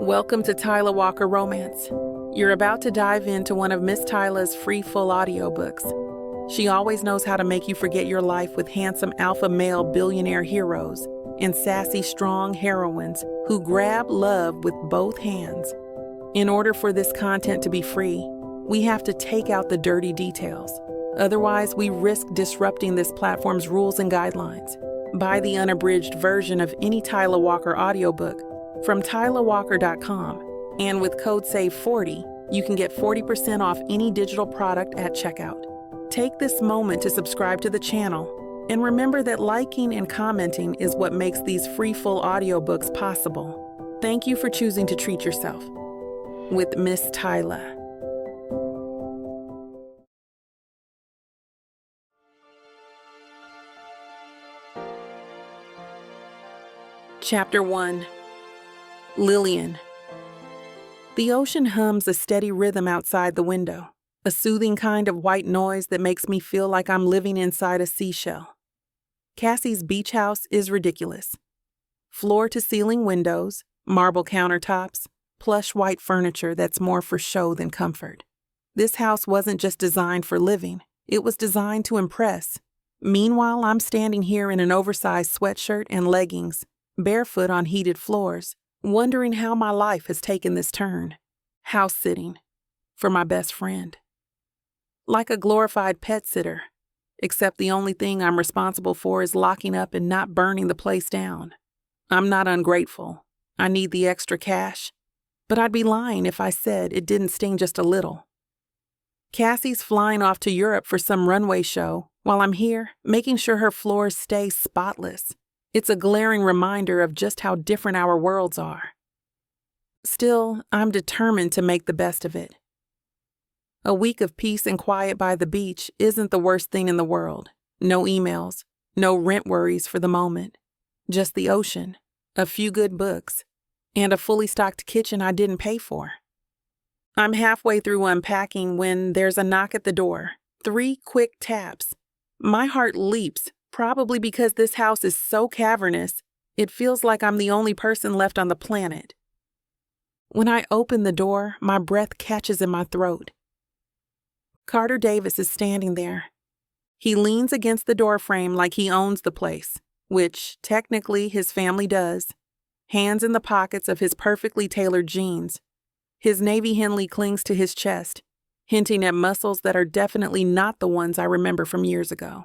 Welcome to Tyla Walker Romance. You're about to dive into one of Miss Tyla's free full audiobooks. She always knows how to make you forget your life with handsome alpha male billionaire heroes and sassy strong heroines who grab love with both hands. In order for this content to be free, we have to take out the dirty details. Otherwise, we risk disrupting this platform's rules and guidelines. Buy the unabridged version of any Tyla Walker audiobook from TylaWalker.com, and with code SAVE40, you can get 40% off any digital product at checkout. Take this moment to subscribe to the channel, and remember that liking and commenting is what makes these free full audiobooks possible. Thank you for choosing to treat yourself with Miss Tyla. Chapter 1. Lillian. The ocean hums a steady rhythm outside the window, a soothing kind of white noise that makes me feel like I'm living inside a seashell. Cassie's beach house is ridiculous. Floor-to-ceiling windows, marble countertops, plush white furniture that's more for show than comfort. This house wasn't just designed for living, it was designed to impress. Meanwhile, I'm standing here in an oversized sweatshirt and leggings, barefoot on heated floors, wondering how my life has taken this turn. House sitting for my best friend. Like a glorified pet sitter, except the only thing I'm responsible for is locking up and not burning the place down. I'm not ungrateful. I need the extra cash, but I'd be lying if I said it didn't sting just a little. Cassie's flying off to Europe for some runway show while I'm here making sure her floors stay spotless. It's a glaring reminder of just how different our worlds are. Still, I'm determined to make the best of it. A week of peace and quiet by the beach isn't the worst thing in the world. No emails, no rent worries for the moment. Just the ocean, a few good books, and a fully stocked kitchen I didn't pay for. I'm halfway through unpacking when there's a knock at the door. 3 quick taps. My heart leaps. Probably because this house is so cavernous, it feels like I'm the only person left on the planet. When I open the door, my breath catches in my throat. Carter Davis is standing there. He leans against the doorframe like he owns the place, which technically his family does. Hands in the pockets of his perfectly tailored jeans. His navy Henley clings to his chest, hinting at muscles that are definitely not the ones I remember from years ago.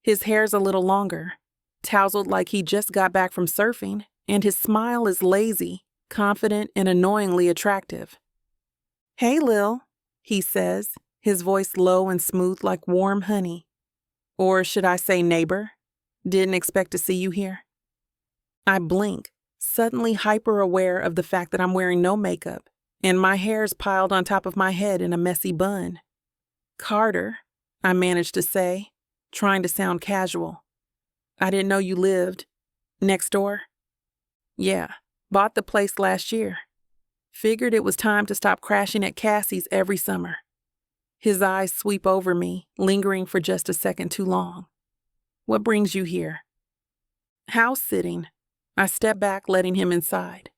His hair's a little longer, tousled like he just got back from surfing, and his smile is lazy, confident, and annoyingly attractive. "Hey, Lil," he says, his voice low and smooth like warm honey. Or should I say neighbor? Didn't expect to see you here. I blink, suddenly hyper-aware of the fact that I'm wearing no makeup, and my hair's piled on top of my head in a messy bun. "Carter," I managed to say, trying to sound casual. "I didn't know you lived next door." "Yeah, bought the place last year. Figured it was time to stop crashing at Cassie's every summer." His eyes sweep over me, lingering for just a second too long. "What brings you here?" "House sitting." I step back, letting him inside.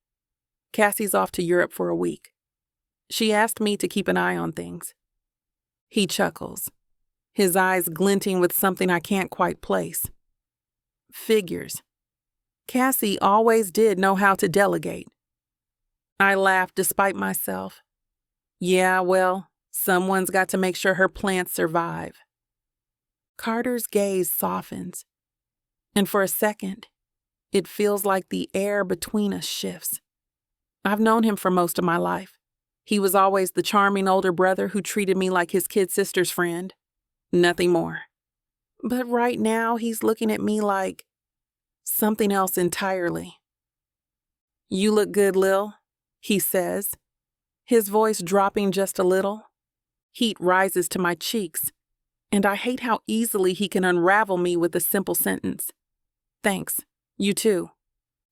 "Cassie's off to Europe for a week. She asked me to keep an eye on things." He chuckles, his eyes glinting with something I can't quite place. "Figures. Cassie always did know how to delegate." I laugh despite myself. "Yeah, well, someone's got to make sure her plants survive." Carter's gaze softens, and for a second, it feels like the air between us shifts. I've known him for most of my life. He was always the charming older brother who treated me like his kid sister's friend. Nothing more. But right now, he's looking at me like something else entirely. "You look good, Lil," he says, his voice dropping just a little. Heat rises to my cheeks, and I hate how easily he can unravel me with a simple sentence. "Thanks. You too."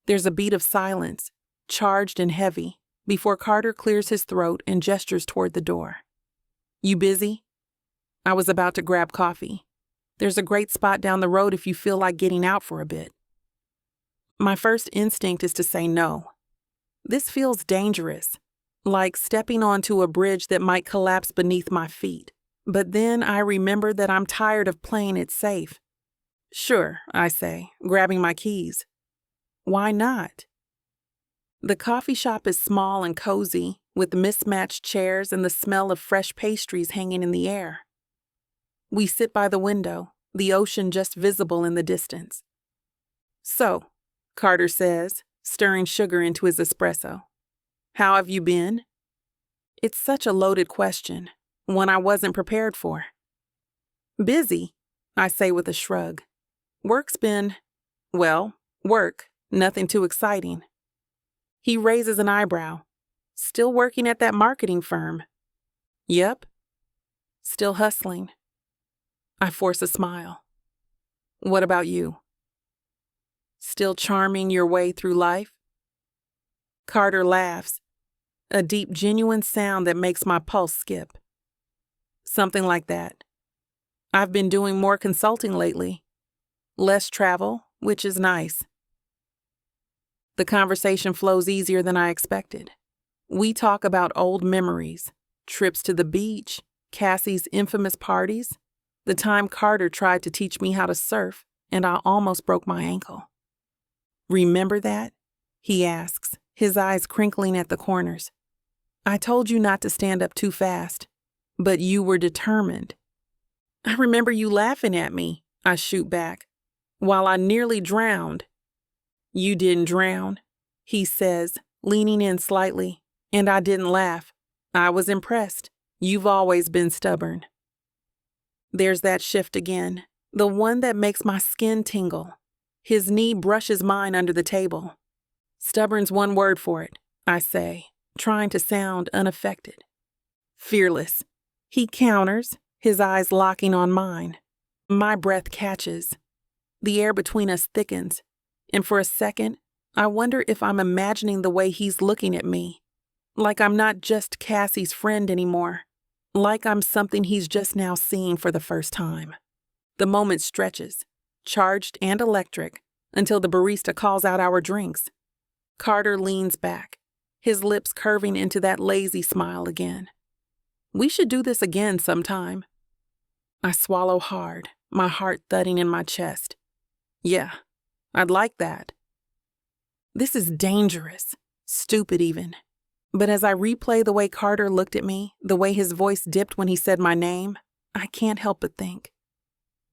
There's a beat of silence, charged and heavy, before Carter clears his throat and gestures toward the door. "You busy?" I was about to grab coffee. "There's a great spot down the road if you feel like getting out for a bit." My first instinct is to say no. This feels dangerous, like stepping onto a bridge that might collapse beneath my feet. But then I remember that I'm tired of playing it safe. Sure, I say, grabbing my keys. Why not? The coffee shop is small and cozy, with mismatched chairs and the smell of fresh pastries hanging in the air. We sit by the window, the ocean just visible in the distance. So, Carter says, stirring sugar into his espresso. How have you been? It's such a loaded question, one I wasn't prepared for. Busy, I say with a shrug. Work's been, work, nothing too exciting. He raises an eyebrow. Still working at that marketing firm? Yep. Still hustling. I force a smile. What about you? Still charming your way through life? Carter laughs, a deep, genuine sound that makes my pulse skip. Something like that. I've been doing more consulting lately. Less travel, which is nice. The conversation flows easier than I expected. We talk about old memories, trips to the beach, Cassie's infamous parties, the time Carter tried to teach me how to surf and I almost broke my ankle. Remember that? He asks, his eyes crinkling at the corners. I told you not to stand up too fast, but you were determined. I remember you laughing at me, I shoot back, while I nearly drowned. You didn't drown, he says, leaning in slightly, and I didn't laugh. I was impressed. You've always been stubborn. There's that shift again, the one that makes my skin tingle. His knee brushes mine under the table. Stubborn's one word for it, I say, trying to sound unaffected. Fearless. He counters, his eyes locking on mine. My breath catches. The air between us thickens, and for a second, I wonder if I'm imagining the way he's looking at me. Like I'm not just Cassie's friend anymore. Like I'm something he's just now seeing for the first time. The moment stretches, charged and electric, until the barista calls out our drinks. Carter leans back, his lips curving into that lazy smile again. We should do this again sometime. I swallow hard, my heart thudding in my chest. Yeah, I'd like that. This is dangerous, stupid even. But as I replay the way Carter looked at me, the way his voice dipped when he said my name, I can't help but think.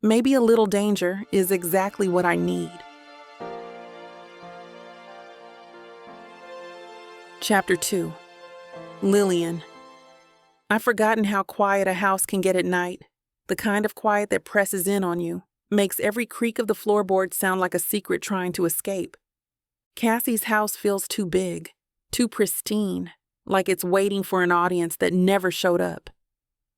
Maybe a little danger is exactly what I need. Chapter 2. Lillian. I've forgotten how quiet a house can get at night, the kind of quiet that presses in on you, makes every creak of the floorboard sound like a secret trying to escape. Cassie's house feels too big, too pristine, like it's waiting for an audience that never showed up.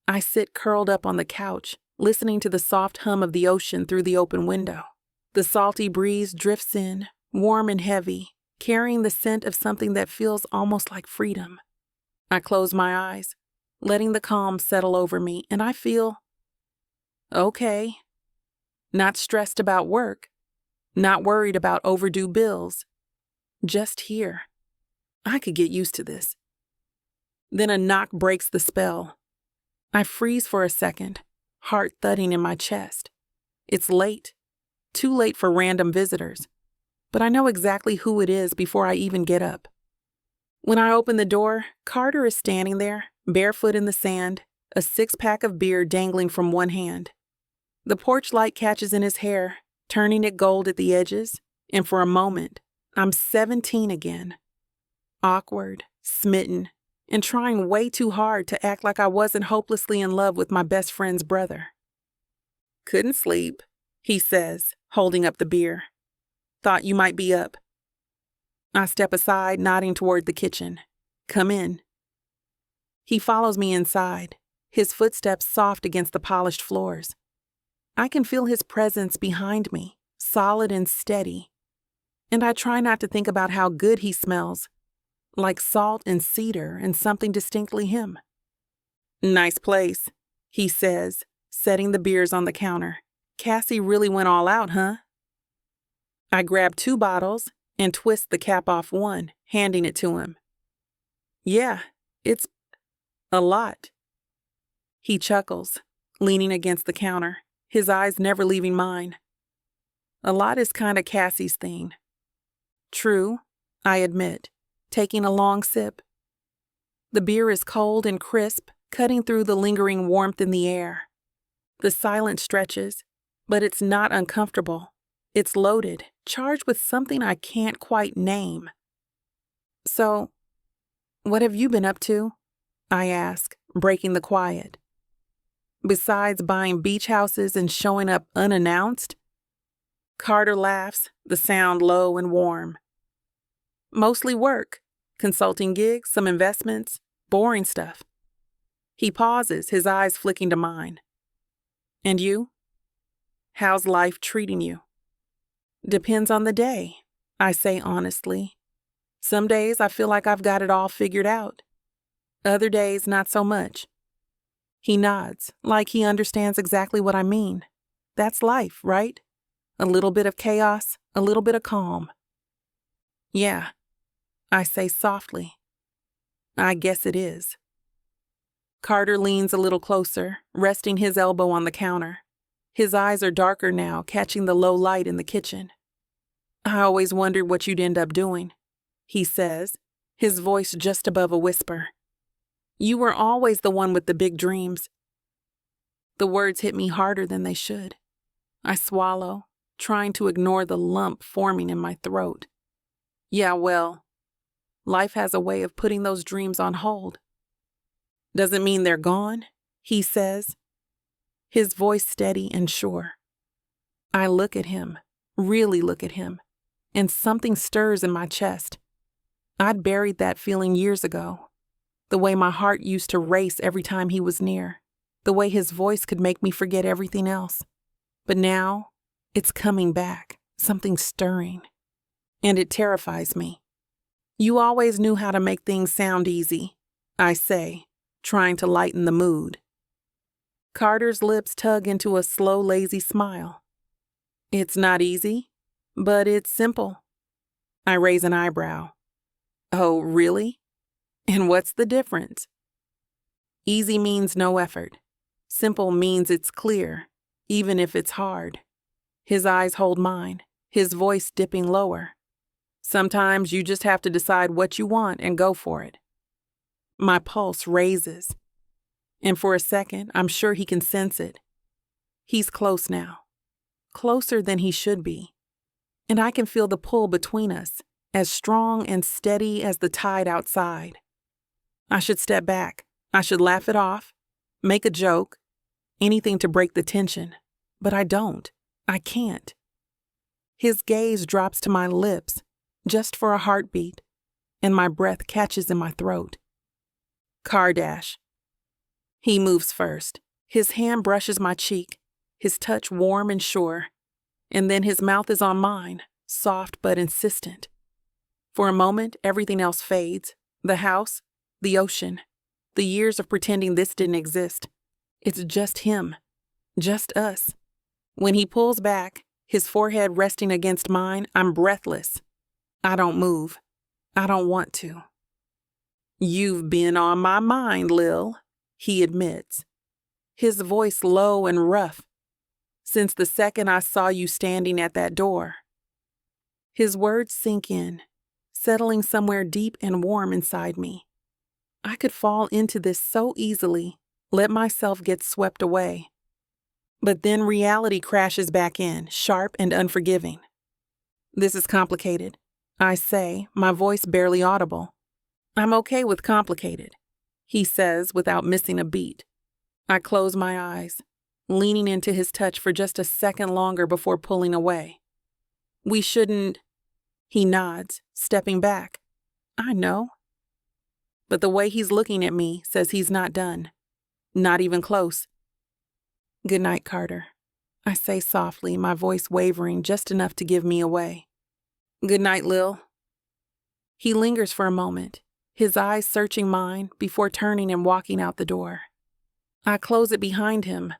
I sit curled up on the couch, listening to the soft hum of the ocean through the open window. The salty breeze drifts in, warm and heavy, carrying the scent of something that feels almost like freedom. I close my eyes, letting the calm settle over me, and I feel okay. Not stressed about work, not worried about overdue bills. Just here. I could get used to this. Then a knock breaks the spell. I freeze for a second, heart thudding in my chest. It's late, too late for random visitors, but I know exactly who it is before I even get up. When I open the door, Carter is standing there, barefoot in the sand, a six-pack of beer dangling from one hand. The porch light catches in his hair, turning it gold at the edges, and for a moment, I'm 17 again. Awkward, smitten, and trying way too hard to act like I wasn't hopelessly in love with my best friend's brother. Couldn't sleep, he says, holding up the beer. Thought you might be up. I step aside, nodding toward the kitchen. Come in. He follows me inside, his footsteps soft against the polished floors. I can feel his presence behind me, solid and steady. And I try not to think about how good he smells, like salt and cedar and something distinctly him. Nice place, he says, setting the beers on the counter. Cassie really went all out, huh? I grab 2 bottles, and twist the cap off one, handing it to him. Yeah, it's a lot. He chuckles, leaning against the counter, his eyes never leaving mine. A lot is kinda Cassie's thing. True, I admit, taking a long sip. The beer is cold and crisp, cutting through the lingering warmth in the air. The silence stretches, but it's not uncomfortable. It's loaded, charged with something I can't quite name. So, what have you been up to? I ask, breaking the quiet. Besides buying beach houses and showing up unannounced? Carter laughs, the sound low and warm. Mostly work, consulting gigs, some investments, boring stuff. He pauses, his eyes flicking to mine. And you? How's life treating you? Depends on the day, I say honestly. Some days I feel like I've got it all figured out. Other days, not so much. He nods, like he understands exactly what I mean. That's life, right? A little bit of chaos, a little bit of calm. Yeah, I say softly. I guess it is. Carter leans a little closer, resting his elbow on the counter. His eyes are darker now, catching the low light in the kitchen. I always wondered what you'd end up doing, he says, his voice just above a whisper. You were always the one with the big dreams. The words hit me harder than they should. I swallow, trying to ignore the lump forming in my throat. Yeah, well, life has a way of putting those dreams on hold. Doesn't mean they're gone, he says, his voice steady and sure. I look at him, really look at him, and something stirs in my chest. I'd buried that feeling years ago. The way my heart used to race every time he was near. The way his voice could make me forget everything else. But now, it's coming back, something stirring. And it terrifies me. You always knew how to make things sound easy, I say, trying to lighten the mood. Carter's lips tug into a slow, lazy smile. It's not easy, but it's simple. I raise an eyebrow. Oh, really? And what's the difference? Easy means no effort. Simple means it's clear, even if it's hard. His eyes hold mine, his voice dipping lower. Sometimes you just have to decide what you want and go for it. My pulse raises. And for a second, I'm sure he can sense it. He's close now. Closer than he should be. And I can feel the pull between us, as strong and steady as the tide outside. I should step back. I should laugh it off, make a joke, anything to break the tension. But I don't. I can't. His gaze drops to my lips, just for a heartbeat, and my breath catches in my throat. Car dash. He moves first. His hand brushes my cheek, his touch warm and sure, and then his mouth is on mine, soft but insistent. For a moment, everything else fades. The house, the ocean, the years of pretending this didn't exist. It's just him, just us. When he pulls back, his forehead resting against mine, I'm breathless. I don't move. I don't want to. You've been on my mind, Lil, he admits, his voice low and rough, since the second I saw you standing at that door. His words sink in, settling somewhere deep and warm inside me. I could fall into this so easily, let myself get swept away. But then reality crashes back in, sharp and unforgiving. This is complicated, I say, my voice barely audible. I'm okay with complicated, he says without missing a beat. I close my eyes, leaning into his touch for just a second longer before pulling away. We shouldn't, he nods, stepping back. I know. But the way he's looking at me says he's not done. Not even close. Good night, Carter, I say softly, my voice wavering just enough to give me away. Good night, Lil. He lingers for a moment, his eyes searching mine before turning and walking out the door. I close it behind him,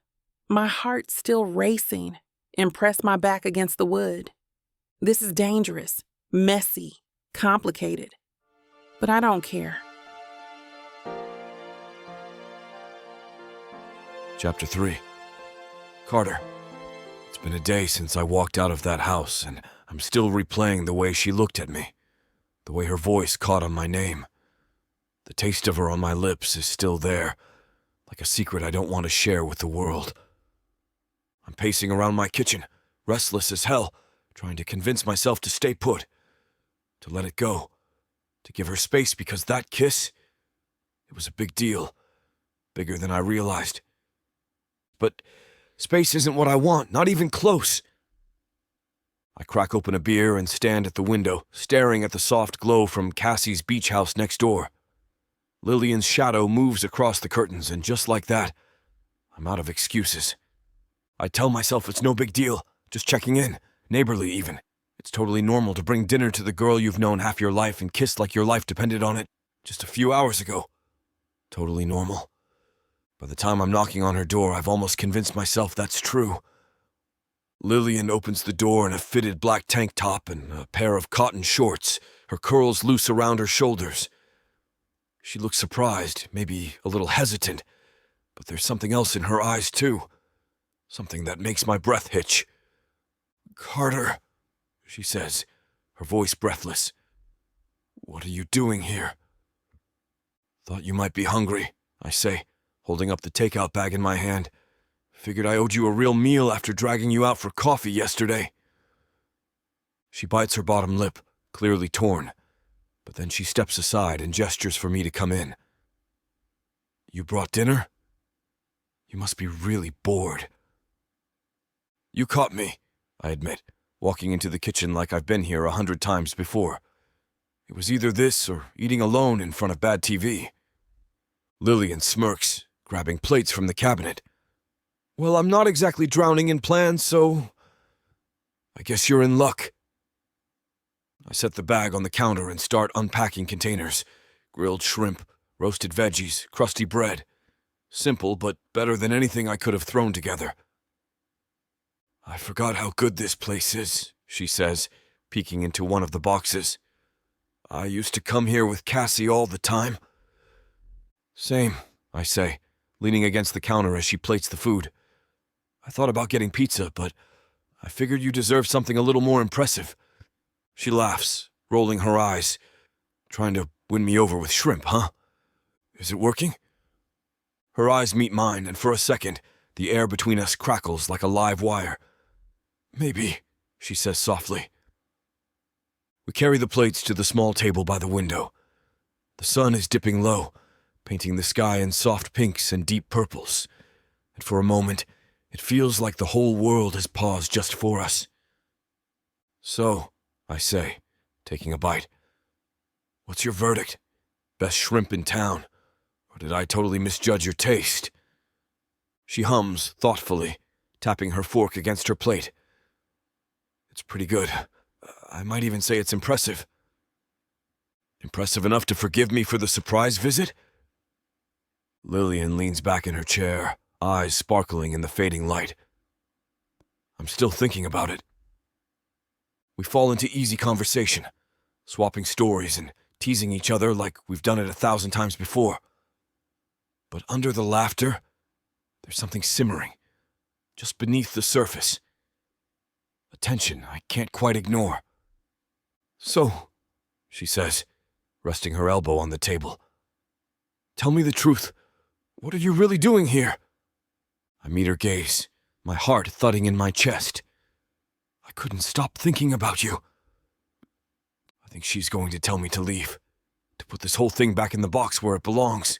my heart still racing, and press my back against the wood. This is dangerous, messy, complicated. But I don't care. Chapter 3. Carter. It's been a day since I walked out of that house, and I'm still replaying the way she looked at me, the way her voice caught on my name. The taste of her on my lips is still there, like a secret I don't want to share with the world. I'm pacing around my kitchen, restless as hell, trying to convince myself to stay put, to let it go, to give her space, because that kiss, it was a big deal, bigger than I realized. But space isn't what I want, not even close. I crack open a beer and stand at the window, staring at the soft glow from Cassie's beach house next door. Lillian's shadow moves across the curtains, and just like that, I'm out of excuses. I tell myself it's no big deal, just checking in, neighborly even. It's totally normal to bring dinner to the girl you've known half your life and kiss like your life depended on it just a few hours ago. Totally normal. By the time I'm knocking on her door, I've almost convinced myself that's true. Lillian opens the door in a fitted black tank top and a pair of cotton shorts, her curls loose around her shoulders. She looks surprised, maybe a little hesitant, but there's something else in her eyes too. Something that makes my breath hitch. "Carter," she says, her voice breathless. "What are you doing here?" "Thought you might be hungry," I say, holding up the takeout bag in my hand. "Figured I owed you a real meal after dragging you out for coffee yesterday." She bites her bottom lip, clearly torn, but then she steps aside and gestures for me to come in. "You brought dinner? You must be really bored." "You caught me," I admit, walking into the kitchen like I've been here 100 times before. It was either this or eating alone in front of bad TV. Lillian smirks, grabbing plates from the cabinet. "Well, I'm not exactly drowning in plans, so I guess you're in luck." I set the bag on the counter and start unpacking containers. Grilled shrimp, roasted veggies, crusty bread. Simple, but better than anything I could have thrown together. "I forgot how good this place is," she says, peeking into one of the boxes. "I used to come here with Cassie all the time." "Same," I say, leaning against the counter as she plates the food. "I thought about getting pizza, but I figured you deserved something a little more impressive." She laughs, rolling her eyes. "Trying to win me over with shrimp, huh? Is it working?" Her eyes meet mine, and for a second, the air between us crackles like a live wire. "Maybe," she says softly. We carry the plates to the small table by the window. The sun is dipping low, painting the sky in soft pinks and deep purples, and for a moment, it feels like the whole world has paused just for us. "So," I say, taking a bite, "what's your verdict? Best shrimp in town? Or did I totally misjudge your taste?" She hums thoughtfully, tapping her fork against her plate. "It's pretty good. I might even say it's impressive." "Impressive enough to forgive me for the surprise visit?" Lillian leans back in her chair, eyes sparkling in the fading light. "I'm still thinking about it." We fall into easy conversation, swapping stories and teasing each other like we've done it 1,000 times before. But under the laughter, there's something simmering, just beneath the surface. A tension I can't quite ignore. "So," she says, resting her elbow on the table, "tell me the truth. What are you really doing here?" I meet her gaze, my heart thudding in my chest. I couldn't stop thinking about you. I think she's going to tell me to leave, to put this whole thing back in the box where it belongs.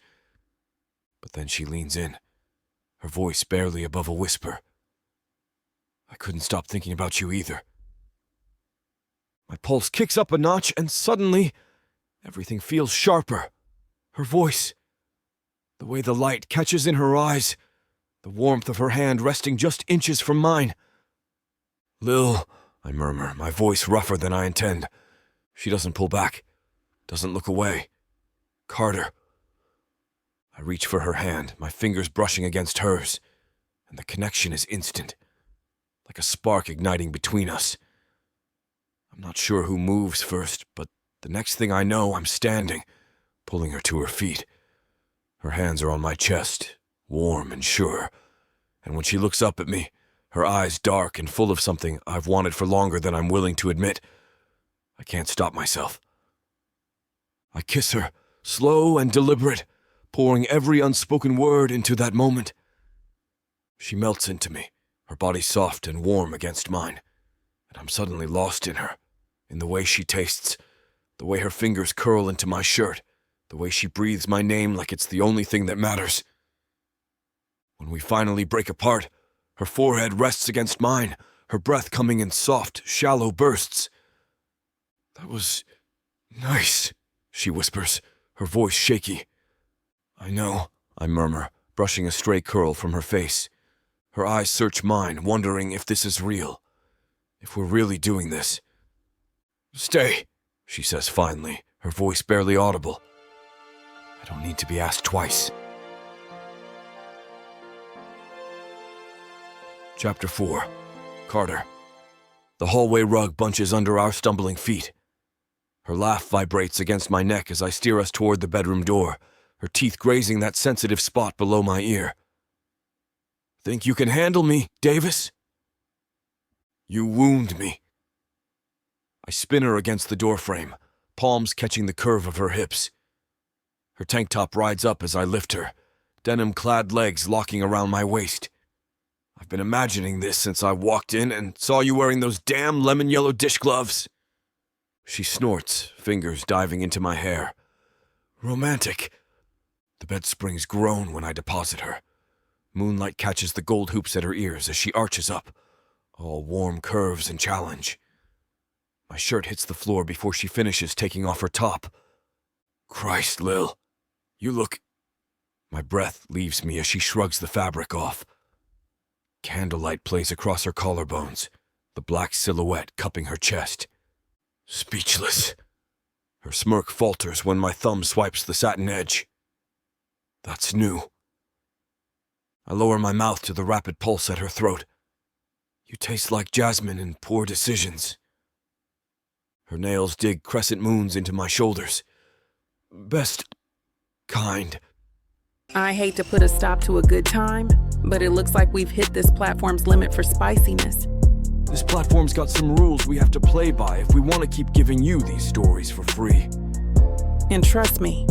But then she leans in, her voice barely above a whisper. "I couldn't stop thinking about you either." My pulse kicks up a notch, and suddenly, everything feels sharper. Her voice, the way the light catches in her eyes, the warmth of her hand resting just inches from mine. "Lil," I murmur, my voice rougher than I intend. She doesn't pull back, doesn't look away. "Carter." I reach for her hand, my fingers brushing against hers, and the connection is instant, like a spark igniting between us. I'm not sure who moves first, but the next thing I know, I'm standing, pulling her to her feet. Her hands are on my chest, warm and sure, and when she looks up at me, her eyes dark and full of something I've wanted for longer than I'm willing to admit, I can't stop myself. I kiss her, slow and deliberate, pouring every unspoken word into that moment. She melts into me, her body soft and warm against mine, and I'm suddenly lost in her, in the way she tastes, the way her fingers curl into my shirt, the way she breathes my name like it's the only thing that matters. When we finally break apart, her forehead rests against mine, her breath coming in soft, shallow bursts. "That was nice," she whispers, her voice shaky. "I know," I murmur, brushing a stray curl from her face. Her eyes search mine, wondering if this is real, if we're really doing this. "Stay," she says finally, her voice barely audible. I don't need to be asked twice. Chapter 4. Carter. The hallway rug bunches under our stumbling feet. Her laugh vibrates against my neck as I steer us toward the bedroom door, her teeth grazing that sensitive spot below my ear. "Think you can handle me, Davis?" "You wound me." I spin her against the doorframe, palms catching the curve of her hips. Her tank top rides up as I lift her, denim-clad legs locking around my waist. I've been imagining this since I walked in and saw you wearing those damn lemon-yellow dish gloves. She snorts, fingers diving into my hair. Romantic. The bed springs groan when I deposit her. Moonlight catches the gold hoops at her ears as she arches up, all warm curves and challenge. My shirt hits the floor before she finishes taking off her top. "Christ, Lil, you look..." My breath leaves me as she shrugs the fabric off. Candlelight plays across her collarbones, the black silhouette cupping her chest. Speechless. Her smirk falters when my thumb swipes the satin edge. That's new. I lower my mouth to the rapid pulse at her throat. You taste like jasmine in poor decisions. Her nails dig crescent moons into my shoulders. Best kind. I hate to put a stop to a good time, but it looks like we've hit this platform's limit for spiciness. This platform's got some rules we have to play by if we want to keep giving you these stories for free. And trust me,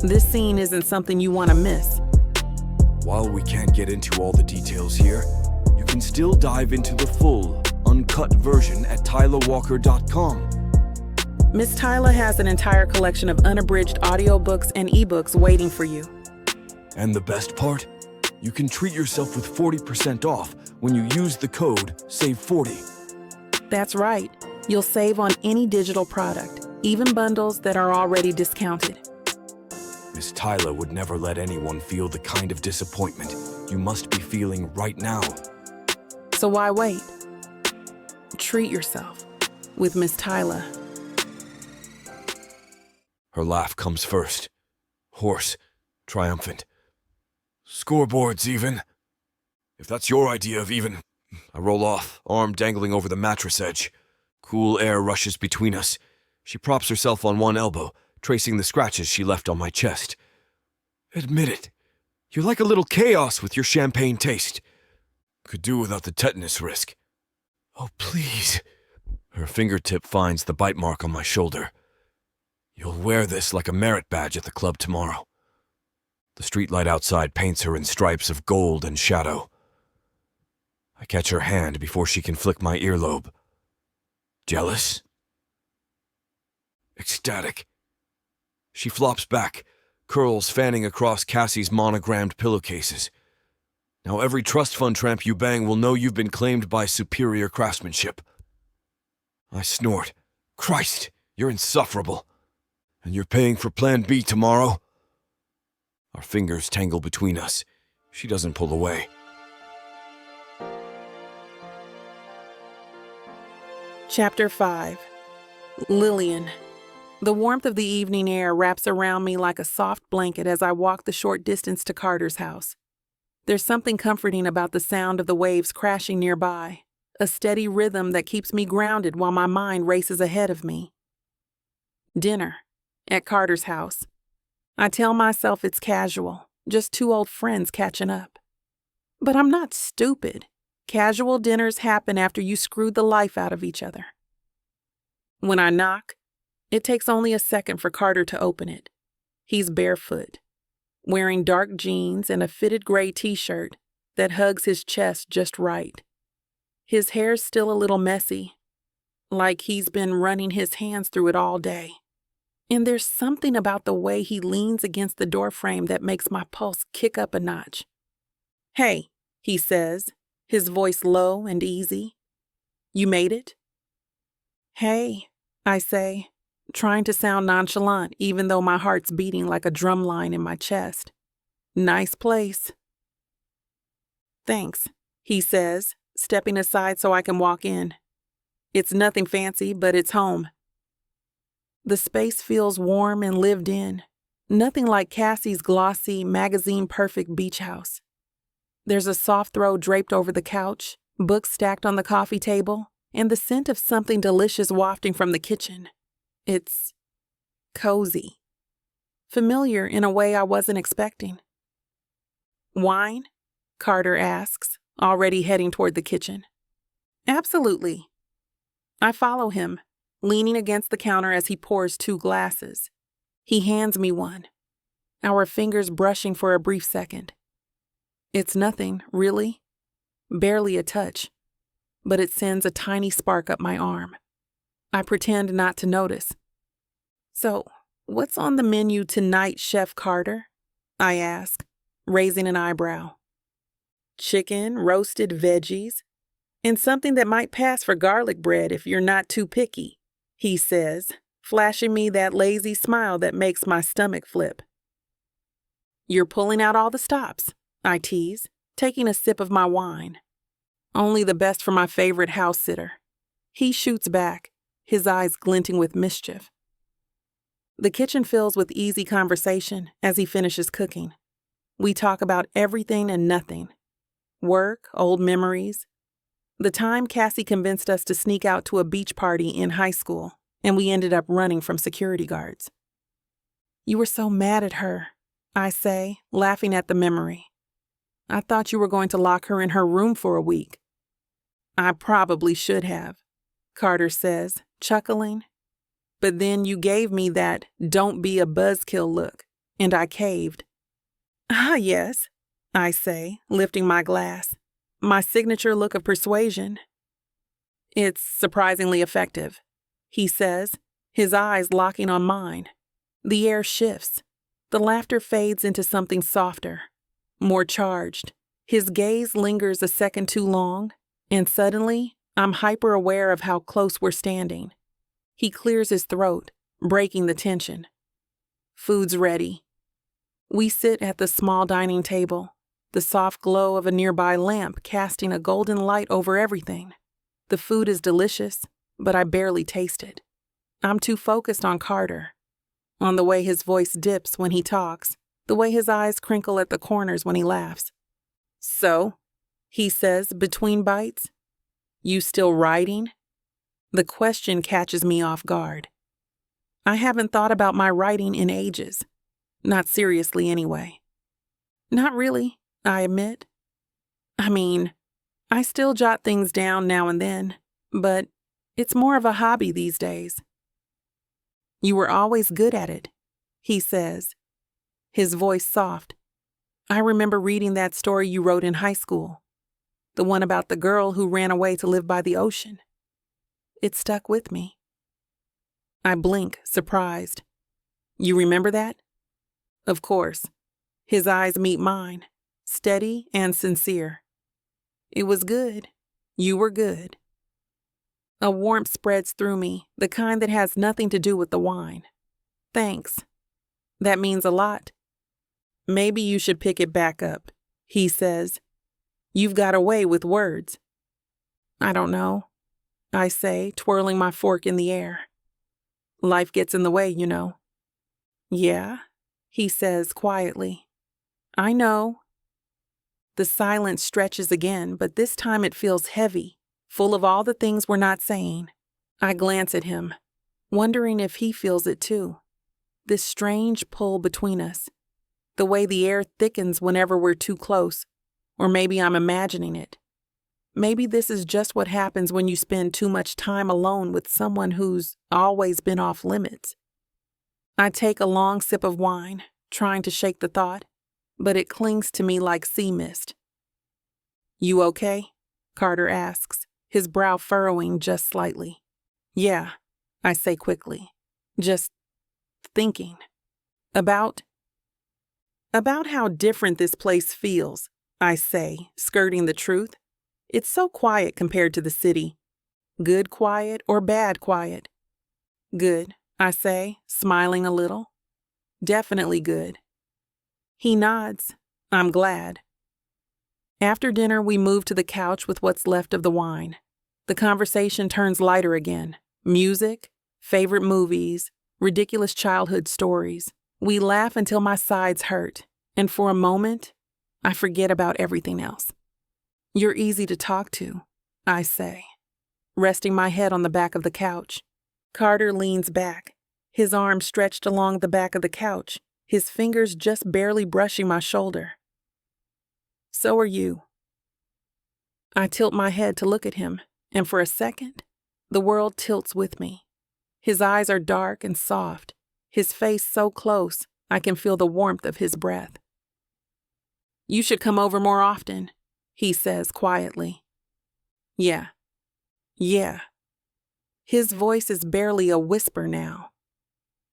this scene isn't something you want to miss. While we can't get into all the details here, you can still dive into the full, uncut version at TylaWalker.com. Miss Tyla has an entire collection of unabridged audiobooks and ebooks waiting for you. And the best part? You can treat yourself with 40% off when you use the code SAVE40. That's right. You'll save on any digital product, even bundles that are already discounted. Miss Tyla would never let anyone feel the kind of disappointment you must be feeling right now. So why wait? Treat yourself with Miss Tyla. Her laugh comes first, hoarse, triumphant. Scoreboards, even. If that's your idea of even. I roll off, arm dangling over the mattress edge. Cool air rushes between us. She props herself on one elbow, tracing the scratches she left on my chest. Admit it. You're like a little chaos with your champagne taste. Could do without the tetanus risk. Oh, please. Her fingertip finds the bite mark on my shoulder. You'll wear this like a merit badge at the club tomorrow. The streetlight outside paints her in stripes of gold and shadow. I catch her hand before she can flick my earlobe. Jealous? Ecstatic. She flops back, curls fanning across Cassie's monogrammed pillowcases. Now every trust fund tramp you bang will know you've been claimed by superior craftsmanship. I snort. Christ, you're insufferable. And you're paying for Plan B tomorrow? Our fingers tangle between us. She doesn't pull away. Chapter 5. Lillian. The warmth of the evening air wraps around me like a soft blanket as I walk the short distance to Carter's house. There's something comforting about the sound of the waves crashing nearby, a steady rhythm that keeps me grounded while my mind races ahead of me. Dinner at Carter's house. I tell myself it's casual, just two old friends catching up. But I'm not stupid. Casual dinners happen after you screwed the life out of each other. When I knock, it takes only a second for Carter to open it. He's barefoot, wearing dark jeans and a fitted gray t-shirt that hugs his chest just right. His hair's still a little messy, like he's been running his hands through it all day. And there's something about the way he leans against the doorframe that makes my pulse kick up a notch. "Hey," he says, his voice low and easy. "You made it?" "Hey," I say, trying to sound nonchalant even though my heart's beating like a drum line in my chest. "Nice place." "Thanks," he says, stepping aside so I can walk in. "It's nothing fancy, but it's home." The space feels warm and lived in, nothing like Cassie's glossy, magazine-perfect beach house. There's a soft throw draped over the couch, books stacked on the coffee table, and the scent of something delicious wafting from the kitchen. It's cozy. Familiar in a way I wasn't expecting. "Wine?" Carter asks, already heading toward the kitchen. "Absolutely." I follow him, leaning against the counter as he pours 2 glasses. He hands me one, our fingers brushing for a brief second. It's nothing, really. Barely a touch, but it sends a tiny spark up my arm. I pretend not to notice. "So, what's on the menu tonight, Chef Carter?" I ask, raising an eyebrow. "Chicken, roasted veggies, and something that might pass for garlic bread if you're not too picky," he says, flashing me that lazy smile that makes my stomach flip. "You're pulling out all the stops," I tease, taking a sip of my wine. "Only the best for my favorite house sitter." He shoots back, his eyes glinting with mischief. The kitchen fills with easy conversation as he finishes cooking. We talk about everything and nothing. Work, old memories. The time Cassie convinced us to sneak out to a beach party in high school, and we ended up running from security guards. "You were so mad at her," I say, laughing at the memory. "I thought you were going to lock her in her room for a week." "I probably should have," Carter says, chuckling. "But then you gave me that 'don't be a buzzkill' look, and I caved." "Ah, yes," I say, lifting my glass. "My signature look of persuasion." "It's surprisingly effective," he says, his eyes locking on mine. The air shifts. The laughter fades into something softer, more charged. His gaze lingers a second too long, and suddenly, I'm hyper-aware of how close we're standing. He clears his throat, breaking the tension. Food's ready. We sit at the small dining table, the soft glow of a nearby lamp casting a golden light over everything. The food is delicious, but I barely taste it. I'm too focused on Carter, on the way his voice dips when he talks, the way his eyes crinkle at the corners when he laughs. "So," he says between bites, "you still writing?" The question catches me off guard. I haven't thought about my writing in ages. Not seriously, anyway. "Not really," I admit. I mean, I still jot things down now and then, but it's more of a hobby these days." "You were always good at it," he says, his voice soft. "I remember reading that story you wrote in high school, the one about the girl who ran away to live by the ocean. It stuck with me." I blink, surprised. "You remember that?" "Of course." His eyes meet mine, steady and sincere. "It was good. You were good." A warmth spreads through me, the kind that has nothing to do with the wine. "Thanks. That means a lot." "Maybe you should pick it back up," he says. "You've got a way with words." "I don't know," I say, twirling my fork in the air. "Life gets in the way, you know." "Yeah," he says quietly. "I know." The silence stretches again, but this time it feels heavy, full of all the things we're not saying. I glance at him, wondering if he feels it too. This strange pull between us. The way the air thickens whenever we're too close. Or maybe I'm imagining it. Maybe this is just what happens when you spend too much time alone with someone who's always been off limits. I take a long sip of wine, trying to shake the thought, but it clings to me like sea mist. "You okay?" Carter asks, his brow furrowing just slightly. "Yeah," I say quickly. "Just thinking. About how different this place feels," I say, skirting the truth. "It's so quiet compared to the city. Good quiet or bad quiet?" "Good," I say, smiling a little. "Definitely good." He nods. I'm glad. After dinner, we move to the couch with what's left of the wine. The conversation turns lighter again. Music, favorite movies, ridiculous childhood stories. We laugh until my sides hurt, and for a moment, I forget about everything else. "You're easy to talk to," I say, resting my head on the back of the couch. Carter leans back, his arms stretched along the back of the couch, his fingers just barely brushing my shoulder. "So are you." I tilt my head to look at him, and for a second, the world tilts with me. His eyes are dark and soft, his face so close I can feel the warmth of his breath. "You should come over more often," he says quietly. Yeah. His voice is barely a whisper now.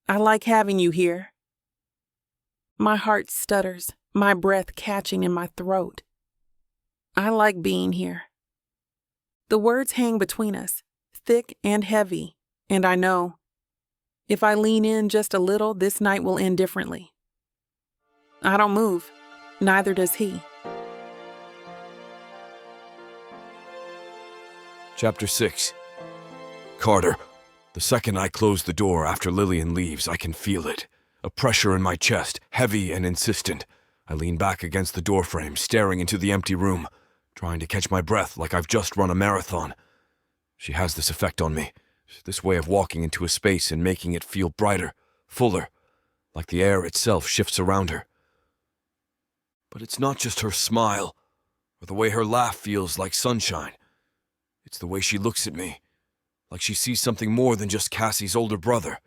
"I like having you here." My heart stutters, my breath catching in my throat. "I like being here." The words hang between us, thick and heavy, and I know, if I lean in just a little, this night will end differently. I don't move, neither does he. Chapter 6. Carter. The second I close the door after Lillian leaves, I can feel it. A pressure in my chest, heavy and insistent. I lean back against the doorframe, staring into the empty room, trying to catch my breath like I've just run a marathon. She has this effect on me, this way of walking into a space and making it feel brighter, fuller, like the air itself shifts around her. But it's not just her smile, or the way her laugh feels like sunshine. It's the way she looks at me, like she sees something more than just Cassie's older brother,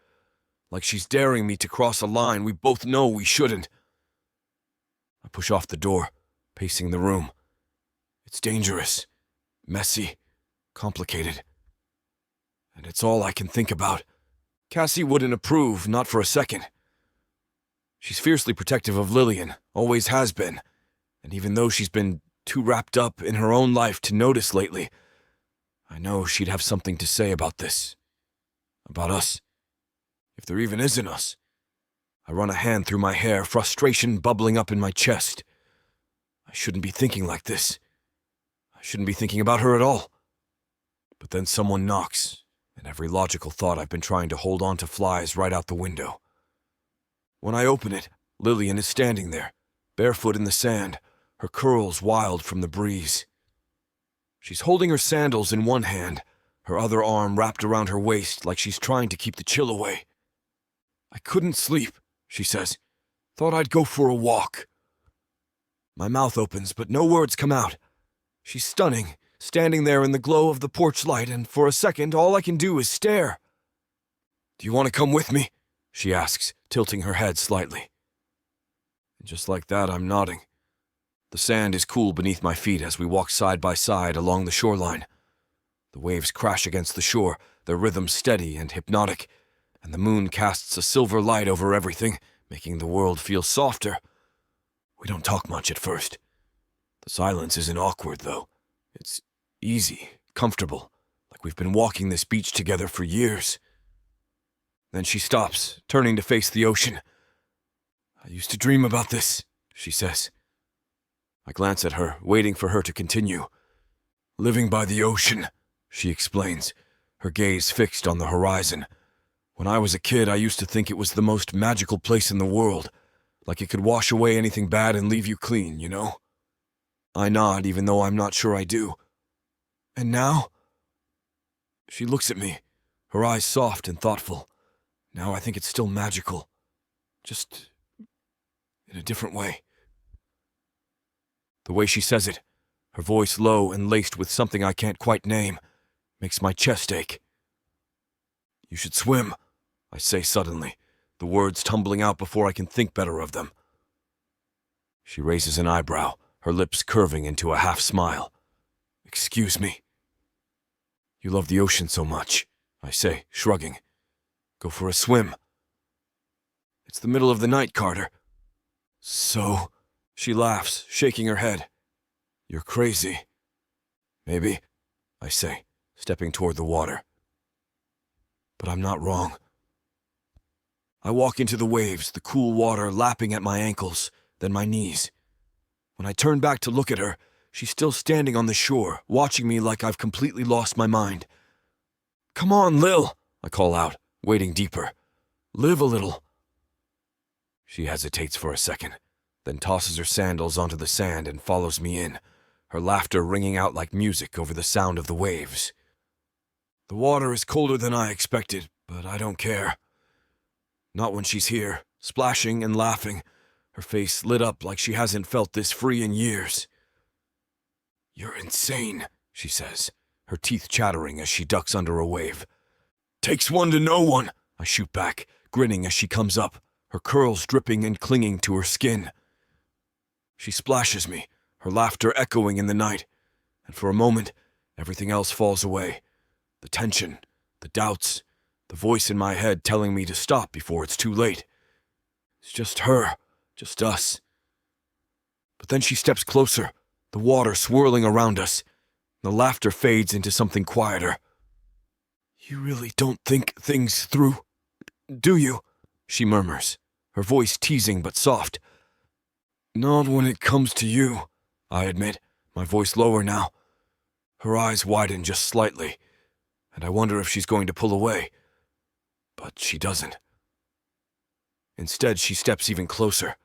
like she's daring me to cross a line we both know we shouldn't. I push off the door, pacing the room. It's dangerous, messy, complicated. And it's all I can think about. Cassie wouldn't approve, not for a second. She's fiercely protective of Lillian, always has been, and even though she's been too wrapped up in her own life to notice lately, I know she'd have something to say about this. About us. If there even is an us. I run a hand through my hair, frustration bubbling up in my chest. I shouldn't be thinking like this. I shouldn't be thinking about her at all. But then someone knocks, and every logical thought I've been trying to hold on to flies right out the window. When I open it, Lillian is standing there, barefoot in the sand, her curls wild from the breeze. She's holding her sandals in one hand, her other arm wrapped around her waist like she's trying to keep the chill away. "I couldn't sleep," she says. "Thought I'd go for a walk." My mouth opens, but no words come out. She's stunning, standing there in the glow of the porch light, and for a second all I can do is stare. "Do you want to come with me?" she asks, tilting her head slightly. And just like that, I'm nodding. The sand is cool beneath my feet as we walk side by side along the shoreline. The waves crash against the shore, their rhythm steady and hypnotic, and the moon casts a silver light over everything, making the world feel softer. We don't talk much at first. The silence isn't awkward, though. It's easy, comfortable, like we've been walking this beach together for years. Then she stops, turning to face the ocean. "I used to dream about this," she says. I glance at her, waiting for her to continue. "Living by the ocean," she explains, her gaze fixed on the horizon. "When I was a kid, I used to think it was the most magical place in the world, like it could wash away anything bad and leave you clean, you know?" I nod, even though I'm not sure I do. "And now?" She looks at me, her eyes soft and thoughtful. Now I think it's still magical. Just in a different way. The way she says it, her voice low and laced with something I can't quite name, makes my chest ache. You should swim, I say suddenly, the words tumbling out before I can think better of them. She raises an eyebrow, her lips curving into a half smile. Excuse me. You love the ocean so much, I say, shrugging. Go for a swim. It's the middle of the night, Carter. So, she laughs, shaking her head. You're crazy. Maybe, I say, stepping toward the water. But I'm not wrong. I walk into the waves, the cool water lapping at my ankles, then my knees. When I turn back to look at her, she's still standing on the shore, watching me like I've completely lost my mind. Come on, Lil, I call out, wading deeper. Live a little. She hesitates for a second, then tosses her sandals onto the sand and follows me in, her laughter ringing out like music over the sound of the waves. The water is colder than I expected, but I don't care. Not when she's here, splashing and laughing, her face lit up like she hasn't felt this free in years. You're insane, she says, her teeth chattering as she ducks under a wave. Takes one to know one, I shoot back, grinning as she comes up, her curls dripping and clinging to her skin. She splashes me, her laughter echoing in the night, and for a moment, everything else falls away. The tension, the doubts, the voice in my head telling me to stop before it's too late. It's just her, just us. But then she steps closer, the water swirling around us. The laughter fades into something quieter. You really don't think things through, do you? She murmurs, her voice teasing but soft. Not when it comes to you, I admit, my voice lower now. Her eyes widen just slightly, and I wonder if she's going to pull away. But she doesn't. Instead, she steps even closer,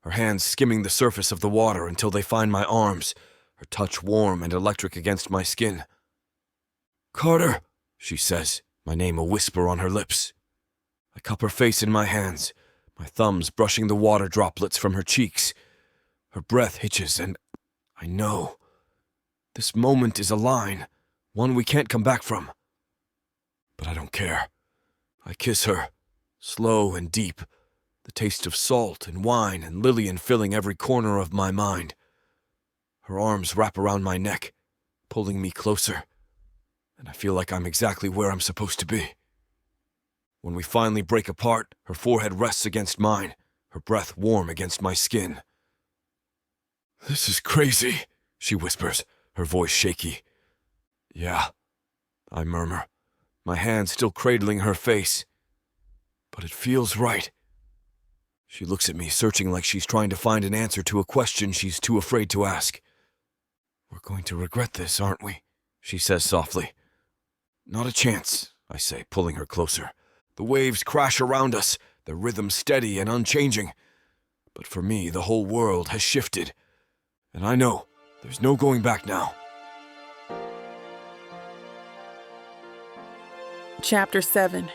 her hands skimming the surface of the water until they find my arms, her touch warm and electric against my skin. Carter, she says, my name a whisper on her lips. I cup her face in my hands, my thumbs brushing the water droplets from her cheeks. Her breath hitches, and I know. This moment is a line, one we can't come back from. But I don't care. I kiss her, slow and deep, the taste of salt and wine and Lillian filling every corner of my mind. Her arms wrap around my neck, pulling me closer, and I feel like I'm exactly where I'm supposed to be. When we finally break apart, her forehead rests against mine, her breath warm against my skin. This is crazy, she whispers, her voice shaky. Yeah, I murmur, my hand still cradling her face. But it feels right. She looks at me, searching like she's trying to find an answer to a question she's too afraid to ask. We're going to regret this, aren't we? She says softly. Not a chance, I say, pulling her closer. The waves crash around us, their rhythm steady and unchanging. But for me, the whole world has shifted. And I know there's no going back now. Chapter 7.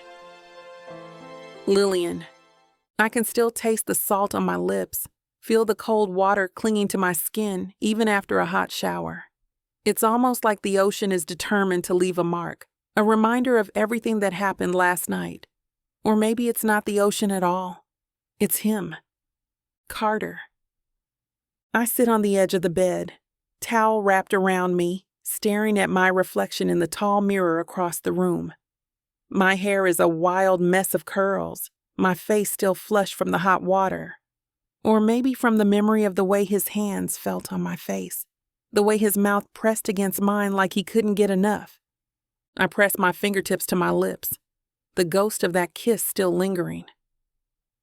Lillian. I can still taste the salt on my lips, feel the cold water clinging to my skin even after a hot shower. It's almost like the ocean is determined to leave a mark, a reminder of everything that happened last night. Or maybe it's not the ocean at all. It's him. Carter. I sit on the edge of the bed, towel wrapped around me, staring at my reflection in the tall mirror across the room. My hair is a wild mess of curls, my face still flushed from the hot water. Or maybe from the memory of the way his hands felt on my face, the way his mouth pressed against mine like he couldn't get enough. I press my fingertips to my lips, the ghost of that kiss still lingering.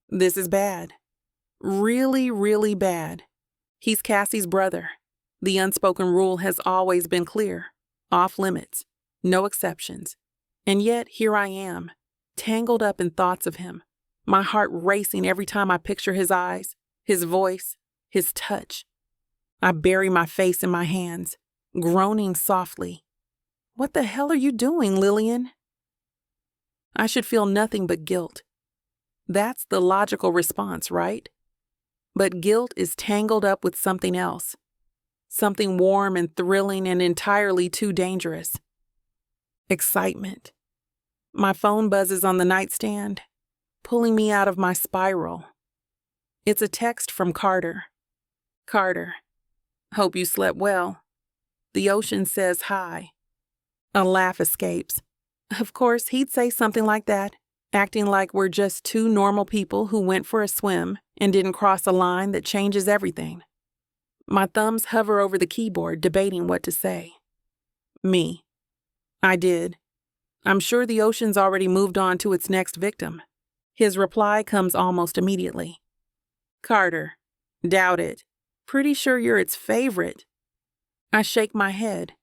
This is bad. Really, really bad. He's Cassie's brother. The unspoken rule has always been clear. Off limits. No exceptions. And yet, here I am, tangled up in thoughts of him, my heart racing every time I picture his eyes, his voice, his touch. I bury my face in my hands, groaning softly. What the hell are you doing, Lillian? I should feel nothing but guilt. That's the logical response, right? But guilt is tangled up with something else. Something warm and thrilling and entirely too dangerous. Excitement. My phone buzzes on the nightstand, pulling me out of my spiral. It's a text from Carter. Carter, hope you slept well. The ocean says hi. A laugh escapes. Of course, he'd say something like that, acting like we're just two normal people who went for a swim and didn't cross a line that changes everything. My thumbs hover over the keyboard, debating what to say. Me. I did. I'm sure the ocean's already moved on to its next victim. His reply comes almost immediately. Carter, doubt it. Pretty sure you're its favorite. I shake my head,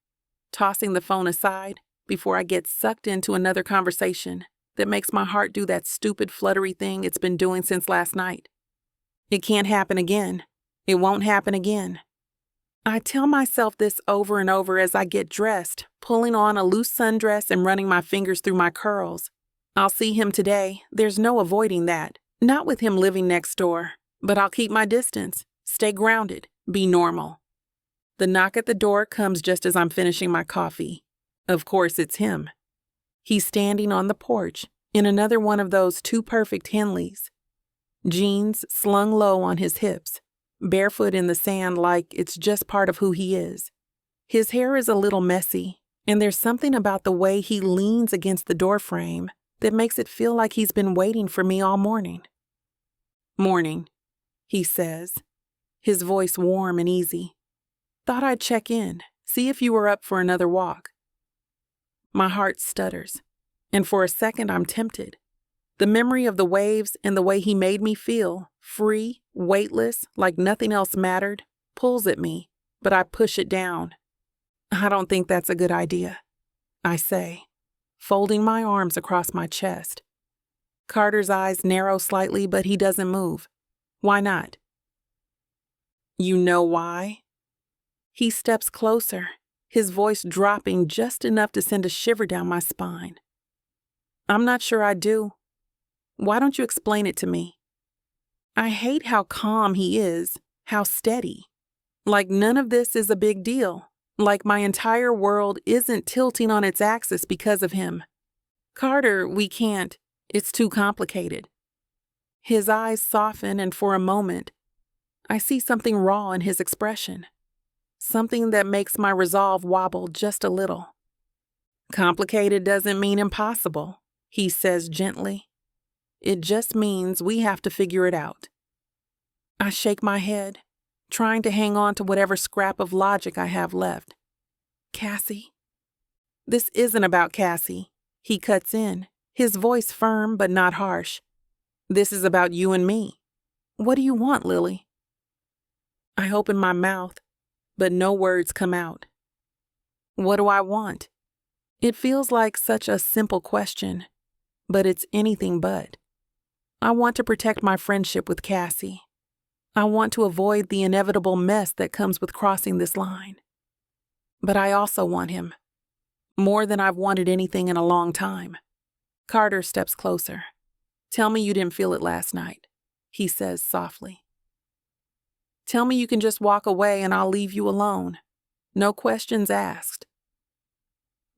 tossing the phone aside before I get sucked into another conversation that makes my heart do that stupid fluttery thing it's been doing since last night. It can't happen again. It won't happen again. I tell myself this over and over as I get dressed, pulling on a loose sundress and running my fingers through my curls. I'll see him today. There's no avoiding that. Not with him living next door. But I'll keep my distance, stay grounded, be normal. The knock at the door comes just as I'm finishing my coffee. Of course, it's him. He's standing on the porch in another one of those too perfect Henleys. Jeans slung low on his hips, barefoot in the sand like it's just part of who he is. His hair is a little messy, and there's something about the way he leans against the doorframe that makes it feel like he's been waiting for me all morning. Morning, he says, his voice warm and easy. Thought I'd check in, see if you were up for another walk. My heart stutters, and for a second I'm tempted. The memory of the waves and the way he made me feel, free, weightless, like nothing else mattered, pulls at me, but I push it down. I don't think that's a good idea, I say, folding my arms across my chest. Carter's eyes narrow slightly, but he doesn't move. Why not? You know why? He steps closer, his voice dropping just enough to send a shiver down my spine. I'm not sure I do. Why don't you explain it to me? I hate how calm he is, how steady. Like none of this is a big deal. Like my entire world isn't tilting on its axis because of him. Carter, we can't. It's too complicated. His eyes soften, and for a moment, I see something raw in his expression. Something that makes my resolve wobble just a little. Complicated doesn't mean impossible, he says gently. It just means we have to figure it out. I shake my head, trying to hang on to whatever scrap of logic I have left. Cassie? This isn't about Cassie. He cuts in, his voice firm but not harsh. This is about you and me. What do you want, Lily? I open my mouth, but no words come out. What do I want? It feels like such a simple question, but it's anything but. I want to protect my friendship with Cassie. I want to avoid the inevitable mess that comes with crossing this line. But I also want him, more than I've wanted anything in a long time. Carter steps closer. Tell me you didn't feel it last night, he says softly. Tell me you can just walk away and I'll leave you alone. No questions asked.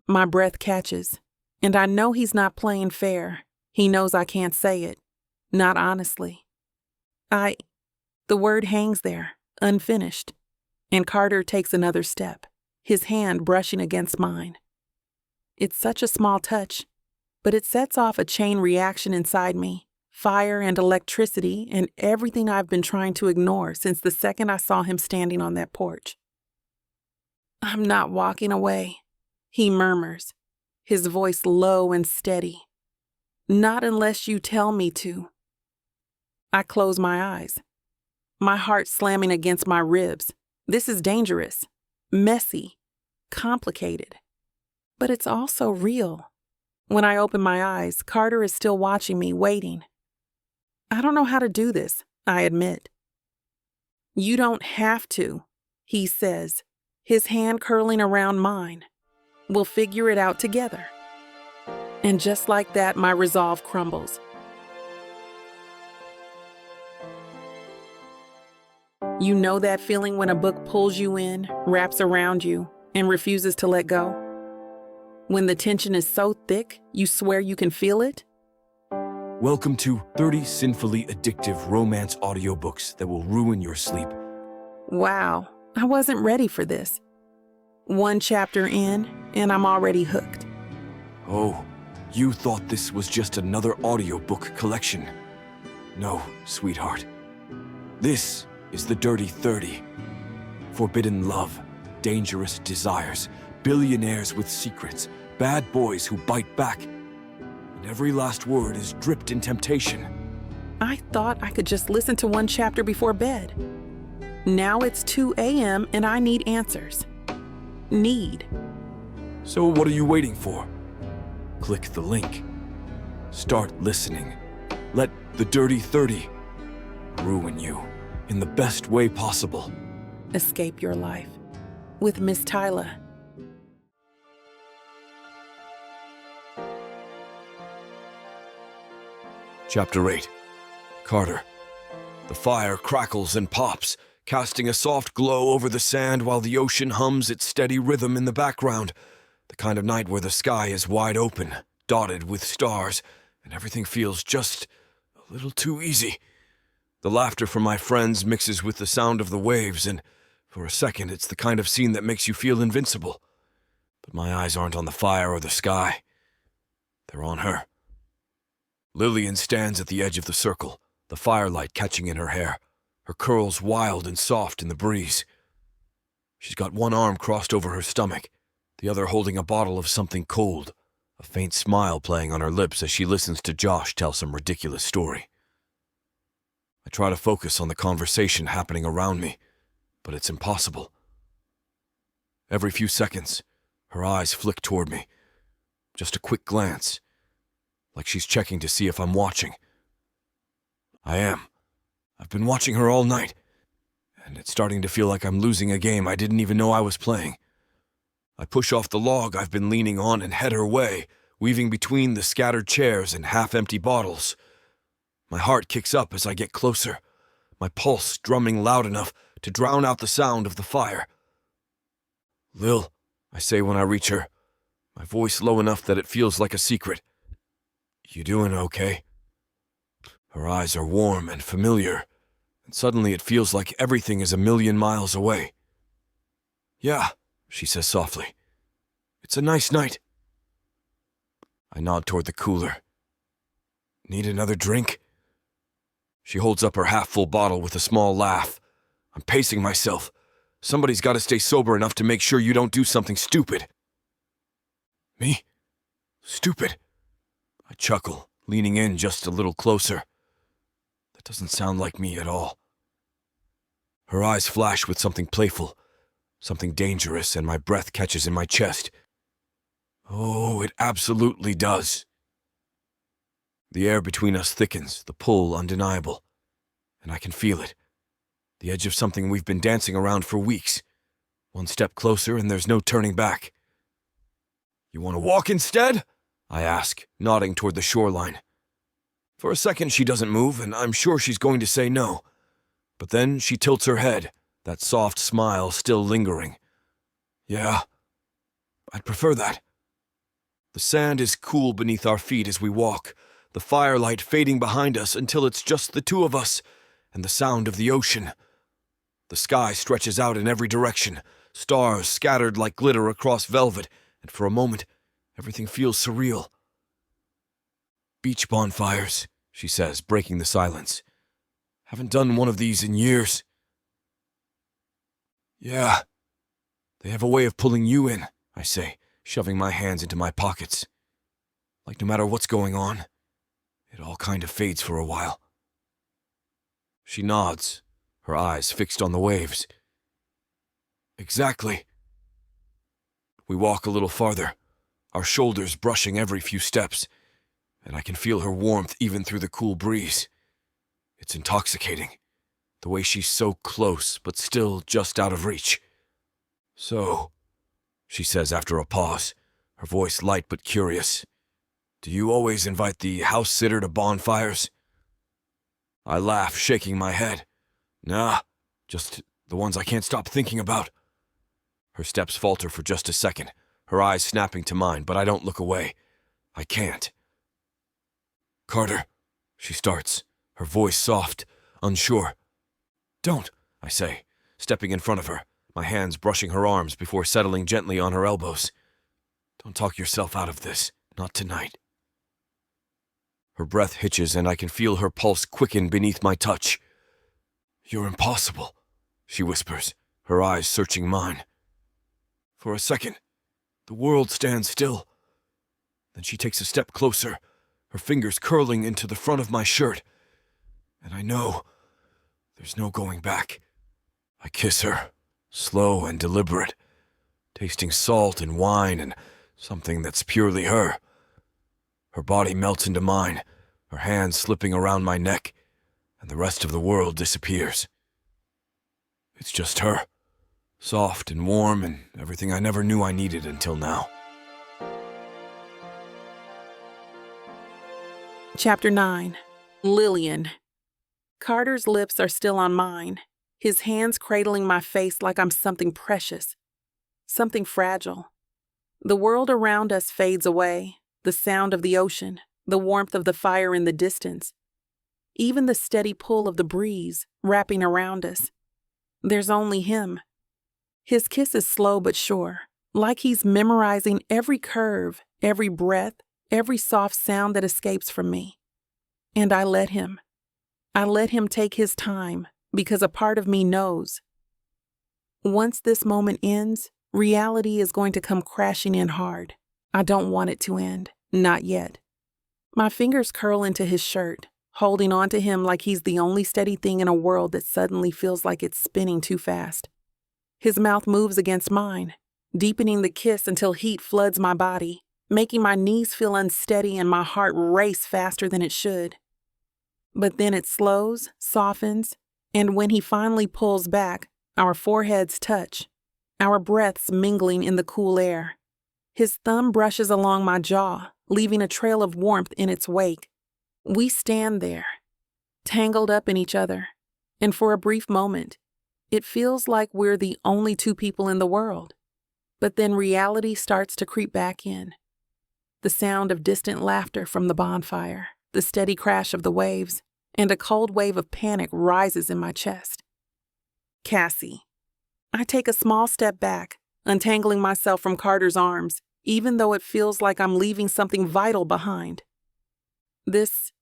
My breath catches, and I know he's not playing fair. He knows I can't say it. Not honestly. The word hangs there, unfinished, and Carter takes another step, his hand brushing against mine. It's such a small touch, but it sets off a chain reaction inside me, fire and electricity and everything I've been trying to ignore since the second I saw him standing on that porch. I'm not walking away, he murmurs, his voice low and steady. Not unless you tell me to. I close my eyes, my heart slamming against my ribs. This is dangerous, messy, complicated, but it's also real. When I open my eyes, Carter is still watching me, waiting. I don't know how to do this, I admit. You don't have to, he says, his hand curling around mine. We'll figure it out together. And just like that, my resolve crumbles. You know that feeling when a book pulls you in, wraps around you, and refuses to let go? When the tension is so thick, you swear you can feel it? Welcome to 30 sinfully addictive romance audiobooks that will ruin your sleep. Wow, I wasn't ready for this. One chapter in, and I'm already hooked. Oh, you thought this was just another audiobook collection. No, sweetheart. This is the Dirty 30. Forbidden love, dangerous desires, billionaires with secrets, bad boys who bite back. And every last word is dripped in temptation. I thought I could just listen to one chapter before bed. Now it's 2 a.m. and I need answers. Need. So what are you waiting for? Click the link. Start listening. Let the Dirty 30 ruin you in the best way possible. Escape your life with Miss Tyla. Chapter 8. Carter. The fire crackles and pops, casting a soft glow over the sand while the ocean hums its steady rhythm in the background. The kind of night where the sky is wide open, dotted with stars, and everything feels just a little too easy. The laughter from my friends mixes with the sound of the waves, and for a second it's the kind of scene that makes you feel invincible. But my eyes aren't on the fire or the sky. They're on her. Lillian stands at the edge of the circle, the firelight catching in her hair, her curls wild and soft in the breeze. She's got one arm crossed over her stomach, the other holding a bottle of something cold, a faint smile playing on her lips as she listens to Josh tell some ridiculous story. I try to focus on the conversation happening around me, but it's impossible. Every few seconds, her eyes flick toward me. Just a quick glance, like she's checking to see if I'm watching. I am. I've been watching her all night, and it's starting to feel like I'm losing a game I didn't even know I was playing. I push off the log I've been leaning on and head her way, weaving between the scattered chairs and half-empty bottles. My heart kicks up as I get closer, my pulse drumming loud enough to drown out the sound of the fire. "Lil," I say when I reach her, my voice low enough that it feels like a secret. "You doing okay?" Her eyes are warm and familiar, and suddenly it feels like everything is a million miles away. "Yeah," she says softly. "It's a nice night." I nod toward the cooler. "Need another drink?" She holds up her half-full bottle with a small laugh. I'm pacing myself. Somebody's got to stay sober enough to make sure you don't do something stupid. "Me? Stupid?" I chuckle, leaning in just a little closer. That doesn't sound like me at all. Her eyes flash with something playful, something dangerous, and my breath catches in my chest. Oh, it absolutely does. The air between us thickens, the pull undeniable, and I can feel it. The edge of something we've been dancing around for weeks. One step closer and there's no turning back. "You want to walk instead?" I ask, nodding toward the shoreline. For a second she doesn't move, and I'm sure she's going to say no. But then she tilts her head, that soft smile still lingering. "Yeah, I'd prefer that." The sand is cool beneath our feet as we walk, the firelight fading behind us until it's just the two of us and the sound of the ocean. The sky stretches out in every direction, stars scattered like glitter across velvet, and for a moment, everything feels surreal. "Beach bonfires," she says, breaking the silence. "Haven't done one of these in years." "Yeah, they have a way of pulling you in," I say, shoving my hands into my pockets. Like no matter what's going on, it all kind of fades for a while. She nods, her eyes fixed on the waves. "Exactly." We walk a little farther, our shoulders brushing every few steps, and I can feel her warmth even through the cool breeze. It's intoxicating, the way she's so close but still just out of reach. "So, she says after a pause, her voice light but curious. Do you always invite the house sitter to bonfires? I laugh, shaking my head. Nah, just the ones I can't stop thinking about. Her steps falter for just a second, her eyes snapping to mine, but I don't look away. I can't. Carter, she starts, her voice soft, unsure. Don't, I say, stepping in front of her, my hands brushing her arms before settling gently on her elbows. Don't talk yourself out of this, not tonight. Her breath hitches and I can feel her pulse quicken beneath my touch. You're impossible, she whispers, her eyes searching mine. For a second, the world stands still. Then she takes a step closer, her fingers curling into the front of my shirt. And I know there's no going back. I kiss her, slow and deliberate, tasting salt and wine and something that's purely her. Her body melts into mine, her hands slipping around my neck, and the rest of the world disappears. It's just her, soft and warm and everything I never knew I needed until now. Chapter 9. Lillian. Carter's lips are still on mine, his hands cradling my face like I'm something precious, something fragile. The world around us fades away, the sound of the ocean, the warmth of the fire in the distance, even the steady pull of the breeze wrapping around us. There's only him. His kiss is slow but sure, like he's memorizing every curve, every breath, every soft sound that escapes from me. And I let him. I let him take his time, because a part of me knows. Once this moment ends, reality is going to come crashing in hard. I don't want it to end. Not yet. My fingers curl into his shirt, holding on to him like he's the only steady thing in a world that suddenly feels like it's spinning too fast. His mouth moves against mine, deepening the kiss until heat floods my body, making my knees feel unsteady and my heart race faster than it should. But then it slows, softens, and when he finally pulls back, our foreheads touch, our breaths mingling in the cool air. His thumb brushes along my jaw, leaving a trail of warmth in its wake. We stand there, tangled up in each other, and for a brief moment, it feels like we're the only two people in the world. But then reality starts to creep back in. The sound of distant laughter from the bonfire, the steady crash of the waves, and a cold wave of panic rises in my chest. Cassie. I take a small step back, untangling myself from Carter's arms, even though it feels like I'm leaving something vital behind. This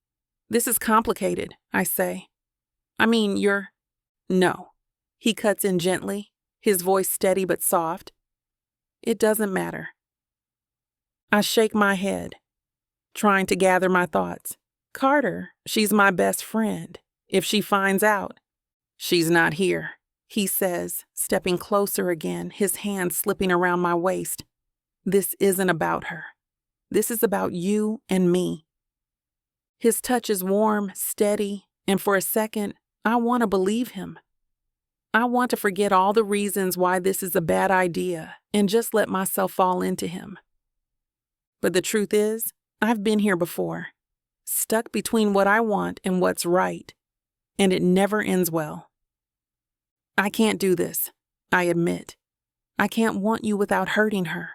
is complicated, I say. I mean, No. He cuts in gently, his voice steady but soft. It doesn't matter. I shake my head, trying to gather my thoughts. Carter, she's my best friend. If she finds out, she's not here, he says, stepping closer again, his hand slipping around my waist. This isn't about her. This is about you and me. His touch is warm, steady, and for a second, I want to believe him. I want to forget all the reasons why this is a bad idea and just let myself fall into him. But the truth is, I've been here before, stuck between what I want and what's right, and it never ends well. I can't do this, I admit. I can't want you without hurting her.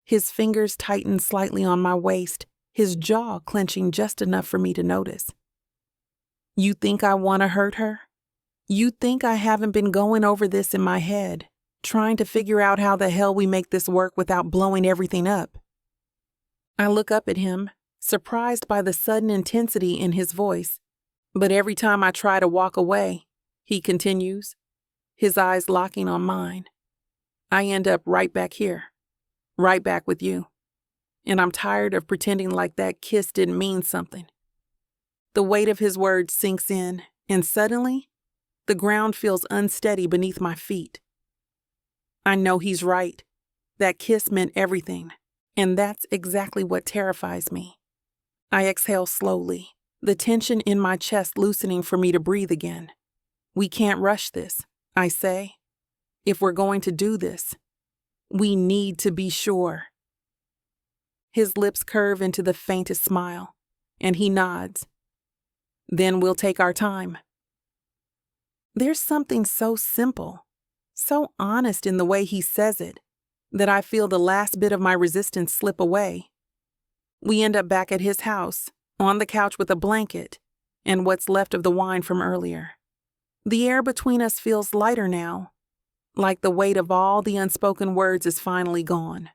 His fingers tighten slightly on my waist, his jaw clenching just enough for me to notice. You think I want to hurt her? You think I haven't been going over this in my head, trying to figure out how the hell we make this work without blowing everything up? I look up at him, surprised by the sudden intensity in his voice. But every time I try to walk away, he continues, his eyes locking on mine. I end up right back here, right back with you. And I'm tired of pretending like that kiss didn't mean something. The weight of his words sinks in, and suddenly, the ground feels unsteady beneath my feet. I know he's right. That kiss meant everything, and that's exactly what terrifies me. I exhale slowly, the tension in my chest loosening for me to breathe again. We can't rush this, I say. If we're going to do this, We need to be sure. His lips curve into the faintest smile, and he nods. Then we'll take our time. There's something so simple, so honest in the way he says it, that I feel the last bit of my resistance slip away. We end up back at his house, on the couch with a blanket, and what's left of the wine from earlier. The air between us feels lighter now, like the weight of all the unspoken words is finally gone.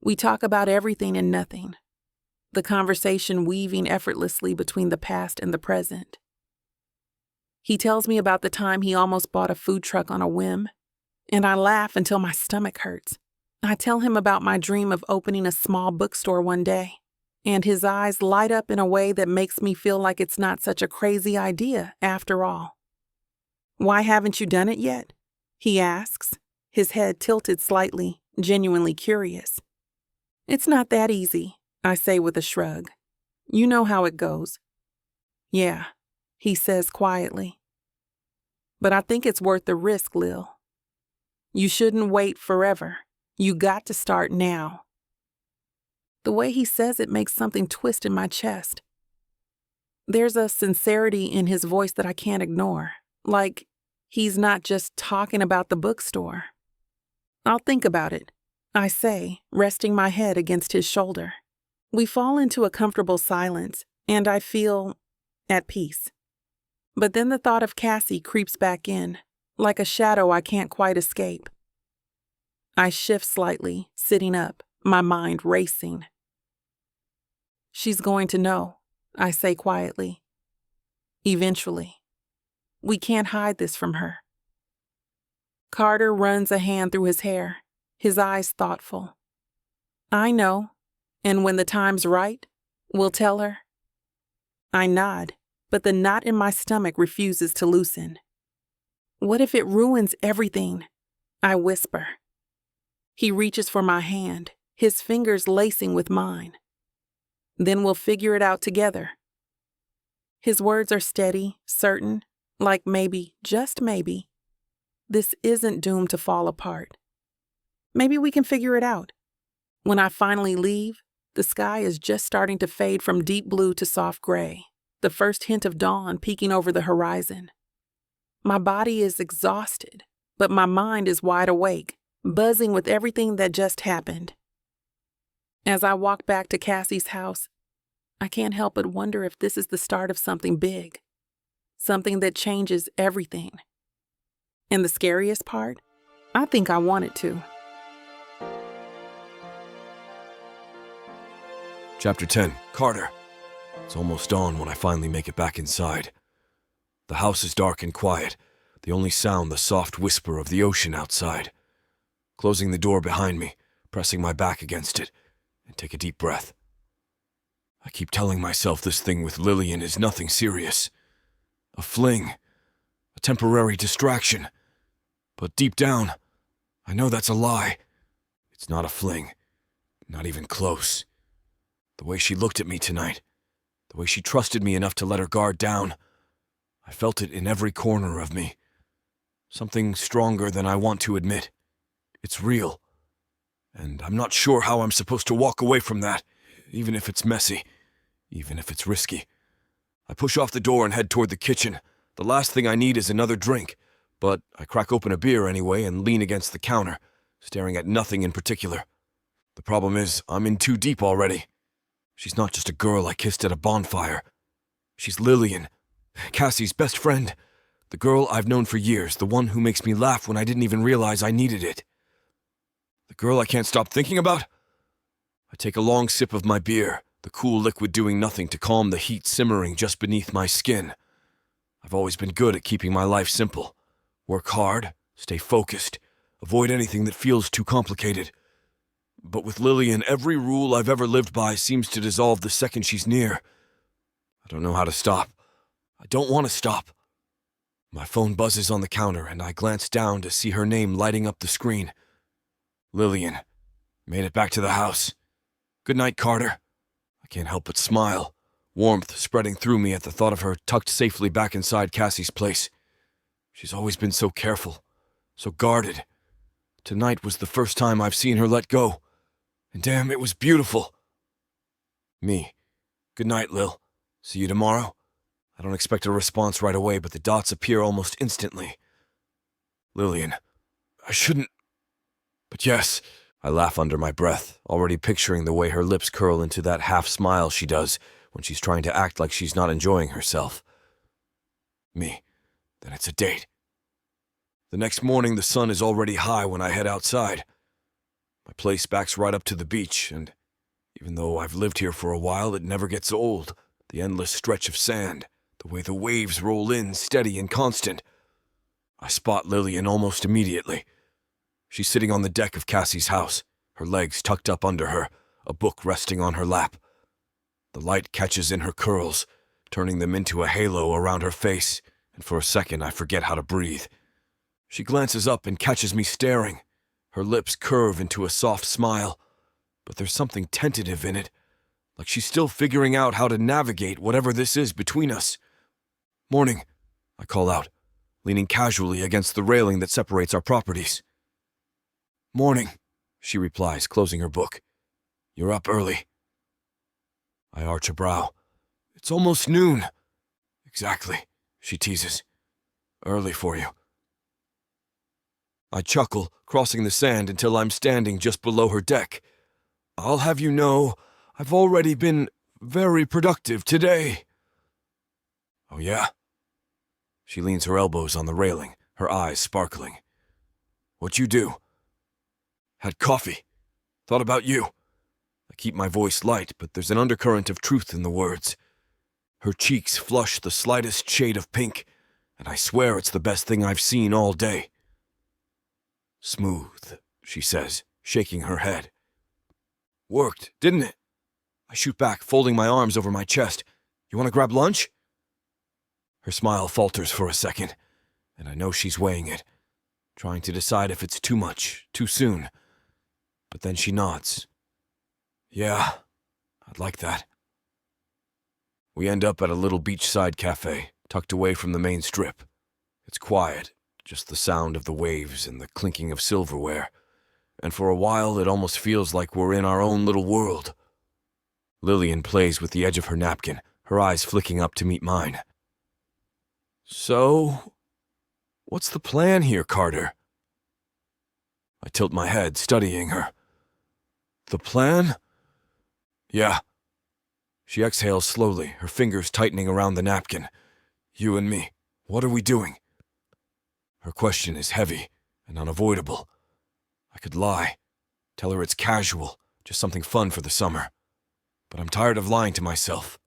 We talk about everything and nothing, the conversation weaving effortlessly between the past and the present. He tells me about the time he almost bought a food truck on a whim, and I laugh until my stomach hurts. I tell him about my dream of opening a small bookstore one day, and his eyes light up in a way that makes me feel like it's not such a crazy idea after all. "Why haven't you done it yet?" he asks, his head tilted slightly, genuinely curious. "It's not that easy," I say with a shrug. "You know how it goes." "Yeah," he says quietly. "But I think it's worth the risk, Lil. You shouldn't wait forever. You got to start now." The way he says it makes something twist in my chest. There's a sincerity in his voice that I can't ignore, like he's not just talking about the bookstore. "I'll think about it," I say, resting my head against his shoulder. We fall into a comfortable silence, and I feel at peace. But then the thought of Cassie creeps back in, like a shadow I can't quite escape. I shift slightly, sitting up, my mind racing. "She's going to know," I say quietly. "Eventually. We can't hide this from her." Carter runs a hand through his hair, his eyes thoughtful. "I know, and when the time's right, we'll tell her." I nod, but the knot in my stomach refuses to loosen. "What if it ruins everything?" I whisper. He reaches for my hand, his fingers lacing with mine. "Then we'll figure it out together." His words are steady, certain, like maybe, just maybe, this isn't doomed to fall apart. Maybe we can figure it out. When I finally leave, the sky is just starting to fade from deep blue to soft gray, the first hint of dawn peeking over the horizon. My body is exhausted, but my mind is wide awake, buzzing with everything that just happened. As I walk back to Cassie's house, I can't help but wonder if this is the start of something big, something that changes everything. And the scariest part, I think I want it to. Chapter 10, Carter. It's almost dawn when I finally make it back inside. The house is dark and quiet, the only sound the soft whisper of the ocean outside. Closing the door behind me, pressing my back against it, and take a deep breath. I keep telling myself this thing with Lillian is nothing serious. A fling, a temporary distraction. But deep down, I know that's a lie. It's not a fling, not even close. The way she looked at me tonight, the way she trusted me enough to let her guard down, I felt it in every corner of me. Something stronger than I want to admit. It's real. And I'm not sure how I'm supposed to walk away from that, even if it's messy, even if it's risky. I push off the door and head toward the kitchen. The last thing I need is another drink, but I crack open a beer anyway and lean against the counter, staring at nothing in particular. The problem is, I'm in too deep already. She's not just a girl I kissed at a bonfire. She's Lillian, Cassie's best friend, the girl I've known for years, the one who makes me laugh when I didn't even realize I needed it. The girl I can't stop thinking about? I take a long sip of my beer, the cool liquid doing nothing to calm the heat simmering just beneath my skin. I've always been good at keeping my life simple. Work hard, stay focused, avoid anything that feels too complicated. But with Lillian, every rule I've ever lived by seems to dissolve the second she's near. I don't know how to stop. I don't want to stop. My phone buzzes on the counter, and I glance down to see her name lighting up the screen. Lillian. Made it back to the house. Good night, Carter. I can't help but smile, warmth spreading through me at the thought of her tucked safely back inside Cassie's place. She's always been so careful, so guarded. Tonight was the first time I've seen her let go. And damn, it was beautiful. Me. Good night, Lil. See you tomorrow? I don't expect a response right away, but the dots appear almost instantly. Lillian. I shouldn't... But yes, I laugh under my breath, already picturing the way her lips curl into that half-smile she does when she's trying to act like she's not enjoying herself. Me. Then it's a date. The next morning, the sun is already high when I head outside. My place backs right up to the beach, and even though I've lived here for a while, it never gets old. The endless stretch of sand, the way the waves roll in, steady and constant. I spot Lillian almost immediately. She's sitting on the deck of Cassie's house, her legs tucked up under her, a book resting on her lap. The light catches in her curls, turning them into a halo around her face, and for a second I forget how to breathe. She glances up and catches me staring. Her lips curve into a soft smile, but there's something tentative in it, like she's still figuring out how to navigate whatever this is between us. Morning, I call out, leaning casually against the railing that separates our properties. Morning, she replies, closing her book. You're up early. I arch a brow. It's almost noon. Exactly, she teases. Early for you. I chuckle, crossing the sand until I'm standing just below her deck. I'll have you know, I've already been very productive today. Oh yeah? She leans her elbows on the railing, her eyes sparkling. What'd you do? Had coffee. Thought about you. I keep my voice light, but there's an undercurrent of truth in the words. Her cheeks flush the slightest shade of pink, and I swear it's the best thing I've seen all day. Smooth, she says, shaking her head. Worked, didn't it? I shoot back, folding my arms over my chest. You want to grab lunch? Her smile falters for a second, and I know she's weighing it, trying to decide if it's too much, too soon. But then she nods. Yeah, I'd like that. We end up at a little beachside cafe, tucked away from the main strip. It's quiet. Just the sound of the waves and the clinking of silverware, and for a while it almost feels like we're in our own little world. Lillian plays with the edge of her napkin, her eyes flicking up to meet mine. So, what's the plan here, Carter? I tilt my head, studying her. The plan? Yeah. She exhales slowly, her fingers tightening around the napkin. You and me, what are we doing? Her question is heavy and unavoidable. I could lie, tell her it's casual, just something fun for the summer. But I'm tired of lying to myself,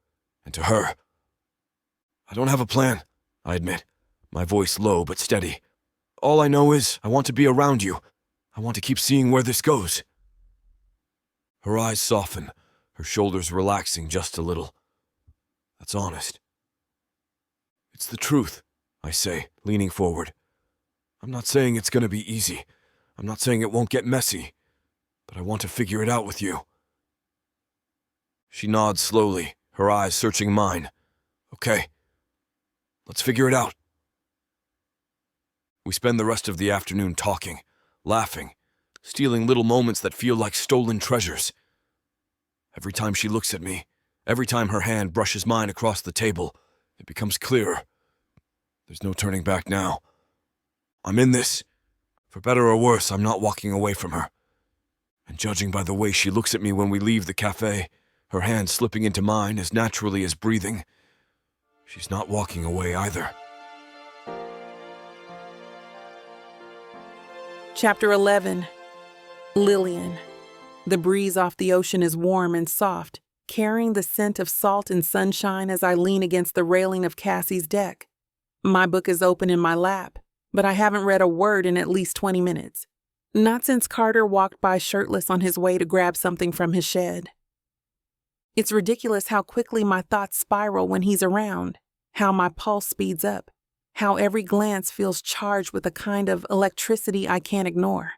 and to her. I don't have a plan, I admit, my voice low but steady. All I know is I want to be around you. I want to keep seeing where this goes. Her eyes soften, her shoulders relaxing just a little. That's honest. It's the truth, I say, leaning forward. I'm not saying it's going to be easy. I'm not saying it won't get messy. But I want to figure it out with you. She nods slowly, her eyes searching mine. Okay. Let's figure it out. We spend the rest of the afternoon talking, laughing, stealing little moments that feel like stolen treasures. Every time she looks at me, every time her hand brushes mine across the table, it becomes clearer. There's no turning back now. I'm in this. For better or worse, I'm not walking away from her. And judging by the way she looks at me when we leave the cafe, her hand slipping into mine as naturally as breathing, she's not walking away either. Chapter 11. Lillian. The breeze off the ocean is warm and soft, carrying the scent of salt and sunshine as I lean against the railing of Cassie's deck. My book is open in my lap, but I haven't read a word in at least 20 minutes. Not since Carter walked by shirtless on his way to grab something from his shed. It's ridiculous how quickly my thoughts spiral when he's around, how my pulse speeds up, how every glance feels charged with a kind of electricity I can't ignore.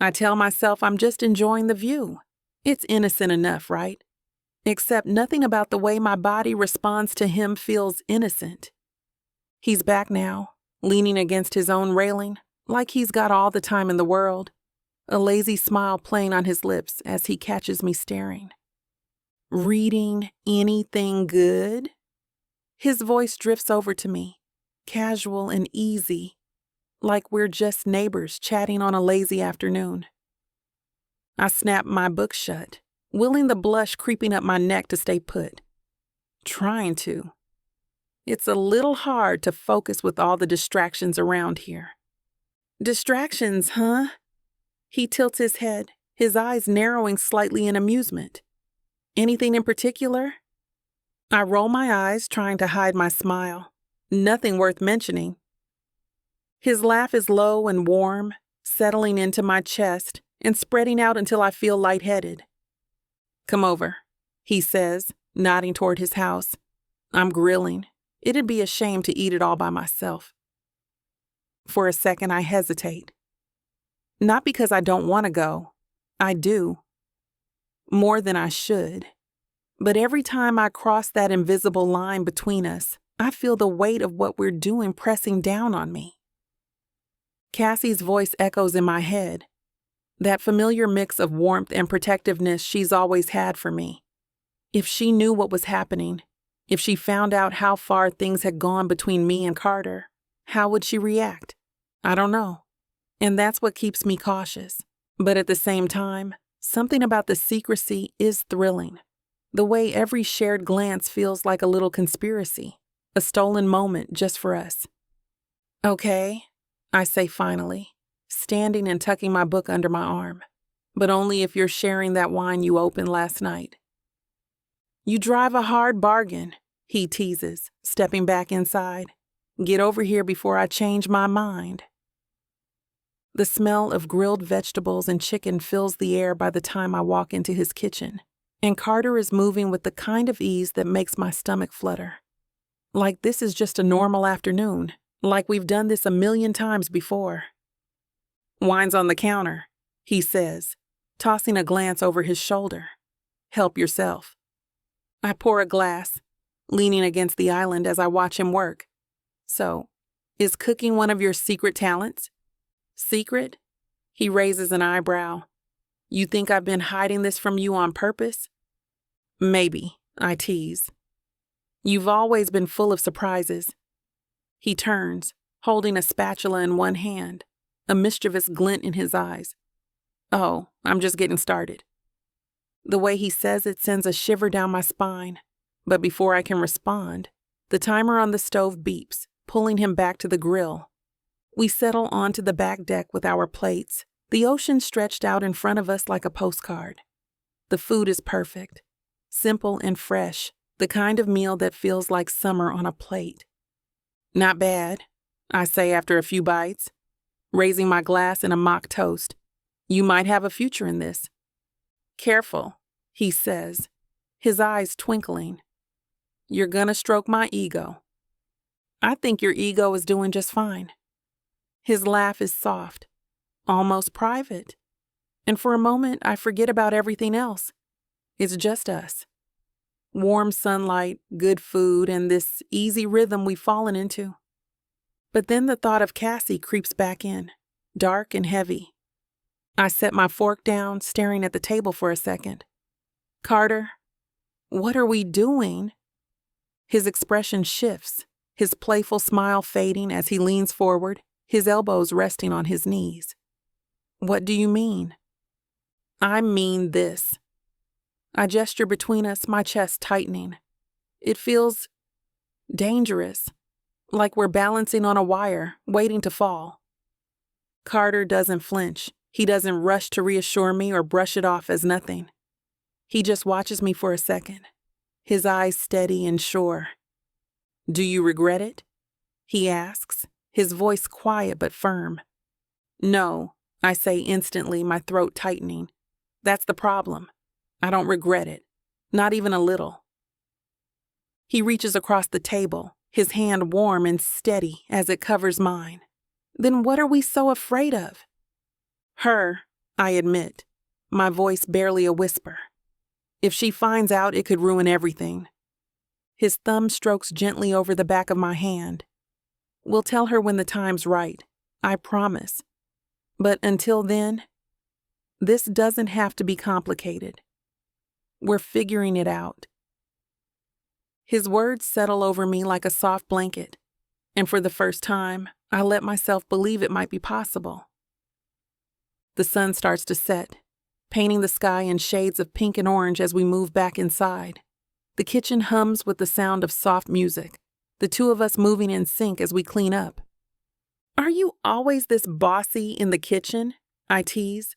I tell myself I'm just enjoying the view. It's innocent enough, right? Except nothing about the way my body responds to him feels innocent. He's back now, leaning against his own railing, like he's got all the time in the world. a lazy smile playing on his lips as he catches me staring. Reading anything good? His voice drifts over to me, casual and easy, like we're just neighbors chatting on a lazy afternoon. I snap my book shut, willing the blush creeping up my neck to stay put. Trying to. It's a little hard to focus with all the distractions around here. Distractions, huh? He tilts his head, his eyes narrowing slightly in amusement. Anything in particular? I roll my eyes, trying to hide my smile. Nothing worth mentioning. His laugh is low and warm, settling into my chest and spreading out until I feel lightheaded. Come over, he says, nodding toward his house. I'm grilling. It'd be a shame to eat it all by myself. For a second, I hesitate. Not because I don't want to go. I do. More than I should. But every time I cross that invisible line between us, I feel the weight of what we're doing pressing down on me. Cassie's voice echoes in my head. That familiar mix of warmth and protectiveness she's always had for me. If she knew what was happening, if she found out how far things had gone between me and Carter, how would she react? I don't know. And that's what keeps me cautious. But at the same time, something about the secrecy is thrilling. The way every shared glance feels like a little conspiracy, a stolen moment just for us. Okay, I say finally, standing and tucking my book under my arm. But only if you're sharing that wine you opened last night. You drive a hard bargain, he teases, stepping back inside. Get over here before I change my mind. The smell of grilled vegetables and chicken fills the air by the time I walk into his kitchen, and Carter is moving with the kind of ease that makes my stomach flutter. Like this is just a normal afternoon, like we've done this a million times before. Wine's on the counter, he says, tossing a glance over his shoulder. Help yourself. I pour a glass, leaning against the island as I watch him work. So, is cooking one of your secret talents? Secret? He raises an eyebrow. You think I've been hiding this from you on purpose? Maybe, I tease. You've always been full of surprises. He turns, holding a spatula in one hand, a mischievous glint in his eyes. Oh, I'm just getting started. The way he says it sends a shiver down my spine, but before I can respond, the timer on the stove beeps, pulling him back to the grill. We settle onto the back deck with our plates, the ocean stretched out in front of us like a postcard. The food is perfect, simple and fresh, the kind of meal that feels like summer on a plate. Not bad, I say after a few bites, raising my glass in a mock toast. You might have a future in this. Careful, he says, his eyes twinkling. You're gonna stroke my ego. I think your ego is doing just fine. His laugh is soft, almost private, and for a moment I forget about everything else. It's just us. Warm sunlight, good food, and this easy rhythm we've fallen into. But then the thought of Cassie creeps back in, dark and heavy. I set my fork down, staring at the table for a second. Carter, what are we doing? His expression shifts, his playful smile fading as he leans forward, his elbows resting on his knees. What do you mean? I mean this. I gesture between us, my chest tightening. It feels dangerous, like we're balancing on a wire, waiting to fall. Carter doesn't flinch. He doesn't rush to reassure me or brush it off as nothing. He just watches me for a second, his eyes steady and sure. Do you regret it? He asks, his voice quiet but firm. No, I say instantly, my throat tightening. That's the problem. I don't regret it, not even a little. He reaches across the table, his hand warm and steady as it covers mine. Then what are we so afraid of? Her, I admit, my voice barely a whisper. If she finds out, it could ruin everything. His thumb strokes gently over the back of my hand. We'll tell her when the time's right, I promise. But until then, This doesn't have to be complicated. We're figuring it out. His words settle over me like a soft blanket, and for the first time, I let myself believe it might be possible. The sun starts to set, painting the sky in shades of pink and orange as we move back inside. The kitchen hums with the sound of soft music, the two of us moving in sync as we clean up. "Are you always this bossy in the kitchen?" I tease,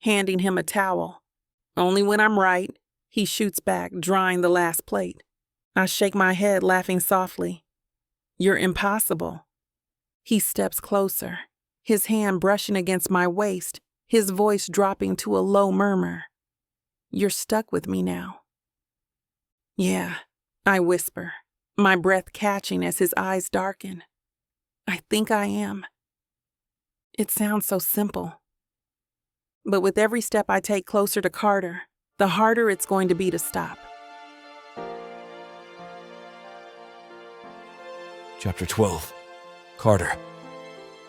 handing him a towel. "Only when I'm right," he shoots back, drying the last plate. I shake my head, laughing softly. "You're impossible." He steps closer, his hand brushing against my waist, his voice dropping to a low murmur. "You're stuck with me now." "Yeah," I whisper, my breath catching as his eyes darken. "I think I am." It sounds so simple. But with every step I take closer to Carter, the harder it's going to be to stop. Chapter 12. Carter.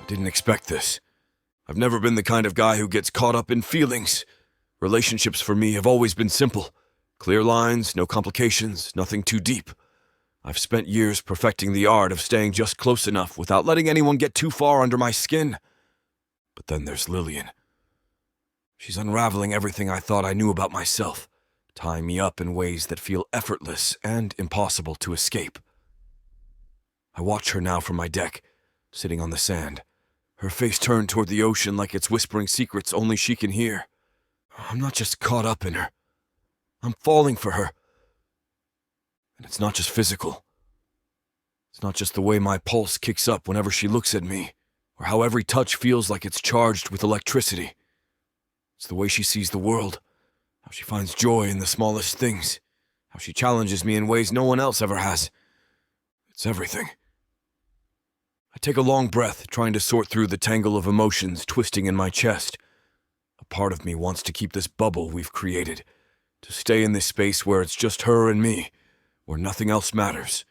I didn't expect this. I've never been the kind of guy who gets caught up in feelings. Relationships for me have always been simple. Clear lines, no complications, nothing too deep. I've spent years perfecting the art of staying just close enough without letting anyone get too far under my skin. But then there's Lillian. She's unraveling everything I thought I knew about myself, tying me up in ways that feel effortless and impossible to escape. I watch her now from my deck, sitting on the sand, her face turned toward the ocean like it's whispering secrets only she can hear. I'm not just caught up in her. I'm falling for her. And it's not just physical. It's not just the way my pulse kicks up whenever she looks at me, or how every touch feels like it's charged with electricity. It's the way she sees the world, how she finds joy in the smallest things, how she challenges me in ways no one else ever has. It's everything. I take a long breath, trying to sort through the tangle of emotions twisting in my chest. A part of me wants to keep this bubble we've created, to stay in this space where it's just her and me, where nothing else matters.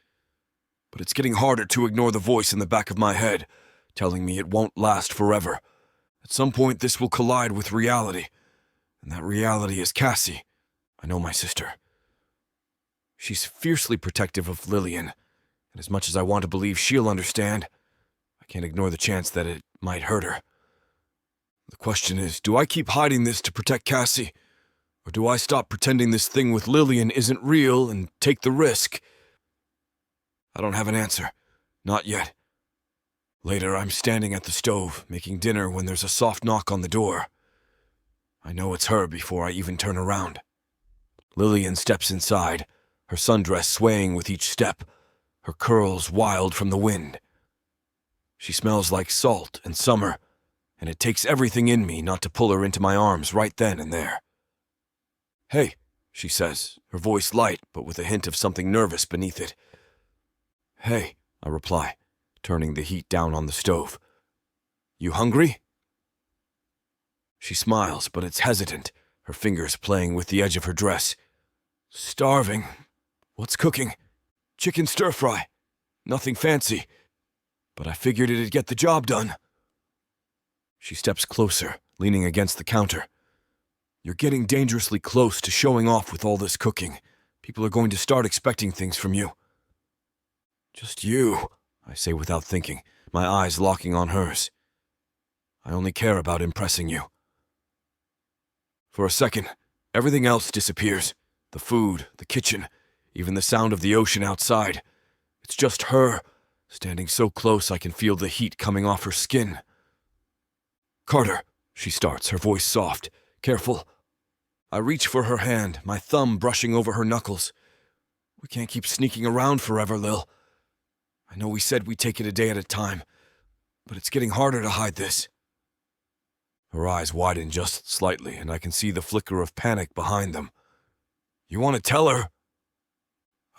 But it's getting harder to ignore the voice in the back of my head, telling me it won't last forever. At some point, this will collide with reality, and that reality is Cassie. I know my sister. She's fiercely protective of Lillian, and as much as I want to believe she'll understand, I can't ignore the chance that it might hurt her. The question is, do I keep hiding this to protect Cassie? Or do I stop pretending this thing with Lillian isn't real and take the risk? I don't have an answer. Not yet. Later, I'm standing at the stove, making dinner when there's a soft knock on the door. I know it's her before I even turn around. Lillian steps inside, her sundress swaying with each step, her curls wild from the wind. She smells like salt and summer, and it takes everything in me not to pull her into my arms right then and there. "Hey," she says, her voice light but with a hint of something nervous beneath it. "Hey," I reply, turning the heat down on the stove. "You hungry?" She smiles, but it's hesitant, her fingers playing with the edge of her dress. "Starving. What's cooking?" "Chicken stir-fry. Nothing fancy. But I figured it'd get the job done." She steps closer, leaning against the counter. "You're getting dangerously close to showing off with all this cooking. People are going to start expecting things from you." "Just you," I say without thinking, my eyes locking on hers. "I only care about impressing you." For a second, everything else disappears. The food, the kitchen, even the sound of the ocean outside. It's just her, standing so close I can feel the heat coming off her skin. "Carter," she starts, her voice soft. "Careful." I reach for her hand, my thumb brushing over her knuckles. "We can't keep sneaking around forever, Lil. I know we said we'd take it a day at a time, but it's getting harder to hide this." Her eyes widen just slightly, and I can see the flicker of panic behind them. "You want to tell her?"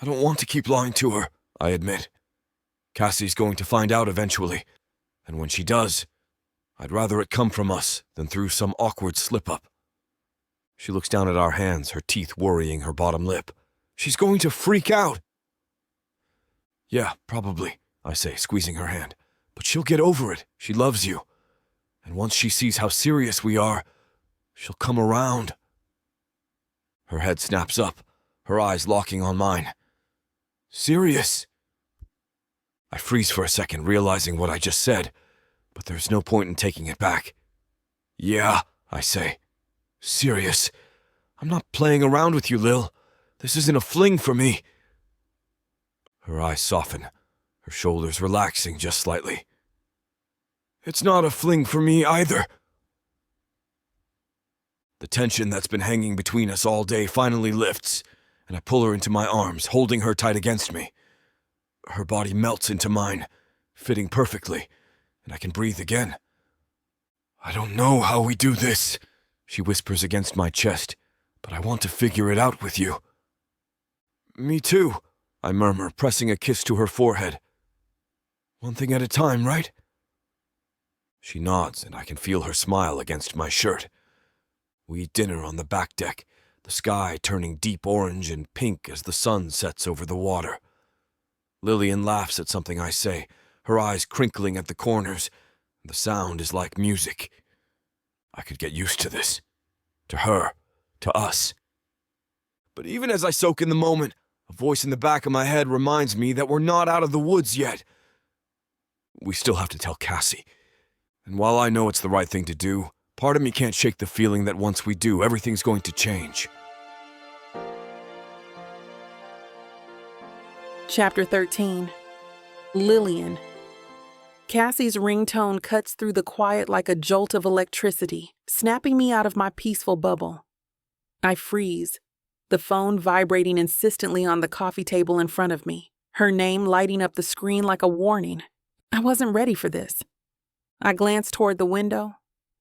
"I don't want to keep lying to her," I admit. "Cassie's going to find out eventually, and when she does, I'd rather it come from us than through some awkward slip-up." She looks down at our hands, her teeth worrying her bottom lip. "She's going to freak out." "Yeah, probably," I say, squeezing her hand. "But she'll get over it. She loves you. And once she sees how serious we are, She'll come around. Her head snaps up, her eyes locking on mine. Serious? I freeze for a second, realizing what I just said, but there's no point in taking it back. Yeah, I say. Serious. I'm not playing around with you, Lil. This isn't a fling for me. Her eyes soften, her shoulders relaxing just slightly. It's not a fling for me either. The tension that's been hanging between us all day finally lifts, and I pull her into my arms, holding her tight against me. Her body melts into mine, fitting perfectly, and I can breathe again. I don't know how we do this, she whispers against my chest, but I want to figure it out with you. Me too, I murmur, pressing a kiss to her forehead. One thing at a time, right? She nods, and I can feel her smile against my shirt. We eat dinner on the back deck, the sky turning deep orange and pink as the sun sets over the water. Lillian laughs at something I say, her eyes crinkling at the corners. The sound is like music. I could get used to this. To her. To us. But even as I soak in the moment, a voice in the back of my head reminds me that we're not out of the woods yet. We still have to tell Cassie. And while I know it's the right thing to do, part of me can't shake the feeling that once we do, everything's going to change. Chapter 13. Lillian. Cassie's ringtone cuts through the quiet like a jolt of electricity, snapping me out of my peaceful bubble. I freeze, the phone vibrating insistently on the coffee table in front of me, her name lighting up the screen like a warning. I wasn't ready for this. I glance toward the window,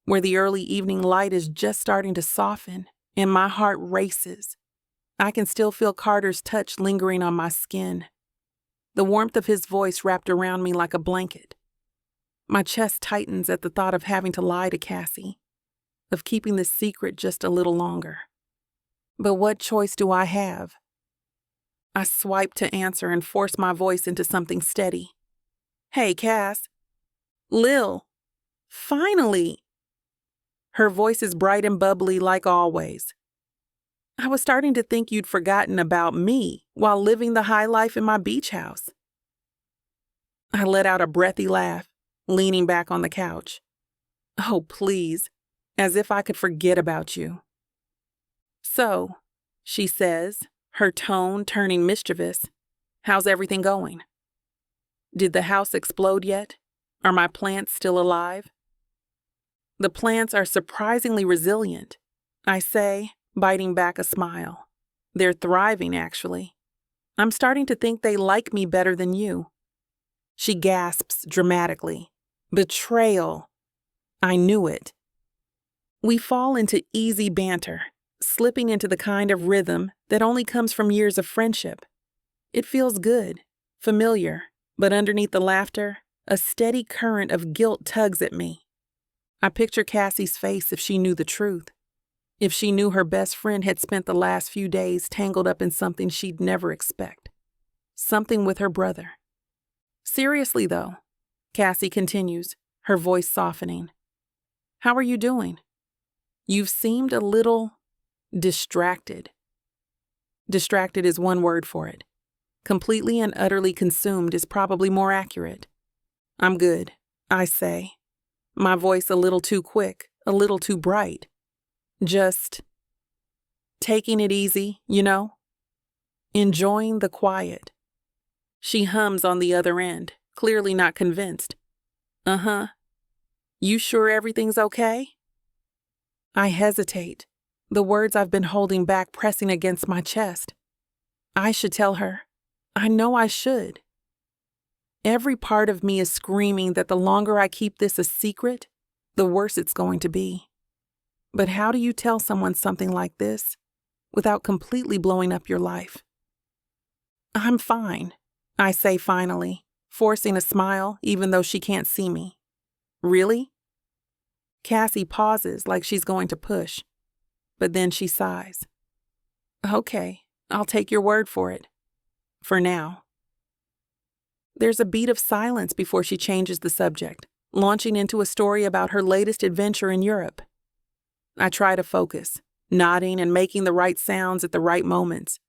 where the early evening light is just starting to soften, and my heart races. I can still feel Carter's touch lingering on my skin, the warmth of his voice wrapped around me like a blanket. My chest tightens at the thought of having to lie to Cassie, of keeping this secret just a little longer. But what choice do I have? I swipe to answer and force my voice into something steady. Hey, Cass. Lil. Finally. Her voice is bright and bubbly like always. I was starting to think you'd forgotten about me while living the high life in my beach house. I let out a breathy laugh, leaning back on the couch. Oh, please, as if I could forget about you. So, she says, her tone turning mischievous, how's everything going? Did the house explode yet? Are my plants still alive? The plants are surprisingly resilient, I say, biting back a smile. They're thriving, actually. I'm starting to think they like me better than you. She gasps dramatically. Betrayal. I knew it. We fall into easy banter, slipping into the kind of rhythm that only comes from years of friendship. It feels good, familiar, but underneath the laughter, a steady current of guilt tugs at me. I picture Cassie's face if she knew the truth. If she knew her best friend had spent the last few days tangled up in something she'd never expect. Something with her brother. Seriously, though, Cassie continues, her voice softening. How are you doing? You've seemed a little distracted. Distracted is one word for it. Completely and utterly consumed is probably more accurate. I'm good, I say. My voice a little too quick, a little too bright. Just taking it easy, you know? Enjoying the quiet. She hums on the other end, clearly not convinced. Uh-huh. You sure everything's okay? I hesitate, the words I've been holding back pressing against my chest. I should tell her. I know I should. Every part of me is screaming that the longer I keep this a secret, the worse it's going to be. But how do you tell someone something like this without completely blowing up your life? I'm fine, I say finally, forcing a smile even though she can't see me. Really? Cassie pauses like she's going to push, but then she sighs. Okay, I'll take your word for it. For now. There's a beat of silence before she changes the subject, launching into a story about her latest adventure in Europe. I try to focus, nodding and making the right sounds at the right moments,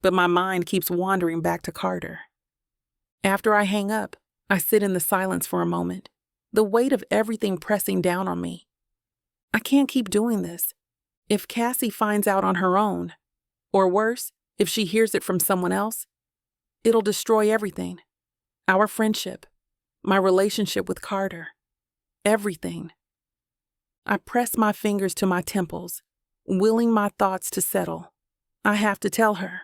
but my mind keeps wandering back to Carter. After I hang up, I sit in the silence for a moment, the weight of everything pressing down on me. I can't keep doing this. If Cassie finds out on her own, or worse, if she hears it from someone else, it'll destroy everything. Our friendship, my relationship with Carter, everything. I press my fingers to my temples, willing my thoughts to settle. I have to tell her.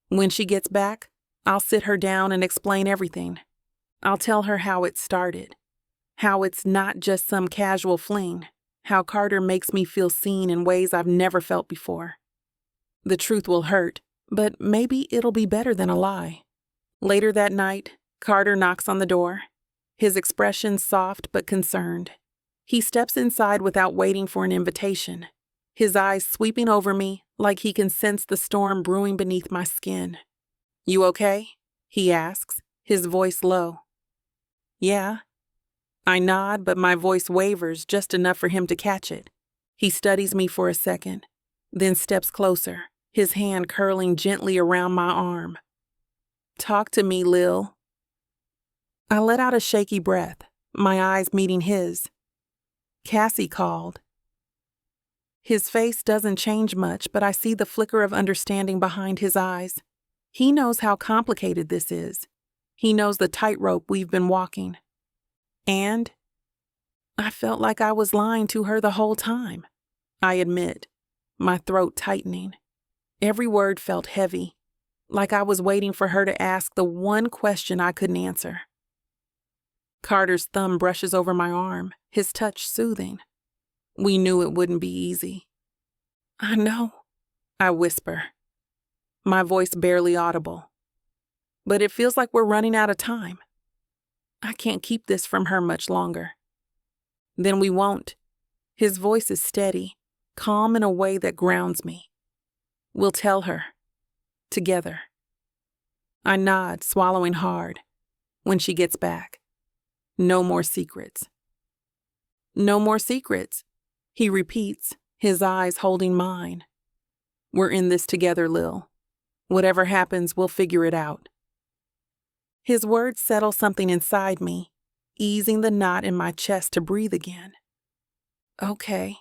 When she gets back, I'll sit her down and explain everything. I'll tell her how it started, how it's not just some casual fling, how Carter makes me feel seen in ways I've never felt before. The truth will hurt, but maybe it'll be better than a lie. Later that night, Carter knocks on the door, his expression soft but concerned. He steps inside without waiting for an invitation, his eyes sweeping over me like he can sense the storm brewing beneath my skin. "You okay?" he asks, his voice low. "Yeah." I nod, but my voice wavers just enough for him to catch it. He studies me for a second, then steps closer, his hand curling gently around my arm. "Talk to me, Lil." I let out a shaky breath, my eyes meeting his. "Cassie called." His face doesn't change much, but I see the flicker of understanding behind his eyes. He knows how complicated this is. He knows the tightrope we've been walking. And I felt like I was lying to her the whole time. I admit, my throat tightening. Every word felt heavy, like I was waiting for her to ask the one question I couldn't answer. Carter's thumb brushes over my arm, his touch soothing. We knew it wouldn't be easy. "I know," I whisper, my voice barely audible. But it feels like we're running out of time. I can't keep this from her much longer. "Then we won't." His voice is steady, calm in a way that grounds me. "We'll tell her. Together." I nod, swallowing hard. "When she gets back. No more secrets." "No more secrets," he repeats, his eyes holding mine. "We're in this together, Lil. Whatever happens, we'll figure it out." His words settle something inside me, easing the knot in my chest to breathe again. "Okay,"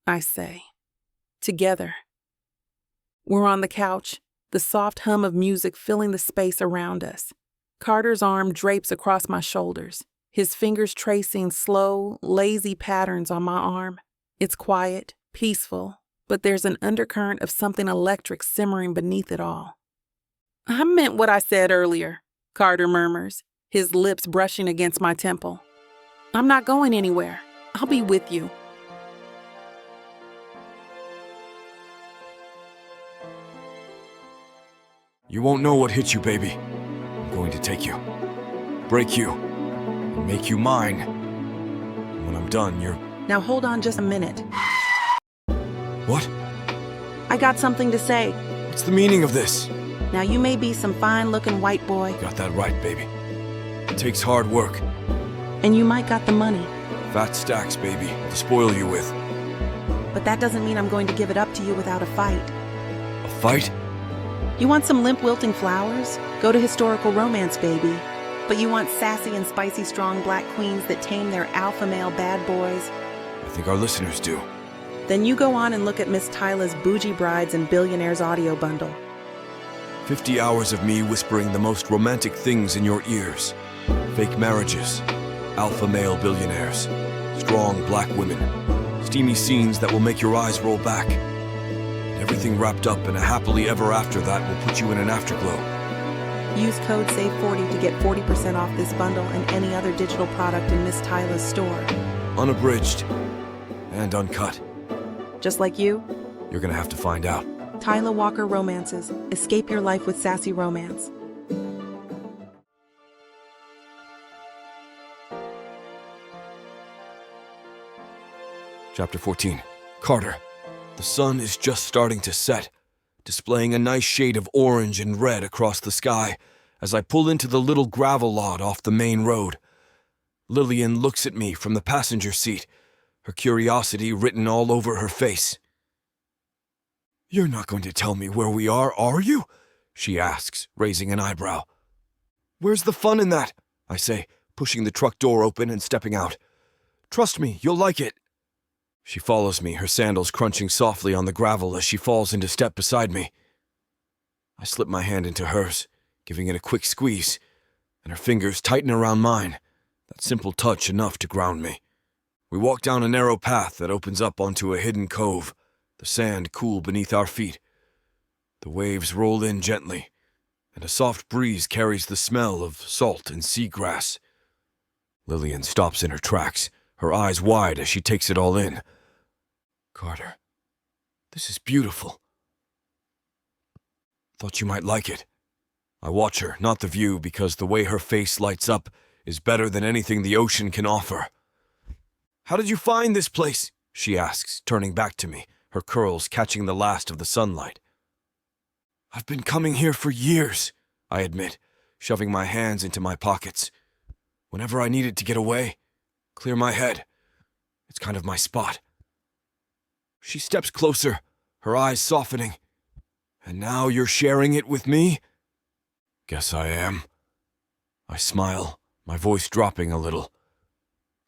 I say. "Together." We're on the couch, the soft hum of music filling the space around us. Carter's arm drapes across my shoulders, his fingers tracing slow, lazy patterns on my arm. It's quiet, peaceful, but there's an undercurrent of something electric simmering beneath it all. "I meant what I said earlier," Carter murmurs, his lips brushing against my temple. "I'm not going anywhere. I'll be with you." You won't know what hit you, baby. I'm going to take you, break you, and make you mine. And when I'm done, you're... Now hold on just a minute. What? I got something to say. What's the meaning of this? Now you may be some fine-looking white boy, Got that right, baby. It takes hard work. and you might got the money, Fat stacks, baby, to spoil you with. but that doesn't mean I'm going to give it up to you without a fight. A fight? You want some limp wilting flowers? Go to historical romance, baby. But you want sassy and spicy strong black queens that tame their alpha male bad boys? I think our listeners do. Then you go on and look at Miss Tyla's Bougie Brides and Billionaires audio bundle. 50 hours of me whispering the most romantic things in your ears. Fake marriages, alpha male billionaires, strong black women, steamy scenes that will make your eyes roll back. And everything wrapped up in a happily ever after that will put you in an afterglow. Use code SAVE40 to get 40% off this bundle and any other digital product in Miss Tyla's store. Unabridged and uncut. Just like you, You're gonna have to find out. Tyla Walker Romances. Escape your life with sassy romance. Chapter 14. Carter. The sun is just starting to set, displaying a nice shade of orange and red across the sky as I pull into the little gravel lot off the main road. Lillian looks at me from the passenger seat, her curiosity written all over her face. "You're not going to tell me where we are you?" she asks, raising an eyebrow. "Where's the fun in that?" I say, pushing the truck door open and stepping out. "Trust me, you'll like it." She follows me, her sandals crunching softly on the gravel as she falls into step beside me. I slip my hand into hers, giving it a quick squeeze, and her fingers tighten around mine, that simple touch enough to ground me. We walk down a narrow path that opens up onto a hidden cove, the sand cool beneath our feet. The waves roll in gently, and a soft breeze carries the smell of salt and seagrass. Lillian stops in her tracks, her eyes wide as she takes it all in. "Carter, this is beautiful. Thought you might like it." I watch her, not the view, because the way her face lights up is better than anything the ocean can offer. "How did you find this place?" she asks, turning back to me, her curls catching the last of the sunlight. "I've been coming here for years," I admit, shoving my hands into my pockets. "Whenever I needed to get away, clear my head. It's kind of my spot." She steps closer, her eyes softening. "And now you're sharing it with me?" "Guess I am." I smile, my voice dropping a little.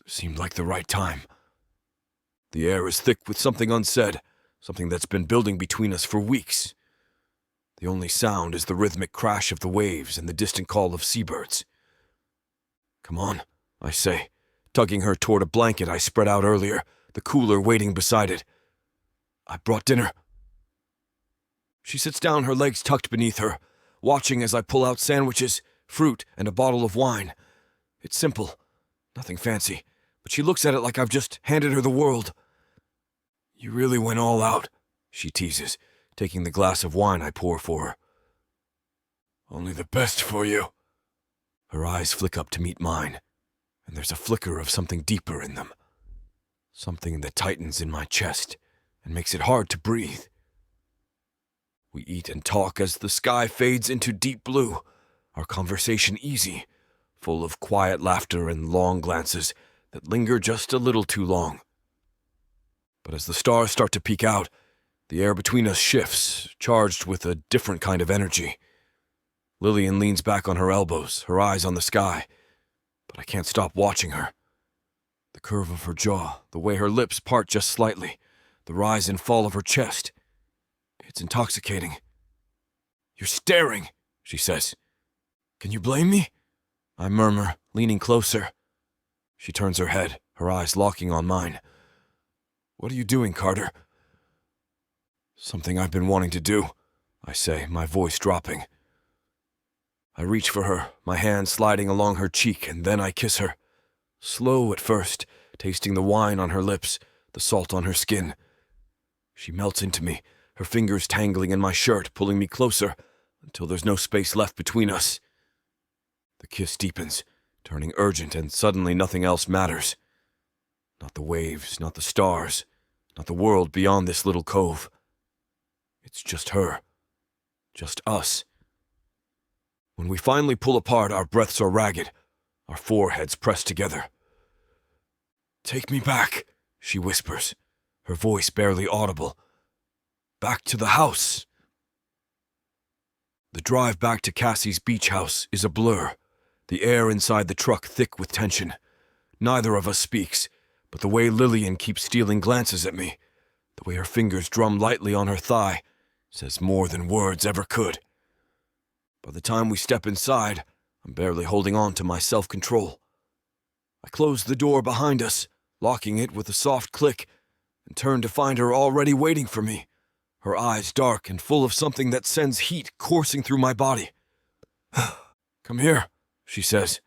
It seemed like the right time. The air is thick with something unsaid, something that's been building between us for weeks. The only sound is the rhythmic crash of the waves and the distant call of seabirds. "Come on," I say, tugging her toward a blanket I spread out earlier, the cooler waiting beside it. "I brought dinner." She sits down, her legs tucked beneath her, watching as I pull out sandwiches, fruit, and a bottle of wine. It's simple, nothing fancy, but she looks at it like I've just handed her the world. "You really went all out," she teases, taking the glass of wine I pour for her. "Only the best for you." Her eyes flick up to meet mine, and there's a flicker of something deeper in them. Something that tightens in my chest and makes it hard to breathe. We eat and talk as the sky fades into deep blue, our conversation easy, full of quiet laughter and long glances that linger just a little too long. But as the stars start to peek out, the air between us shifts, charged with a different kind of energy. Lillian leans back on her elbows, her eyes on the sky, but I can't stop watching her. The curve of her jaw, the way her lips part just slightly, the rise and fall of her chest. It's intoxicating. "You're staring," she says. "Can you blame me?" I murmur, leaning closer. She turns her head, her eyes locking on mine. "What are you doing, Carter?" "Something I've been wanting to do," I say, my voice dropping. I reach for her, my hand sliding along her cheek, and then I kiss her. Slow at first, tasting the wine on her lips, the salt on her skin. She melts into me, her fingers tangling in my shirt, pulling me closer, until there's no space left between us. The kiss deepens, turning urgent, and suddenly nothing else matters. Not the waves, not the stars, not the world beyond this little cove. It's just her. Just us. When we finally pull apart, our breaths are ragged, our foreheads pressed together. "Take me back," she whispers, her voice barely audible. "Back to the house." The drive back to Cassie's beach house is a blur, the air inside the truck thick with tension. Neither of us speaks, but the way Lillian keeps stealing glances at me, the way her fingers drum lightly on her thigh, says more than words ever could. By the time we step inside, I'm barely holding on to my self-control. I close the door behind us, locking it with a soft click, and turn to find her already waiting for me, her eyes dark and full of something that sends heat coursing through my body. "Come here," she says.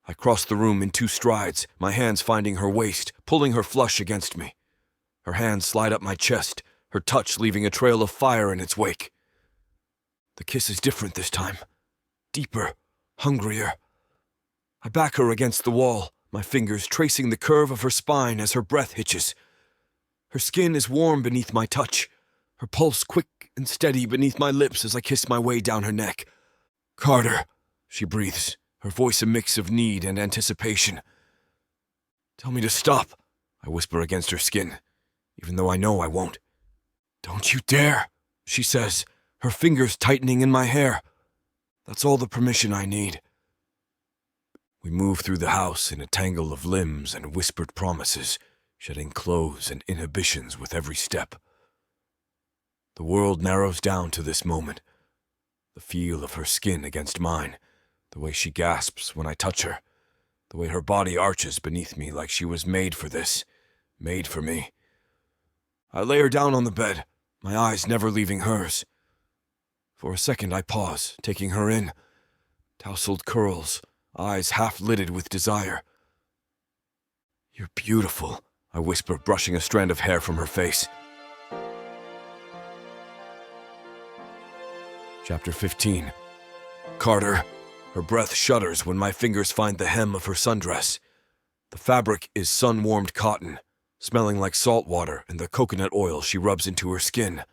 I cross the room in 2 strides, my hands finding her waist, pulling her flush against me. Her hands slide up my chest, her touch leaving a trail of fire in its wake. The kiss is different this time. Deeper, hungrier. I back her against the wall, my fingers tracing the curve of her spine as her breath hitches. Her skin is warm beneath my touch, her pulse quick and steady beneath my lips as I kiss my way down her neck. "Carter," she breathes, her voice a mix of need and anticipation. "Tell me to stop," I whisper against her skin, even though I know I won't. "Don't you dare," she says, her fingers tightening in my hair. That's all the permission I need. We move through the house in a tangle of limbs and whispered promises, shedding clothes and inhibitions with every step. The world narrows down to this moment. The feel of her skin against mine, the way she gasps when I touch her, the way her body arches beneath me like she was made for this, made for me. I lay her down on the bed, my eyes never leaving hers. For a second I pause, taking her in, tousled curls, eyes half-lidded with desire. "You're beautiful," I whisper, brushing a strand of hair from her face. Chapter 15. Carter. Her breath shudders when my fingers find the hem of her sundress. The fabric is sun-warmed cotton, smelling like salt water and the coconut oil she rubs into her skin.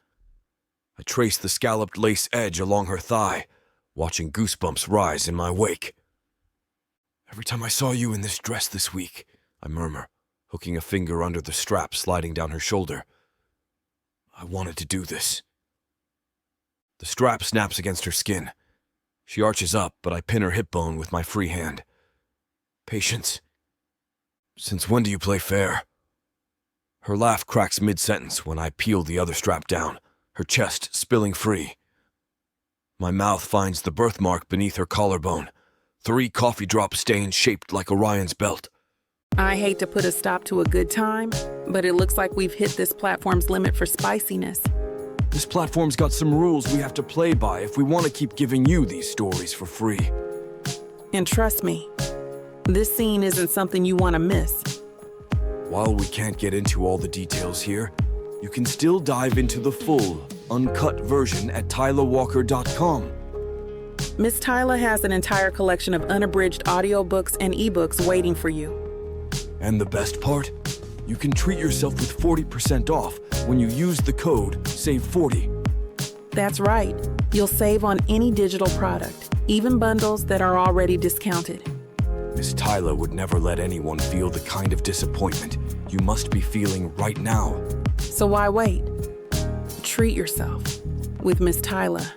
I trace the scalloped lace edge along her thigh, watching goosebumps rise in my wake. "Every time I saw you in this dress this week," I murmur, hooking a finger under the strap sliding down her shoulder. "I wanted to do this." The strap snaps against her skin. She arches up, but I pin her hip bone with my free hand. "Patience. Since when do you play fair?" Her laugh cracks mid-sentence when I peel the other strap down, her chest spilling free. My mouth finds the birthmark beneath her collarbone, 3 coffee drop stains shaped like Orion's belt. I hate to put a stop to a good time, but it looks like we've hit this platform's limit for spiciness. This platform's got some rules we have to play by if we want to keep giving you these stories for free. And trust me, this scene isn't something you want to miss. While we can't get into all the details here, you can still dive into the full, uncut version at tylawalker.com. Miss Tyla has an entire collection of unabridged audiobooks and ebooks waiting for you. And the best part? You can treat yourself with 40% off when you use the code SAVE40. That's right. You'll save on any digital product, even bundles that are already discounted. Miss Tyla would never let anyone feel the kind of disappointment you must be feeling right now. So why wait? Treat yourself with Miss Tyla.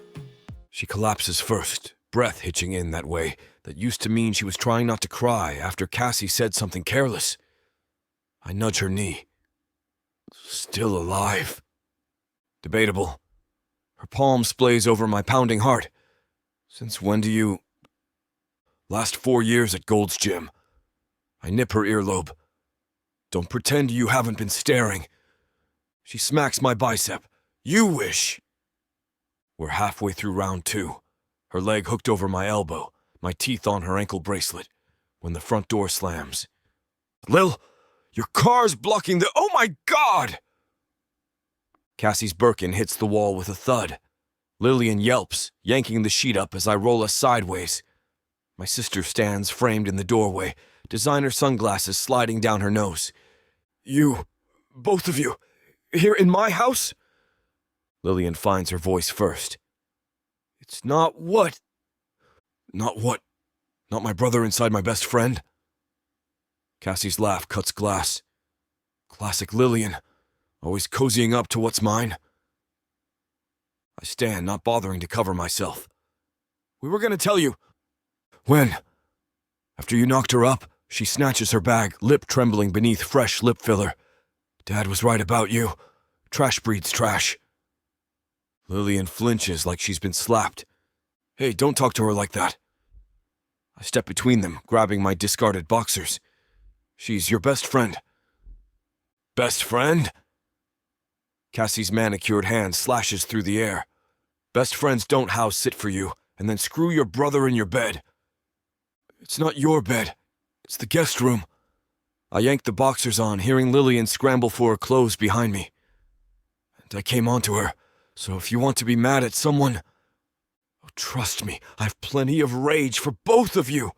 She collapses first, breath hitching in that way that used to mean she was trying not to cry after Cassie said something careless. I nudge her knee. Still alive. Debatable. Her palm splays over my pounding heart. Since when do you... Last 4 years at Gold's Gym. I nip her earlobe. Don't pretend you haven't been staring. She smacks my bicep. You wish. We're halfway through round 2. Her leg hooked over my elbow, my teeth on her ankle bracelet, when the front door slams. Lil, your car's blocking the... Oh my God! Cassie's Birkin hits the wall with a thud. Lillian yelps, yanking the sheet up as I roll us sideways. My sister stands framed in the doorway, designer sunglasses sliding down her nose. You, both of you, here in my house? Lillian finds her voice first. It's not what? Not what? Not my brother inside my best friend? Cassie's laugh cuts glass. Classic Lillian, always cozying up to what's mine. I stand, not bothering to cover myself. We were gonna tell you. When? After you knocked her up, she snatches her bag, lip trembling beneath fresh lip filler. Dad was right about you. Trash breeds trash. Lillian flinches like she's been slapped. Hey, don't talk to her like that. I step between them, grabbing my discarded boxers. She's your best friend. Best friend? Cassie's manicured hand slashes through the air. Best friends don't house sit for you, and then screw your brother in your bed. It's not your bed. It's the guest room. I yanked the boxers on, hearing Lillian scramble for her clothes behind me. And I came onto her, so if you want to be mad at someone... Oh, trust me, I've plenty of rage for both of you.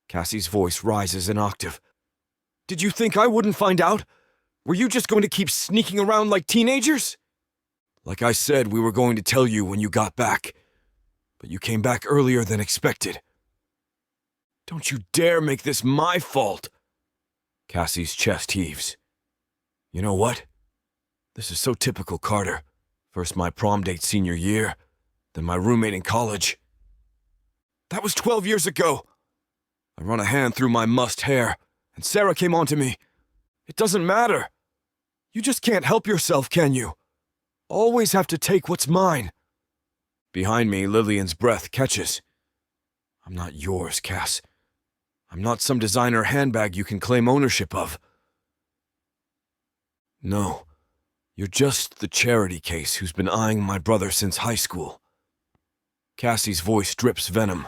Cassie's voice rises an octave. Did you think I wouldn't find out? Were you just going to keep sneaking around like teenagers? Like I said, we were going to tell you when you got back. But you came back earlier than expected. Don't you dare make this my fault. Cassie's chest heaves. You know what? This is so typical Carter. First my prom date senior year, then my roommate in college. That was 12 years ago. I run a hand through my mussed hair, and Sarah came on to me. It doesn't matter. You just can't help yourself, can you? Always have to take what's mine. Behind me, Lillian's breath catches. I'm not yours, Cass. I'm not some designer handbag you can claim ownership of. No, you're just the charity case who's been eyeing my brother since high school. Cassie's voice drips venom.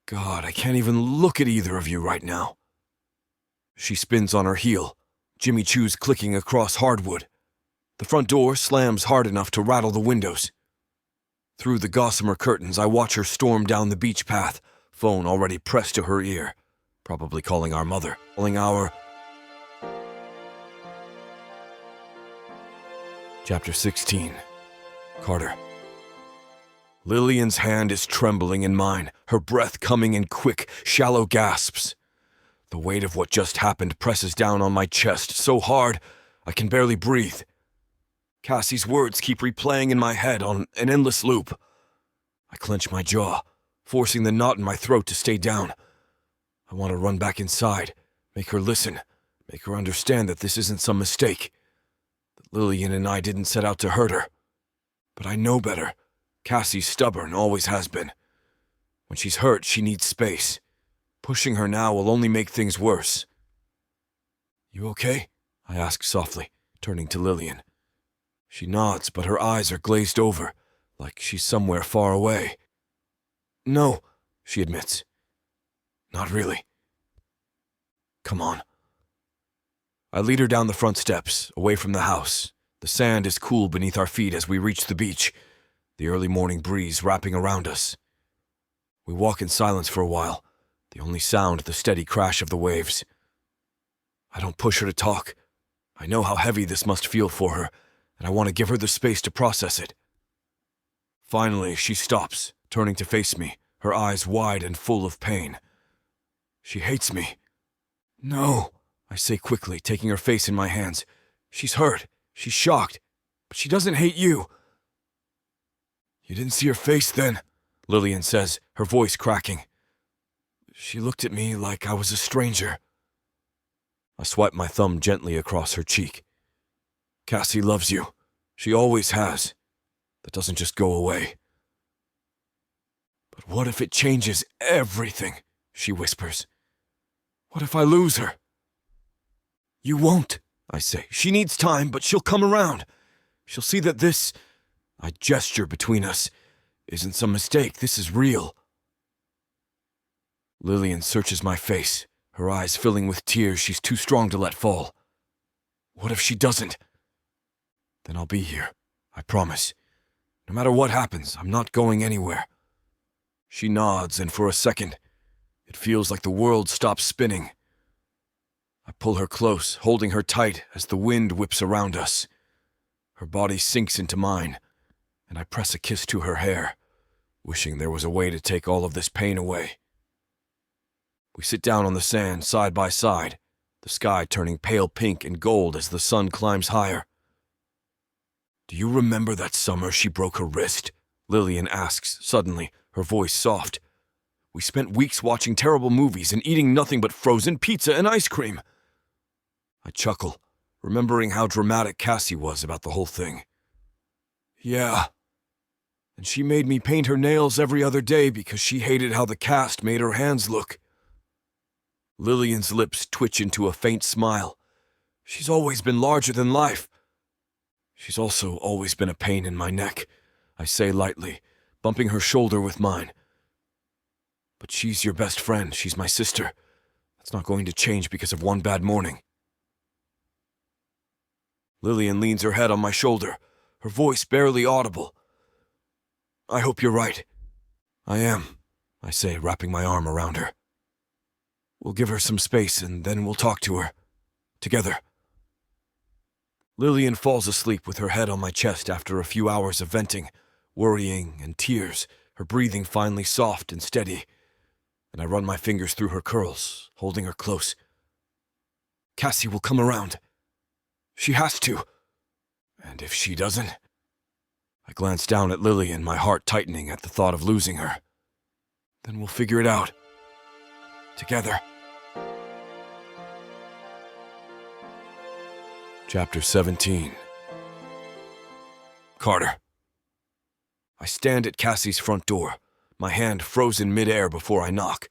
God, I can't even look at either of you right now. She spins on her heel, Jimmy Choo's clicking across hardwood. The front door slams hard enough to rattle the windows. Through the gossamer curtains, I watch her storm down the beach path, phone already pressed to her ear, probably calling our mother, calling our... Chapter 16. Carter. Lillian's hand is trembling in mine, her breath coming in quick, shallow gasps. The weight of what just happened presses down on my chest so hard I can barely breathe. Cassie's words keep replaying in my head on an endless loop. I clench my jaw, forcing the knot in my throat to stay down. I want to run back inside, make her listen, make her understand that this isn't some mistake, that Lillian and I didn't set out to hurt her. But I know better. Cassie's stubborn, always has been. When she's hurt, she needs space. Pushing her now will only make things worse. You okay? I ask softly, turning to Lillian. She nods, but her eyes are glazed over, like she's somewhere far away. No, she admits. Not really. Come on. I lead her down the front steps, away from the house. The sand is cool beneath our feet as we reach the beach, the early morning breeze wrapping around us. We walk in silence for a while, the only sound the steady crash of the waves. I don't push her to talk. I know how heavy this must feel for her, and I want to give her the space to process it. Finally, she stops, turning to face me, her eyes wide and full of pain. She hates me. No, I say quickly, taking her face in my hands. She's hurt, she's shocked, but she doesn't hate you. You didn't see her face then, Lillian says, her voice cracking. She looked at me like I was a stranger. I swipe my thumb gently across her cheek. Cassie loves you. She always has. That doesn't just go away. But what if it changes everything? She whispers. What if I lose her? You won't, I say. She needs time, but she'll come around. She'll see that this, I gesture between us, isn't some mistake. This is real. Lillian searches my face, her eyes filling with tears she's too strong to let fall. What if she doesn't? Then I'll be here, I promise. No matter what happens, I'm not going anywhere. She nods, and for a second, it feels like the world stops spinning. I pull her close, holding her tight as the wind whips around us. Her body sinks into mine, and I press a kiss to her hair, wishing there was a way to take all of this pain away. We sit down on the sand side by side, the sky turning pale pink and gold as the sun climbs higher. Do you remember that summer she broke her wrist? Lillian asks suddenly, her voice soft. We spent weeks watching terrible movies and eating nothing but frozen pizza and ice cream. I chuckle, remembering how dramatic Cassie was about the whole thing. Yeah. And she made me paint her nails every other day because she hated how the cast made her hands look. Lillian's lips twitch into a faint smile. She's always been larger than life. She's also always been a pain in my neck, I say lightly, bumping her shoulder with mine. But she's your best friend. She's my sister. That's not going to change because of one bad morning. Lillian leans her head on my shoulder, her voice barely audible. I hope you're right. I am, I say, wrapping my arm around her. We'll give her some space, and then we'll talk to her. Together. Lillian falls asleep with her head on my chest after a few hours of venting, worrying, and tears, her breathing finally soft and steady, and I run my fingers through her curls, holding her close. Cassie will come around. She has to. And if she doesn't... I glanced down at Lillian, my heart tightening at the thought of losing her. Then we'll figure it out. Together. Chapter 17. Carter. I stand at Cassie's front door, my hand frozen mid-air before I knock.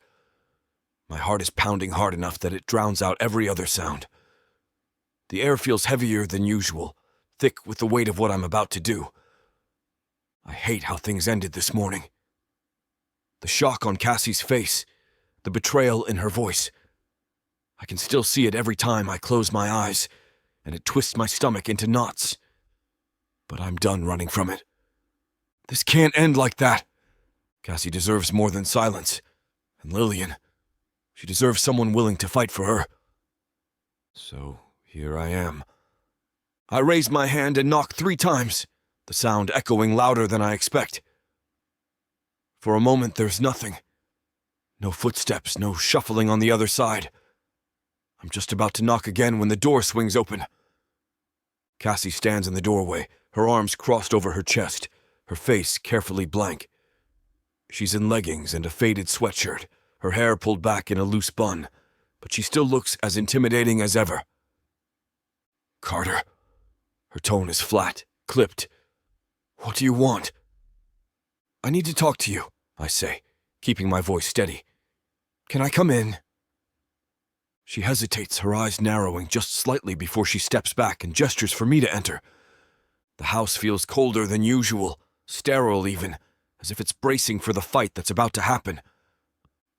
My heart is pounding hard enough that it drowns out every other sound. The air feels heavier than usual, thick with the weight of what I'm about to do. I hate how things ended this morning. The shock on Cassie's face, the betrayal in her voice. I can still see it every time I close my eyes, and it twists my stomach into knots. But I'm done running from it. This can't end like that. Cassie deserves more than silence. And Lillian, she deserves someone willing to fight for her. So here I am. I raise my hand and knock 3 times, the sound echoing louder than I expect. For a moment, there's nothing. No footsteps, no shuffling on the other side. I'm just about to knock again when the door swings open. Cassie stands in the doorway, her arms crossed over her chest, her face carefully blank. She's in leggings and a faded sweatshirt, her hair pulled back in a loose bun, but she still looks as intimidating as ever. Carter. Her tone is flat, clipped. What do you want? I need to talk to you, I say, keeping my voice steady. Can I come in? She hesitates, her eyes narrowing just slightly before she steps back and gestures for me to enter. The house feels colder than usual, sterile even, as if it's bracing for the fight that's about to happen.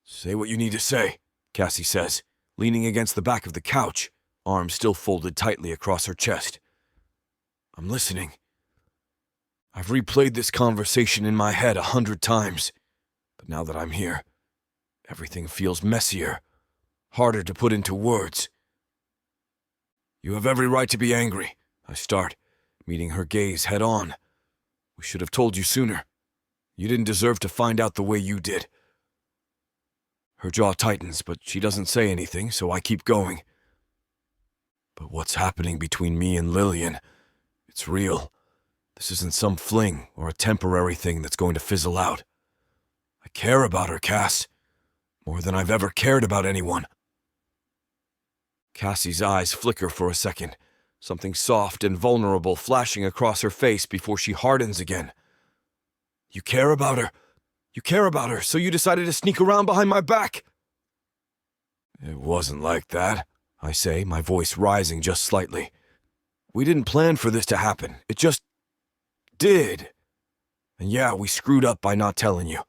Say what you need to say, Cassie says, leaning against the back of the couch, arms still folded tightly across her chest. I'm listening. I've replayed this conversation in my head 100 times, but now that I'm here, everything feels messier, harder to put into words. You have every right to be angry, I start, meeting her gaze head on. We should have told you sooner. You didn't deserve to find out the way you did. Her jaw tightens, but she doesn't say anything, so I keep going. But what's happening between me and Lillian? It's real. This isn't some fling or a temporary thing that's going to fizzle out. I care about her, Cass. More than I've ever cared about anyone. Cassie's eyes flicker for a second, something soft and vulnerable flashing across her face before she hardens again. You care about her? You care about her, so you decided to sneak around behind my back? It wasn't like that, I say, my voice rising just slightly. We didn't plan for this to happen. It just did. And yeah, we screwed up by not telling you,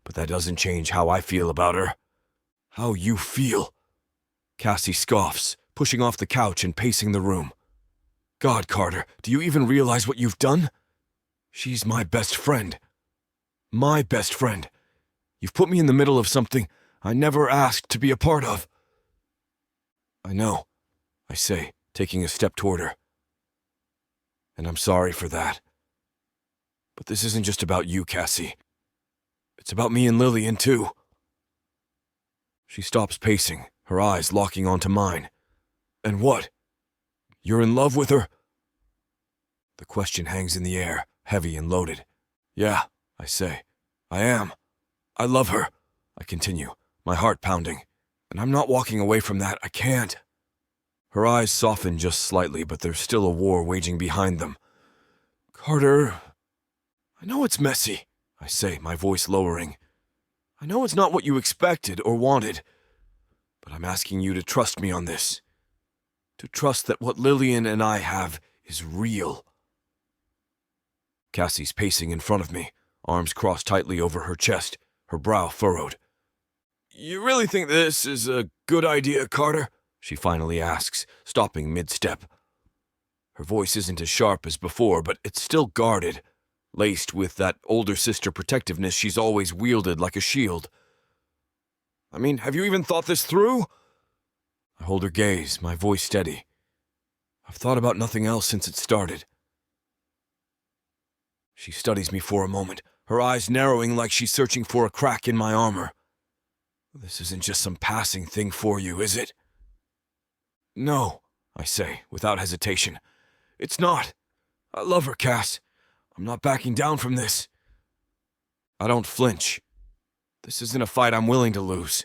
but that doesn't change how I feel about her. How you feel. Cassie scoffs, pushing off the couch and pacing the room. God, Carter, do you even realize what you've done? She's my best friend. My best friend. You've put me in the middle of something I never asked to be a part of. I know, I say, taking a step toward her. And I'm sorry for that. But this isn't just about you, Cassie. It's about me and Lillian, too. She stops pacing, her eyes locking onto mine. And what? You're in love with her? The question hangs in the air, heavy and loaded. Yeah, I say. I am. I love her, I continue, my heart pounding. And I'm not walking away from that. I can't. Her eyes soften just slightly, but there's still a war waging behind them. Carter, I know it's messy, I say, my voice lowering. I know it's not what you expected or wanted, but I'm asking you to trust me on this. To trust that what Lillian and I have is real. Cassie's pacing in front of me, arms crossed tightly over her chest, her brow furrowed. You really think this is a good idea, Carter? She finally asks, stopping mid-step. Her voice isn't as sharp as before, but it's still guarded, laced with that older sister protectiveness she's always wielded like a shield. I mean, have you even thought this through? I hold her gaze, my voice steady. I've thought about nothing else since it started. She studies me for a moment, her eyes narrowing like she's searching for a crack in my armor. This isn't just some passing thing for you, is it? No, I say, without hesitation. It's not. I love her, Cass. I'm not backing down from this. I don't flinch. This isn't a fight I'm willing to lose.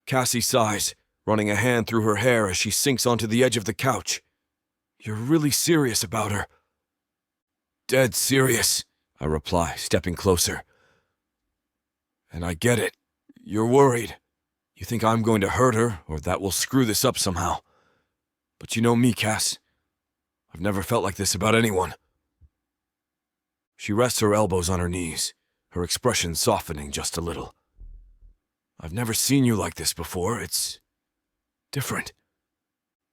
Cassie sighs, running a hand through her hair as she sinks onto the edge of the couch. You're really serious about her. Dead serious, I reply, stepping closer. And I get it. You're worried. You think I'm going to hurt her, or that we'll screw this up somehow. But you know me, Cass. I've never felt like this about anyone. She rests her elbows on her knees, her expression softening just a little. I've never seen you like this before. It's different.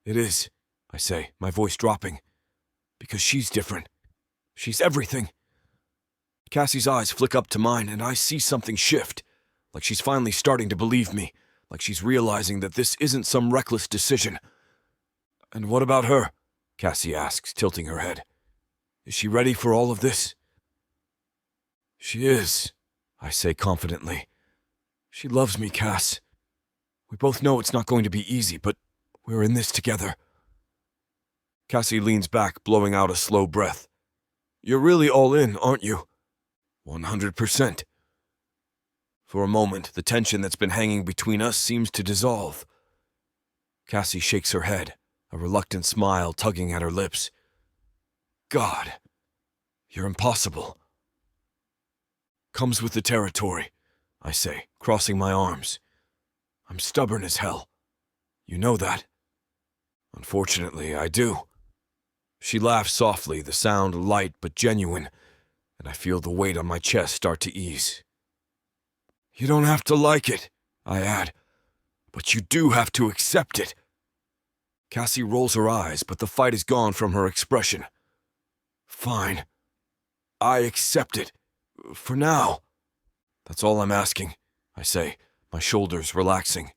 It is, I say, my voice dropping. Because she's different. She's everything. Cassie's eyes flick up to mine, and I see something shift, like she's finally starting to believe me, like she's realizing that this isn't some reckless decision. And what about her? Cassie asks, tilting her head. Is she ready for all of this? She is, I say confidently. She loves me, Cass. We both know it's not going to be easy, but we're in this together. Cassie leans back, blowing out a slow breath. You're really all in, aren't you? 100%. For a moment, the tension that's been hanging between us seems to dissolve. Cassie shakes her head, a reluctant smile tugging at her lips. God, you're impossible. Comes with the territory, I say, crossing my arms. I'm stubborn as hell. You know that. Unfortunately, I do. She laughs softly, the sound light but genuine, and I feel the weight on my chest start to ease. You don't have to like it, I add, but you do have to accept it. Cassie rolls her eyes, but the fight is gone from her expression. Fine. I accept it. For now. That's all I'm asking, I say, my shoulders relaxing.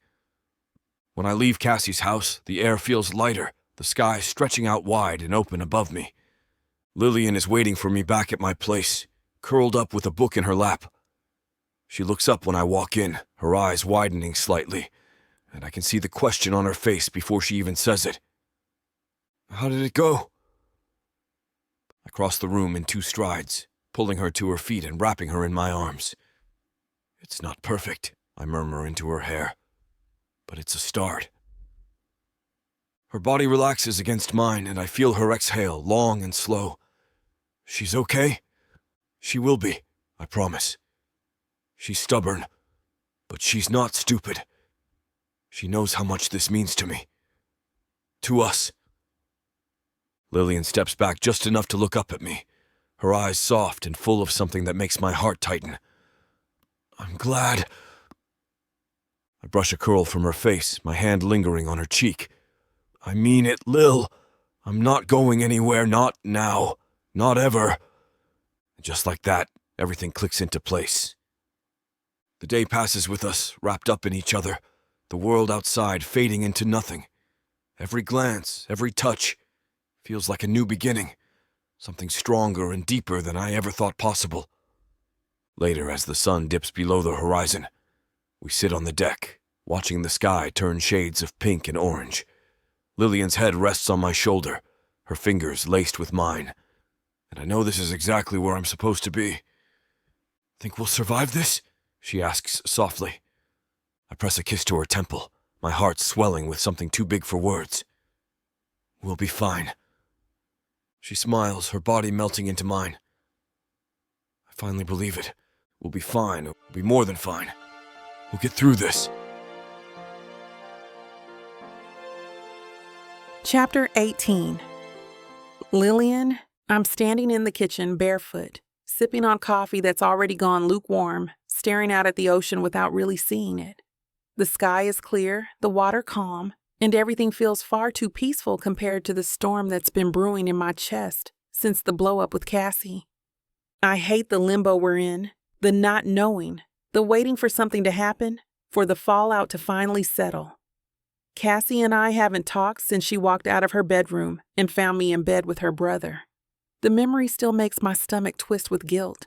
When I leave Cassie's house, the air feels lighter, the sky stretching out wide and open above me. Lillian is waiting for me back at my place, curled up with a book in her lap. She looks up when I walk in, her eyes widening slightly, and I can see the question on her face before she even says it. How did it go? I cross the room in 2 strides, pulling her to her feet and wrapping her in my arms. It's not perfect, I murmur into her hair, but it's a start. Her body relaxes against mine, and I feel her exhale, long and slow. She's okay? She will be, I promise. She's stubborn, but she's not stupid. She knows how much this means to me. To us. Lillian steps back just enough to look up at me, her eyes soft and full of something that makes my heart tighten. I'm glad. I brush a curl from her face, my hand lingering on her cheek. I mean it, Lil. I'm not going anywhere, not now, not ever. Just like that, everything clicks into place. The day passes with us, wrapped up in each other, the world outside fading into nothing. Every glance, every touch, feels like a new beginning, something stronger and deeper than I ever thought possible. Later, as the sun dips below the horizon, we sit on the deck, watching the sky turn shades of pink and orange. Lillian's head rests on my shoulder, her fingers laced with mine, and I know this is exactly where I'm supposed to be. Think we'll survive this? She asks softly. I press a kiss to her temple, my heart swelling with something too big for words. We'll be fine. She smiles, her body melting into mine. I finally believe it. We'll be fine. We'll be more than fine. We'll get through this. Chapter 18. Lillian, I'm standing in the kitchen barefoot, sipping on coffee that's already gone lukewarm, staring out at the ocean without really seeing it. The sky is clear, the water calm, and everything feels far too peaceful compared to the storm that's been brewing in my chest since the blow-up with Cassie. I hate the limbo we're in, the not knowing, the waiting for something to happen, for the fallout to finally settle. Cassie and I haven't talked since she walked out of her bedroom and found me in bed with her brother. The memory still makes my stomach twist with guilt.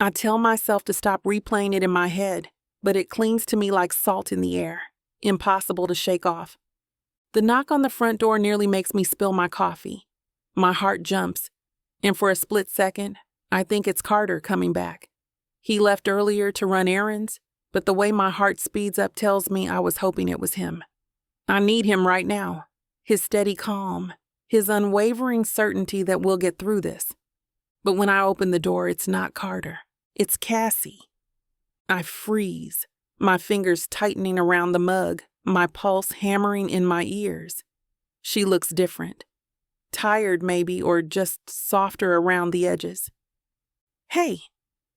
I tell myself to stop replaying it in my head, but it clings to me like salt in the air, impossible to shake off. The knock on the front door nearly makes me spill my coffee. My heart jumps, and for a split second, I think it's Carter coming back. He left earlier to run errands, but the way my heart speeds up tells me I was hoping it was him. I need him right now. His steady calm, his unwavering certainty that we'll get through this. But when I open the door, it's not Carter. It's Cassie. I freeze, my fingers tightening around the mug, my pulse hammering in my ears. She looks different. Tired maybe, or just softer around the edges. "Hey,"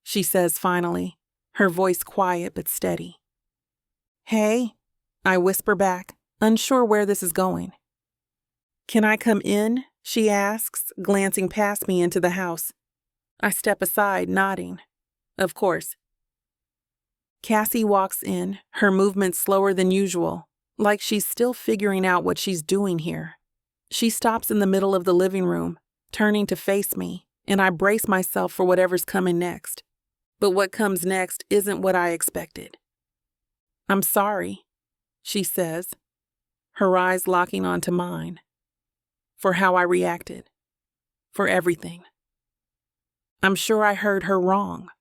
she says finally, her voice quiet but steady. "Hey," I whisper back, unsure where this is going. "Can I come in?" she asks, glancing past me into the house. I step aside, nodding. Of course. Cassie walks in, her movement slower than usual, like she's still figuring out what she's doing here. She stops in the middle of the living room, turning to face me, and I brace myself for whatever's coming next. But what comes next isn't what I expected. "I'm sorry," she says, her eyes locking onto mine. For how I reacted. For everything. I'm sure I heard her wrong.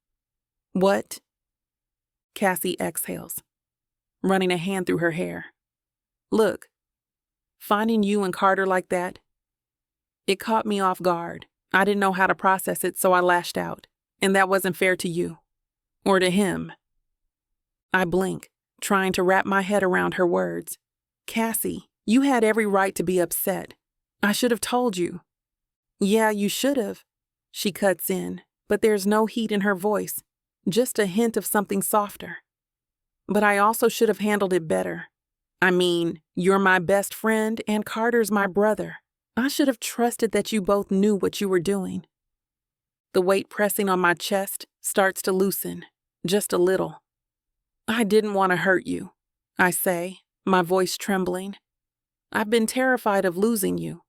"What?" Cassie exhales, running a hand through her hair. "Look, finding you and Carter like that, it caught me off guard. I didn't know how to process it, so I lashed out. And that wasn't fair to you. Or to him." I blink, trying to wrap my head around her words. "Cassie, you had every right to be upset. I should have told you." "Yeah, you should have," she cuts in, but there's no heat in her voice, just a hint of something softer. "But I also should have handled it better. I mean, you're my best friend and Carter's my brother. I should have trusted that you both knew what you were doing." The weight pressing on my chest starts to loosen, just a little. "I didn't want to hurt you," I say, my voice trembling. "I've been terrified of losing you."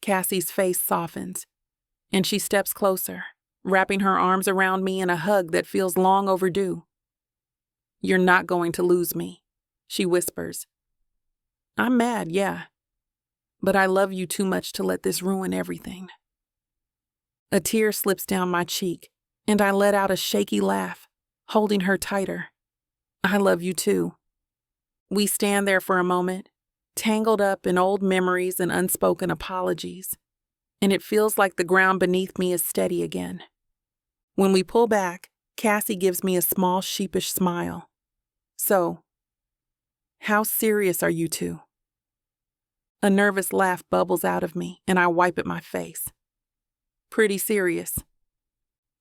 Cassie's face softens, and she steps closer, wrapping her arms around me in a hug that feels long overdue. "You're not going to lose me," she whispers. "I'm mad, yeah. But I love you too much to let this ruin everything." A tear slips down my cheek, and I let out a shaky laugh, holding her tighter. "I love you too." We stand there for a moment, tangled up in old memories and unspoken apologies, and it feels like the ground beneath me is steady again. When we pull back, Cassie gives me a small sheepish smile. "So, how serious are you two?" A nervous laugh bubbles out of me, and I wipe at my face. "Pretty serious."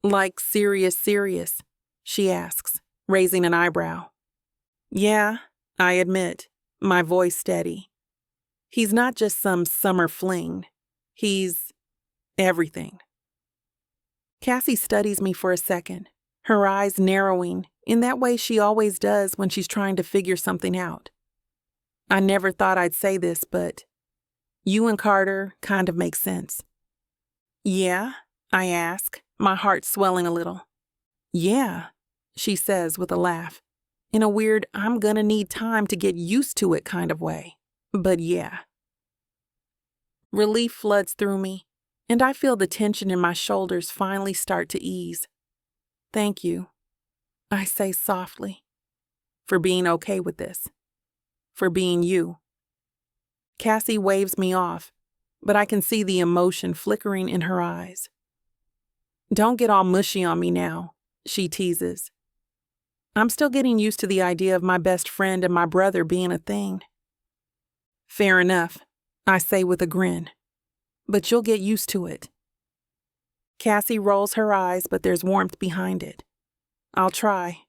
"Like serious," she asks, raising an eyebrow. "Yeah," I admit, my voice steady. "He's not just some summer fling. He's everything." Cassie studies me for a second, her eyes narrowing in that way she always does when she's trying to figure something out. "I never thought I'd say this, but you and Carter kind of make sense." "Yeah?" I ask, my heart swelling a little. "Yeah," she says with a laugh, in a weird I'm gonna need time to get used to it kind of way. But yeah. Relief floods through me, and I feel the tension in my shoulders finally start to ease. "Thank you," I say softly, "for being okay with this. For being you." Cassie waves me off, but I can see the emotion flickering in her eyes. "Don't get all mushy on me now," she teases. "I'm still getting used to the idea of my best friend and my brother being a thing." "Fair enough," I say with a grin. "But you'll get used to it." Cassie rolls her eyes, but there's warmth behind it. "I'll try."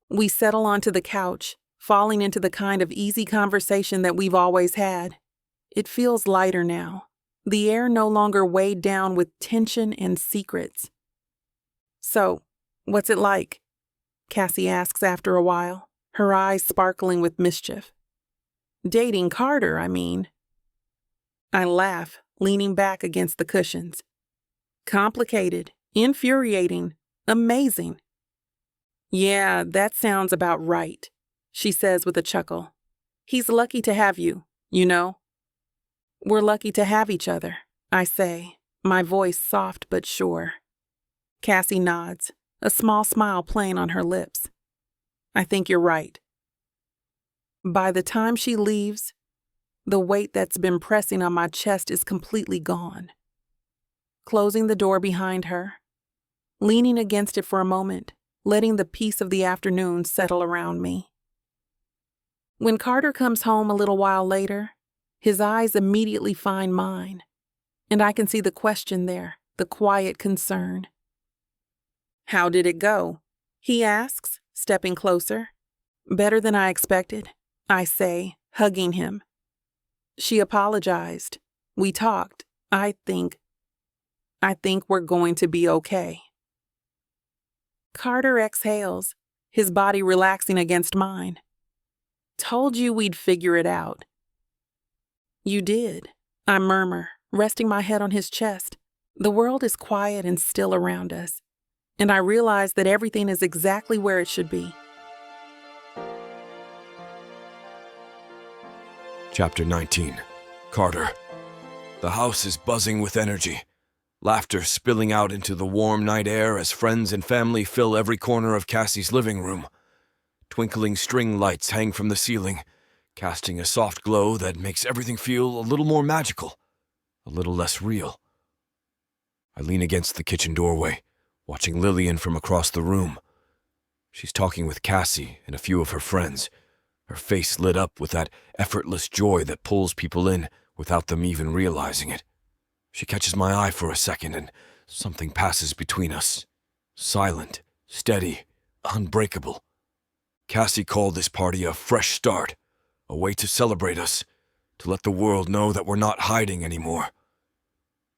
We settle onto the couch, falling into the kind of easy conversation that we've always had. It feels lighter now, the air no longer weighed down with tension and secrets. "So, what's it like?" Cassie asks after a while, her eyes sparkling with mischief. "Dating Carter, I mean." I laugh, leaning back against the cushions. "Complicated, infuriating, amazing." "Yeah, that sounds about right," she says with a chuckle. He's lucky to have you, you know. We're lucky to have each other, I say, my voice soft but sure. Cassie nods, a small smile playing on her lips. I think you're right. By the time she leaves, the weight that's been pressing on my chest is completely gone. Closing the door behind her, leaning against it for a moment, letting the peace of the afternoon settle around me. When Carter comes home a little while later, his eyes immediately find mine, and I can see the question there, the quiet concern. How did it go? He asks, stepping closer. Better than I expected, I say, hugging him. She apologized. We talked. I think we're going to be okay. Carter exhales, his body relaxing against mine. Told you we'd figure it out. You did, I murmur, resting my head on his chest. The world is quiet and still around us, and I realize that everything is exactly where it should be. Chapter 19. Carter. The house is buzzing with energy. Laughter spilling out into the warm night air as friends and family fill every corner of Cassie's living room. Twinkling string lights hang from the ceiling, casting a soft glow that makes everything feel a little more magical, a little less real. I lean against the kitchen doorway, watching Lillian from across the room. She's talking with Cassie and a few of her friends, her face lit up with that effortless joy that pulls people in without them even realizing it. She catches my eye for a second, and something passes between us. Silent, steady, unbreakable. Cassie called this party a fresh start, a way to celebrate us, to let the world know that we're not hiding anymore.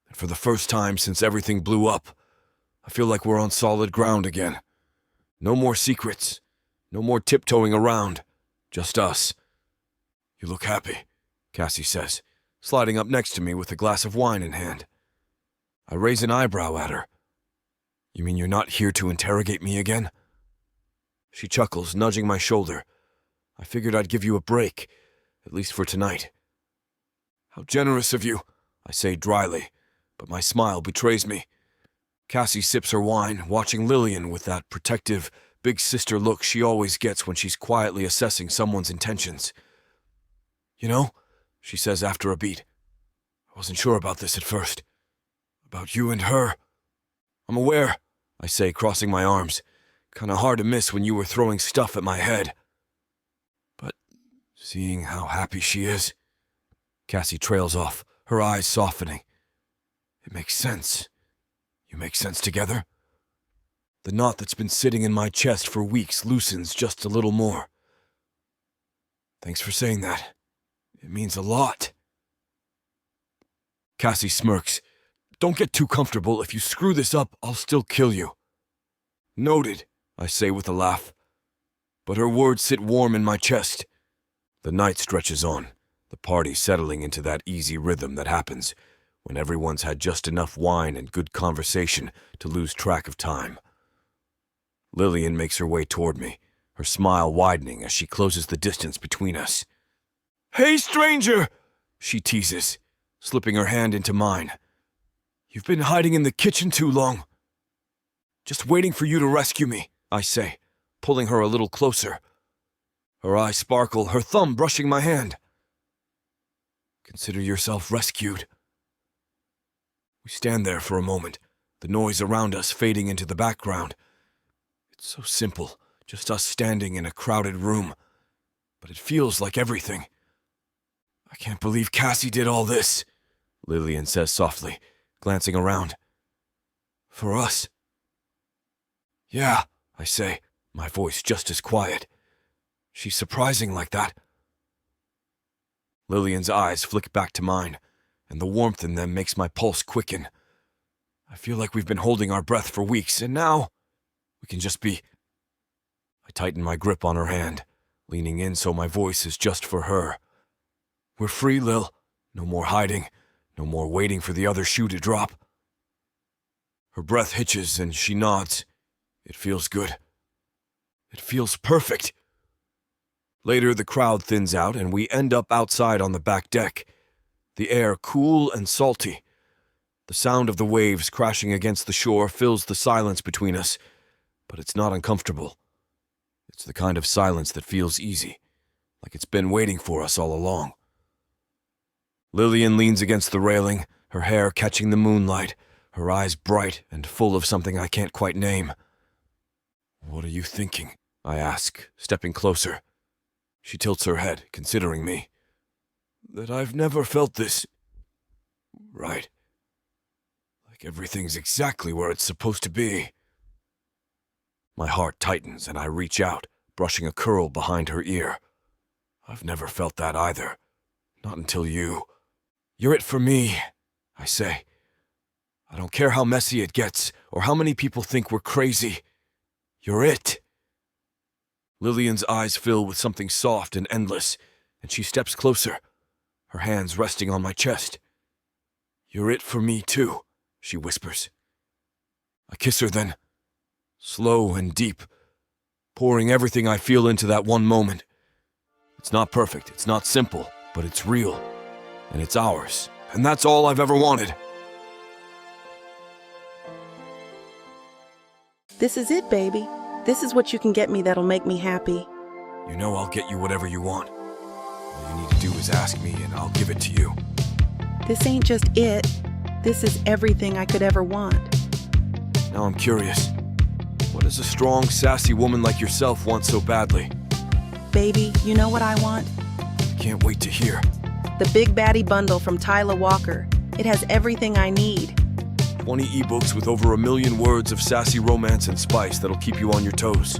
And for the first time since everything blew up, I feel like we're on solid ground again. No more secrets, no more tiptoeing around, just us. You look happy, Cassie says, sliding up next to me with a glass of wine in hand. I raise an eyebrow at her. You mean you're not here to interrogate me again? She chuckles, nudging my shoulder. I figured I'd give you a break, at least for tonight. How generous of you, I say dryly, but my smile betrays me. Cassie sips her wine, watching Lillian with that protective, big sister look she always gets when she's quietly assessing someone's intentions. You know, she says after a beat, I wasn't sure about this at first. About you and her. I'm aware, I say, crossing my arms. Kinda hard to miss when you were throwing stuff at my head. But seeing how happy she is, Cassie trails off, her eyes softening. It makes sense. You make sense together? The knot that's been sitting in my chest for weeks loosens just a little more. Thanks for saying that. It means a lot. Cassie smirks. Don't get too comfortable. If you screw this up, I'll still kill you. Noted, I say with a laugh. But her words sit warm in my chest. The night stretches on, the party settling into that easy rhythm that happens when everyone's had just enough wine and good conversation to lose track of time. Lillian makes her way toward me, her smile widening as she closes the distance between us. Hey, stranger, she teases, slipping her hand into mine. You've been hiding in the kitchen too long. Just waiting for you to rescue me, I say, pulling her a little closer. Her eyes sparkle, her thumb brushing my hand. Consider yourself rescued. We stand there for a moment, the noise around us fading into the background. It's so simple, just us standing in a crowded room, but it feels like everything. I can't believe Cassie did all this, Lillian says softly, glancing around. For us? Yeah, I say, my voice just as quiet. She's surprising like that. Lillian's eyes flick back to mine, and the warmth in them makes my pulse quicken. I feel like we've been holding our breath for weeks, and now we can just be. I tighten my grip on her hand, leaning in so my voice is just for her. We're free, Lil. No more hiding, no more waiting for the other shoe to drop. Her breath hitches and she nods. It feels good. It feels perfect. Later, the crowd thins out and we end up outside on the back deck. The air cool and salty. The sound of the waves crashing against the shore fills the silence between us, but it's not uncomfortable. It's the kind of silence that feels easy, like it's been waiting for us all along. Lillian leans against the railing, her hair catching the moonlight, her eyes bright and full of something I can't quite name. "What are you thinking?" I ask, stepping closer. She tilts her head, considering me. "That I've never felt this right. Like everything's exactly where it's supposed to be." My heart tightens and I reach out, brushing a curl behind her ear. "I've never felt that either. Not until you. You're it for me," I say. "I don't care how messy it gets or how many people think we're crazy. You're it." Lillian's eyes fill with something soft and endless, and she steps closer, her hands resting on my chest. "You're it for me, too," she whispers. I kiss her then, slow and deep, pouring everything I feel into that one moment. It's not perfect, it's not simple, but it's real, and it's ours, and that's all I've ever wanted. This is it, baby. This is what you can get me that'll make me happy. You know I'll get you whatever you want. All you need to do is ask me, and I'll give it to you. This ain't just it. This is everything I could ever want. Now I'm curious. What does a strong, sassy woman like yourself want so badly? Baby, you know what I want? I can't wait to hear. The Big Baddie bundle from Tyla Walker. It has everything I need. 20 ebooks with over 1 million words of sassy romance and spice that'll keep you on your toes.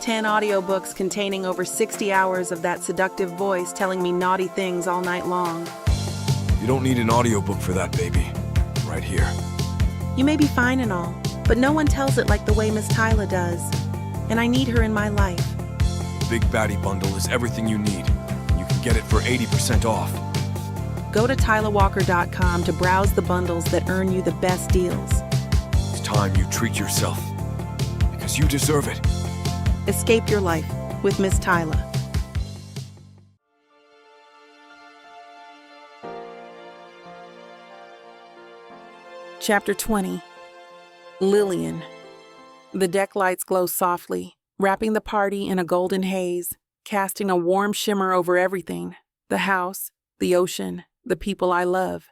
10 audiobooks containing over 60 hours of that seductive voice telling me naughty things all night long. You don't need an audiobook for that, baby. Right here. You may be fine and all, but no one tells it like the way Miss Tyla does. And I need her in my life. The Big Baddie bundle is everything you need, and you can get it for 80% off. Go to TylaWalker.com to browse the bundles that earn you the best deals. It's time you treat yourself, because you deserve it. Escape your life with Miss Tyla. Chapter 20. Lillian. The deck lights glow softly, wrapping the party in a golden haze, casting a warm shimmer over everything: the house, the ocean, the people I love.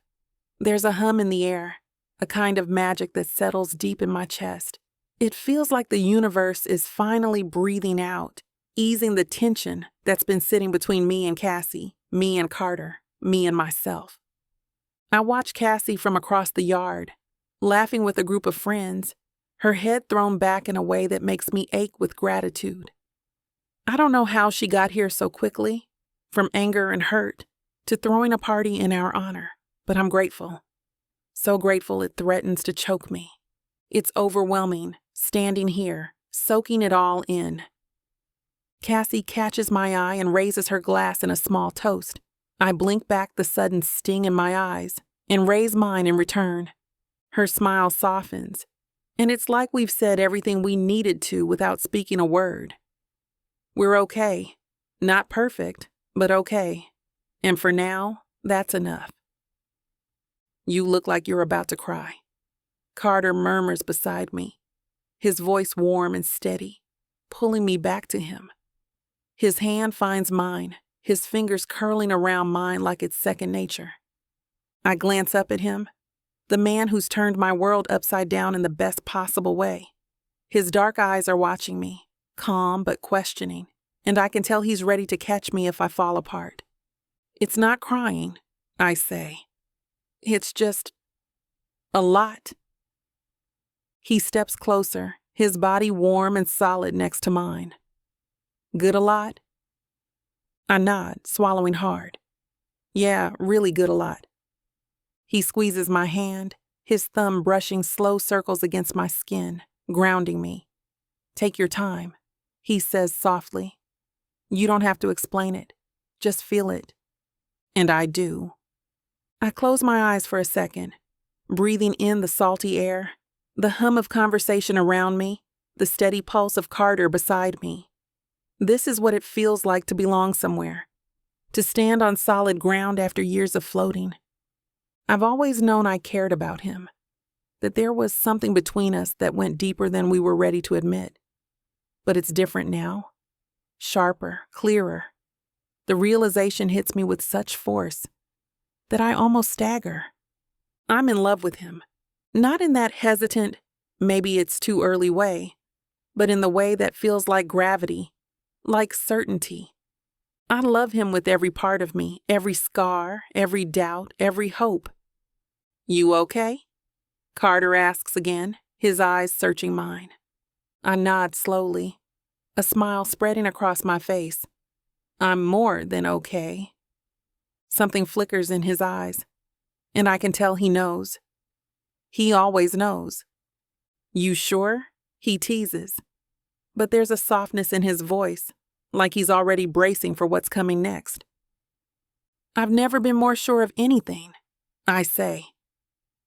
There's a hum in the air, a kind of magic that settles deep in my chest. It feels like the universe is finally breathing out, easing the tension that's been sitting between me and Cassie, me and Carter, me and myself. I watch Cassie from across the yard, laughing with a group of friends, her head thrown back in a way that makes me ache with gratitude. I don't know how she got here so quickly, from anger and hurt to throwing a party in our honor, but I'm grateful. So grateful it threatens to choke me. It's overwhelming, standing here, soaking it all in. Cassie catches my eye and raises her glass in a small toast. I blink back the sudden sting in my eyes and raise mine in return. Her smile softens, and it's like we've said everything we needed to without speaking a word. We're okay. Not perfect, but okay. And for now, that's enough. You look like you're about to cry. Carter murmurs beside me, his voice warm and steady, pulling me back to him. His hand finds mine, his fingers curling around mine like it's second nature. I glance up at him, the man who's turned my world upside down in the best possible way. His dark eyes are watching me, calm but questioning, and I can tell he's ready to catch me if I fall apart. It's not crying, I say. It's just a lot. He steps closer, his body warm and solid next to mine. Good a lot? I nod, swallowing hard. Yeah, really good a lot. He squeezes my hand, his thumb brushing slow circles against my skin, grounding me. Take your time, he says softly. You don't have to explain it. Just feel it. And I do. I close my eyes for a second, breathing in the salty air, the hum of conversation around me, the steady pulse of Carter beside me. This is what it feels like to belong somewhere, to stand on solid ground after years of floating. I've always known I cared about him, that there was something between us that went deeper than we were ready to admit. But it's different now, sharper, clearer. The realization hits me with such force that I almost stagger. I'm in love with him, not in that hesitant, maybe it's too early way, but in the way that feels like gravity, like certainty. I love him with every part of me, every scar, every doubt, every hope. You okay? Carter asks again, his eyes searching mine. I nod slowly, a smile spreading across my face. I'm more than okay. Something flickers in his eyes, and I can tell he knows. He always knows. You sure? He teases. But there's a softness in his voice, like he's already bracing for what's coming next. I've never been more sure of anything, I say.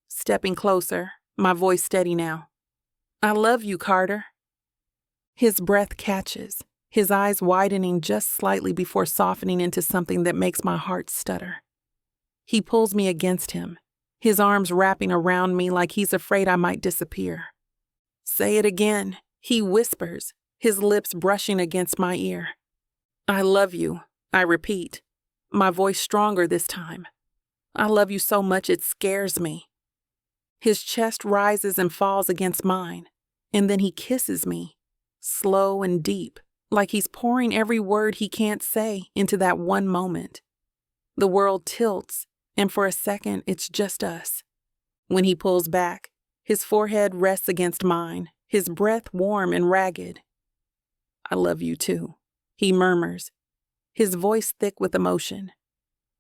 Stepping closer, my voice steady now. I love you, Carter. His breath catches, his eyes widening just slightly before softening into something that makes my heart stutter. He pulls me against him, his arms wrapping around me like he's afraid I might disappear. Say it again, he whispers, his lips brushing against my ear. I love you, I repeat, my voice stronger this time. I love you so much it scares me. His chest rises and falls against mine, and then he kisses me, slow and deep, like he's pouring every word he can't say into that one moment. The world tilts, and for a second it's just us. When he pulls back, his forehead rests against mine, his breath warm and ragged. I love you too, he murmurs, his voice thick with emotion.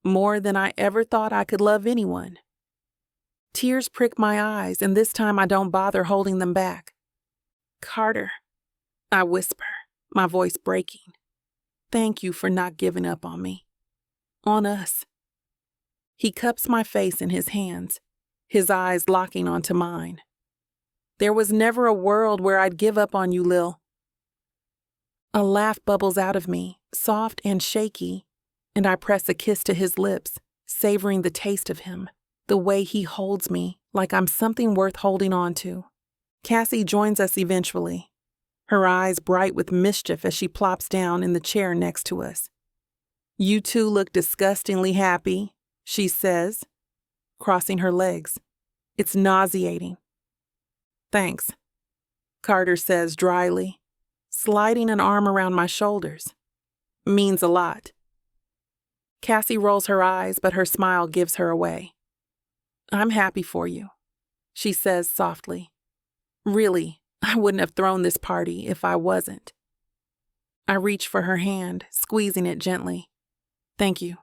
More than I ever thought I could love anyone. Tears prick my eyes, and this time I don't bother holding them back. Carter, I whisper, my voice breaking. Thank you for not giving up on me. On us. He cups my face in his hands, his eyes locking onto mine. There was never a world where I'd give up on you, Lil. A laugh bubbles out of me, soft and shaky, and I press a kiss to his lips, savoring the taste of him, the way he holds me like I'm something worth holding on to. Cassie joins us eventually, her eyes bright with mischief as she plops down in the chair next to us. You two look disgustingly happy, she says, crossing her legs. It's nauseating. Thanks, Carter says dryly, sliding an arm around my shoulders. Means a lot. Cassie rolls her eyes, but her smile gives her away. I'm happy for you, she says softly. Really, I wouldn't have thrown this party if I wasn't. I reach for her hand, squeezing it gently. Thank you.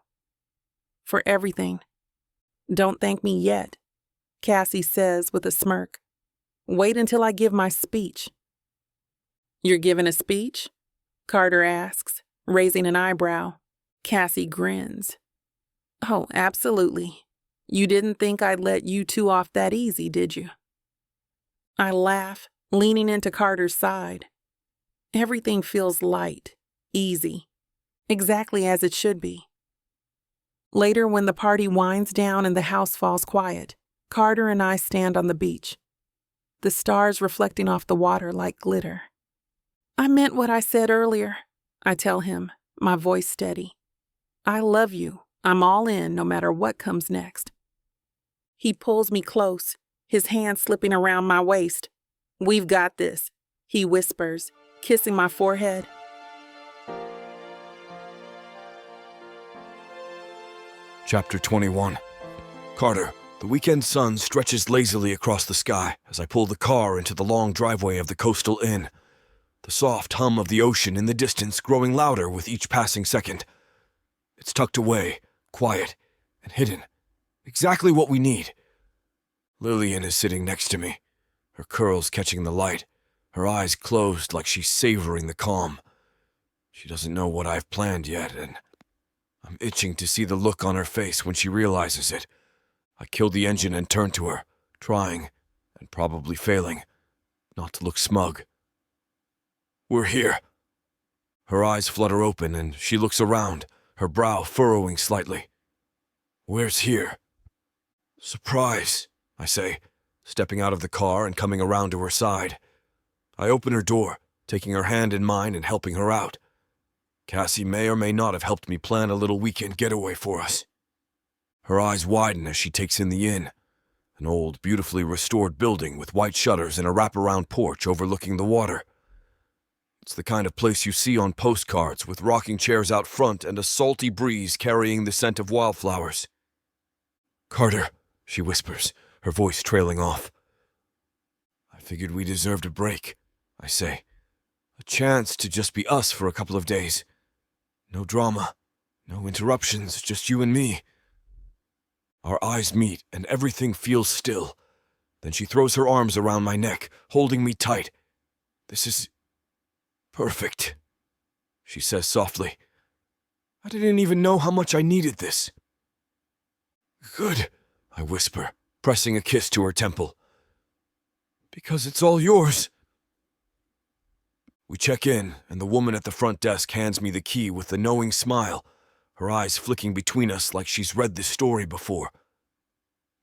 For everything. Don't thank me yet, Cassie says with a smirk. Wait until I give my speech. You're giving a speech? Carter asks, raising an eyebrow. Cassie grins. Oh, absolutely. You didn't think I'd let you two off that easy, did you? I laugh, leaning into Carter's side. Everything feels light, easy, exactly as it should be. Later, when the party winds down and the house falls quiet, Carter and I stand on the beach, the stars reflecting off the water like glitter. I meant what I said earlier, I tell him, my voice steady. I love you. I'm all in, no matter what comes next. He pulls me close, his hand slipping around my waist. We've got this, he whispers, kissing my forehead. Chapter 21. Carter, the weekend sun stretches lazily across the sky as I pull the car into the long driveway of the coastal inn. The soft hum of the ocean in the distance growing louder with each passing second. It's tucked away, quiet, and hidden. Exactly what we need. Lillian is sitting next to me, her curls catching the light, her eyes closed like she's savoring the calm. She doesn't know what I've planned yet, and I'm itching to see the look on her face when she realizes it. I kill the engine and turn to her, trying, and probably failing, not to look smug. We're here. Her eyes flutter open and she looks around, her brow furrowing slightly. "Where's here?" "Surprise," I say, stepping out of the car and coming around to her side. I open her door, taking her hand in mine and helping her out. Cassie may or may not have helped me plan a little weekend getaway for us. Her eyes widen as she takes in the inn, an old, beautifully restored building with white shutters and a wraparound porch overlooking the water. It's the kind of place you see on postcards with rocking chairs out front and a salty breeze carrying the scent of wildflowers. "Carter," she whispers, her voice trailing off. "I figured we deserved a break," I say. "A chance to just be us for a couple of days. No drama, no interruptions, just you and me." Our eyes meet and everything feels still. Then she throws her arms around my neck, holding me tight. "This is perfect," she says softly. "I didn't even know how much I needed this." "Good," I whisper, pressing a kiss to her temple. "Because it's all yours." We check in, and the woman at the front desk hands me the key with the knowing smile, her eyes flicking between us like she's read this story before.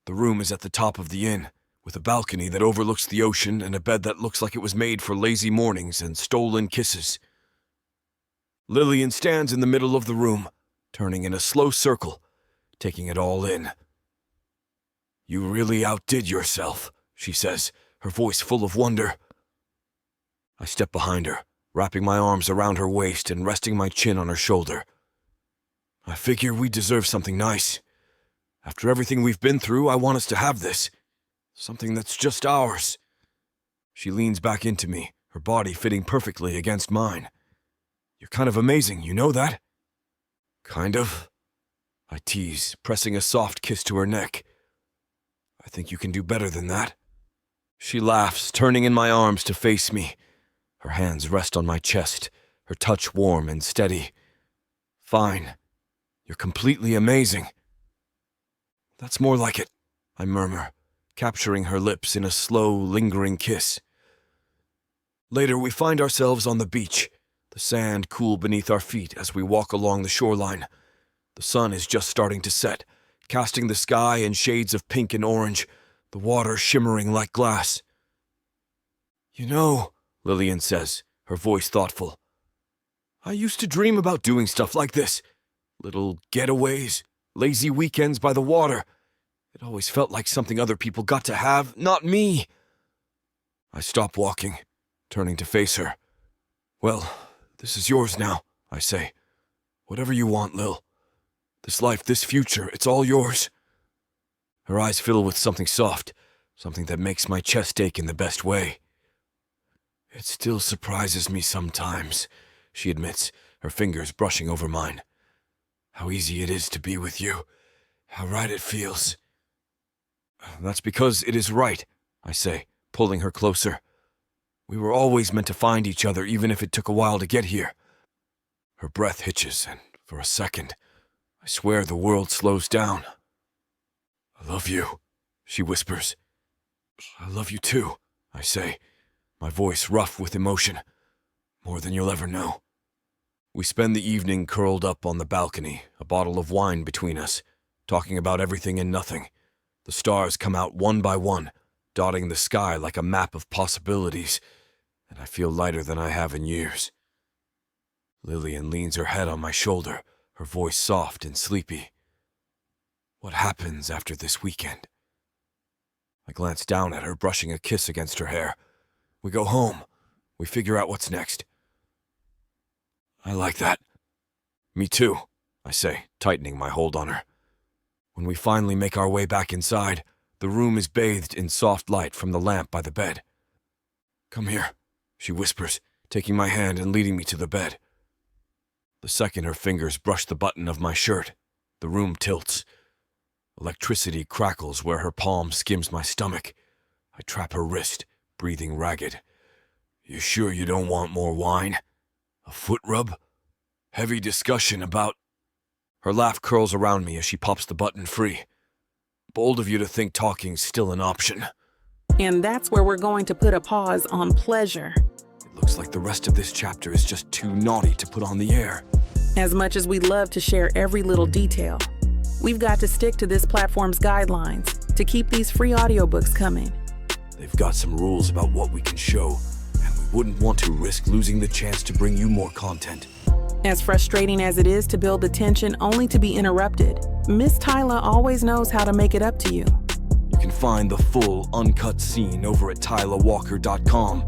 The room is at the top of the inn, with a balcony that overlooks the ocean and a bed that looks like it was made for lazy mornings and stolen kisses. Lillian stands in the middle of the room, turning in a slow circle, taking it all in. "You really outdid yourself," she says, her voice full of wonder. I step behind her, wrapping my arms around her waist and resting my chin on her shoulder. "I figure we deserve something nice. After everything we've been through, I want us to have this. Something that's just ours." She leans back into me, her body fitting perfectly against mine. "You're kind of amazing, you know that?" "Kind of," I tease, pressing a soft kiss to her neck. "I think you can do better than that." She laughs, turning in my arms to face me. Her hands rest on my chest, her touch warm and steady. "Fine. You're completely amazing." "That's more like it," I murmur, capturing her lips in a slow, lingering kiss. Later, we find ourselves on the beach, the sand cool beneath our feet as we walk along the shoreline. The sun is just starting to set, casting the sky in shades of pink and orange, the water shimmering like glass. "You know," Lillian says, her voice thoughtful, "I used to dream about doing stuff like this. Little getaways, lazy weekends by the water. It always felt like something other people got to have, not me." I stop walking, turning to face her. "Well, this is yours now," I say. "Whatever you want, Lil. This life, this future, it's all yours." Her eyes fill with something soft, something that makes my chest ache in the best way. "It still surprises me sometimes," she admits, her fingers brushing over mine. "How easy it is to be with you, how right it feels." "That's because it is right," I say, pulling her closer. "We were always meant to find each other even if it took a while to get here." Her breath hitches, and for a second, I swear the world slows down. "I love you," she whispers. "I love you too," I say, my voice rough with emotion. "More than you'll ever know." We spend the evening curled up on the balcony, a bottle of wine between us, talking about everything and nothing. The stars come out one by one, dotting the sky like a map of possibilities, and I feel lighter than I have in years. Lillian leans her head on my shoulder, her voice soft and sleepy. "What happens after this weekend?" I glance down at her, brushing a kiss against her hair. "We go home. We figure out what's next." "I like that." "Me too," I say, tightening my hold on her. When we finally make our way back inside, the room is bathed in soft light from the lamp by the bed. "Come here," she whispers, taking my hand and leading me to the bed. The second her fingers brush the button of my shirt, the room tilts. Electricity crackles where her palm skims my stomach. I trap her wrist, breathing ragged. "You sure you don't want more wine? A foot rub? Heavy discussion about—" Her laugh curls around me as she pops the button free. "Bold of you to think talking's still an option." And that's where we're going to put a pause on pleasure. It Looks like the rest of this chapter is just too naughty to put on the air. As much as we'd love to share every little detail, we've got to stick to this platform's guidelines to keep these free audiobooks coming. They've got some rules about what we can show, and we wouldn't want to risk losing the chance to bring you more content. As frustrating as it is to build the tension only to be interrupted, Miss Tyla always knows how to make it up to you. You can find the full, uncut scene over at TylaWalker.com.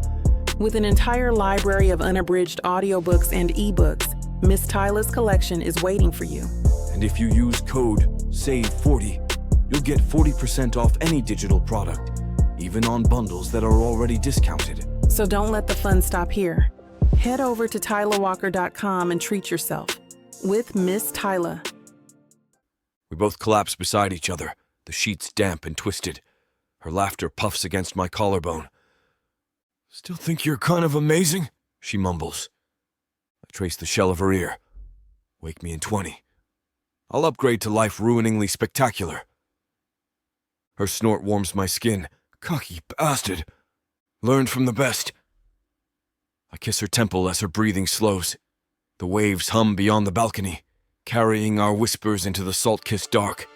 With an entire library of unabridged audiobooks and ebooks, Miss Tyla's collection is waiting for you. And if you use code SAVE40, you'll get 40% off any digital product, even on bundles that are already discounted. So don't let the fun stop here. Head over to TylaWalker.com and treat yourself with Miss Tyla. We both collapse beside each other, the sheets damp and twisted. Her laughter puffs against my collarbone. "Still think you're kind of amazing?" she mumbles. I trace the shell of her ear. "Wake me in 20. I'll upgrade to life-ruiningly spectacular." Her snort warms my skin. "Cocky bastard. Learned from the best." I kiss her temple as her breathing slows. The waves hum beyond the balcony, carrying our whispers into the salt-kissed dark.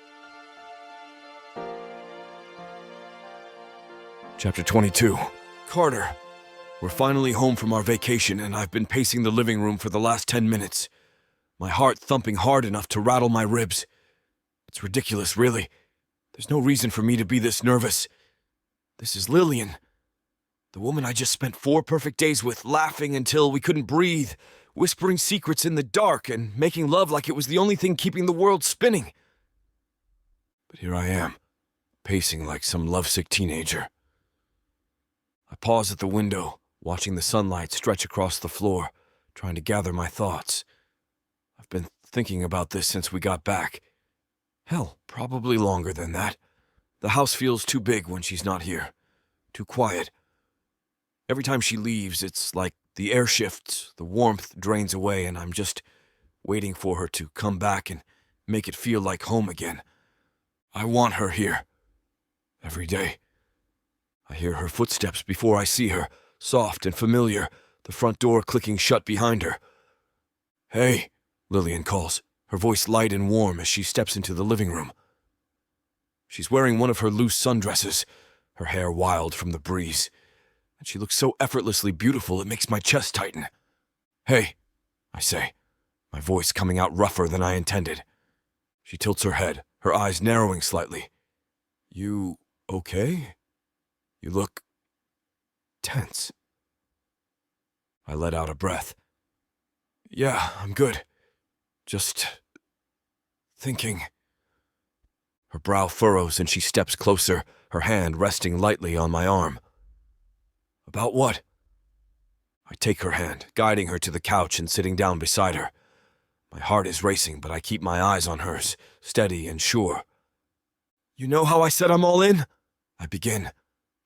Chapter 22. Carter. We're finally home from our vacation, and I've been pacing the living room for the last 10 minutes. My heart thumping hard enough to rattle my ribs. It's ridiculous, really. There's no reason for me to be this nervous. This is Lillian. The woman I just spent 4 perfect days with, laughing until we couldn't breathe, whispering secrets in the dark, and making love like it was the only thing keeping the world spinning. But here I am, pacing like some lovesick teenager. I pause at the window, watching the sunlight stretch across the floor, trying to gather my thoughts. I've been thinking about this since we got back. Hell, probably longer than that. The house feels too big when she's not here. Too quiet. Every time she leaves, it's like the air shifts, the warmth drains away, and I'm just waiting for her to come back and make it feel like home again. I want her here. Every day. I hear her footsteps before I see her, soft and familiar, the front door clicking shut behind her. "Hey," Lillian calls, her voice light and warm as she steps into the living room. She's wearing one of her loose sundresses, her hair wild from the breeze, and she looks so effortlessly beautiful it makes my chest tighten. "Hey," I say, my voice coming out rougher than I intended. She tilts her head, her eyes narrowing slightly. "You okay? You look tense." I let out a breath. "Yeah, I'm good. Just thinking." Her brow furrows and she steps closer, her hand resting lightly on my arm. "About what?" I take her hand, guiding her to the couch and sitting down beside her. My heart is racing, but I keep my eyes on hers, steady and sure. "You know how I said I'm all in?" I begin,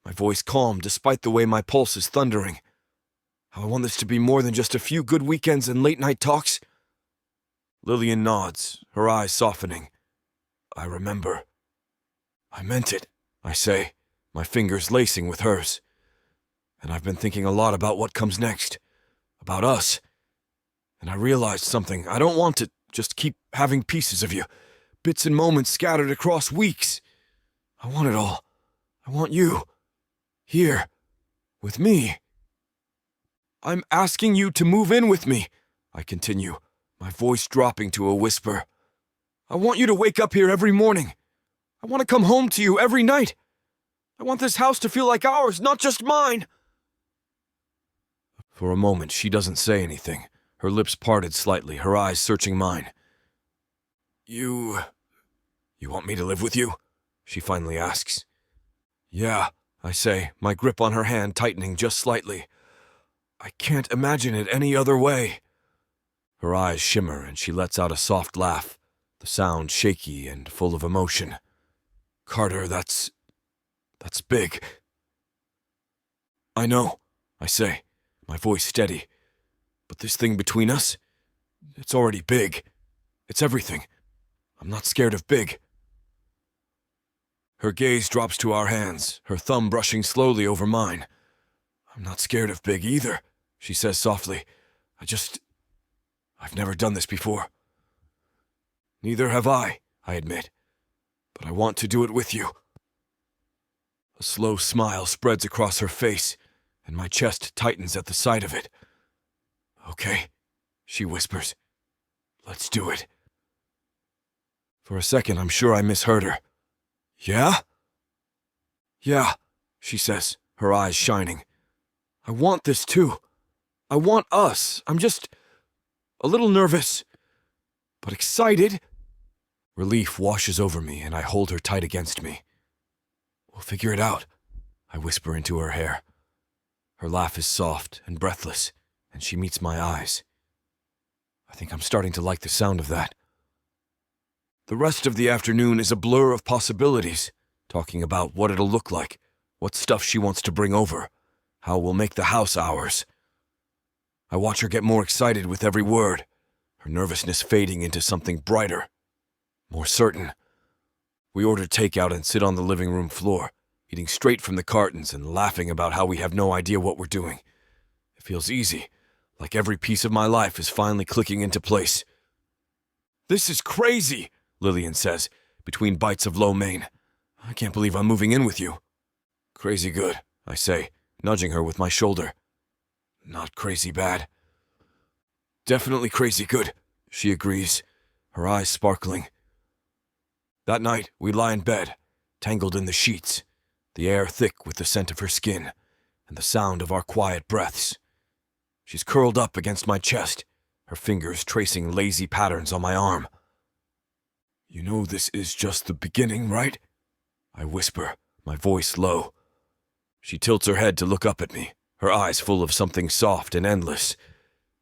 my voice calm despite the way my pulse is thundering. "How I want this to be more than just a few good weekends and late-night talks?" Lillian nods, her eyes softening. "I remember." "I meant it," I say, my fingers lacing with hers. "And I've been thinking a lot about what comes next, about us. And I realized something. I don't want to just keep having pieces of you, bits and moments scattered across weeks. I want it all. I want you. Here. With me. I'm asking you to move in with me," I continue, my voice dropping to a whisper. "I want you to wake up here every morning. I want to come home to you every night. I want this house to feel like ours, not just mine." For a moment, she doesn't say anything, her lips parted slightly, her eyes searching mine. You want me to live with you?" she finally asks. "Yeah," I say, my grip on her hand tightening just slightly. "I can't imagine it any other way." Her eyes shimmer and she lets out a soft laugh, the sound shaky and full of emotion. "Carter, that's big." "I know," I say, my voice steady. "But this thing between us, it's already big. It's everything. I'm not scared of big." Her gaze drops to our hands, her thumb brushing slowly over mine. "I'm not scared of big either," she says softly. I've never done this before. Neither have I admit. But I want to do it with you. A slow smile spreads across her face, and my chest tightens at the sight of it. Okay, she whispers. Let's do it. For a second, I'm sure I misheard her. Yeah? Yeah, she says, her eyes shining. I want this too. I want us. I'm just a little nervous, but excited. Relief washes over me, and I hold her tight against me. We'll figure it out, I whisper into her hair. Her laugh is soft and breathless, and she meets my eyes. I think I'm starting to like the sound of that. The rest of the afternoon is a blur of possibilities, talking about what it'll look like, what stuff she wants to bring over, how we'll make the house ours. I watch her get more excited with every word, her nervousness fading into something brighter, more certain. We order takeout and sit on the living room floor, eating straight from the cartons and laughing about how we have no idea what we're doing. It feels easy, like every piece of my life is finally clicking into place. This is crazy, Lillian says, between bites of lo mein. I can't believe I'm moving in with you. Crazy good, I say, nudging her with my shoulder. Not crazy bad. Definitely crazy good, she agrees, her eyes sparkling. That night, we lie in bed, tangled in the sheets, the air thick with the scent of her skin, and the sound of our quiet breaths. She's curled up against my chest, her fingers tracing lazy patterns on my arm. You know this is just the beginning, right? I whisper, my voice low. She tilts her head to look up at me, her eyes full of something soft and endless.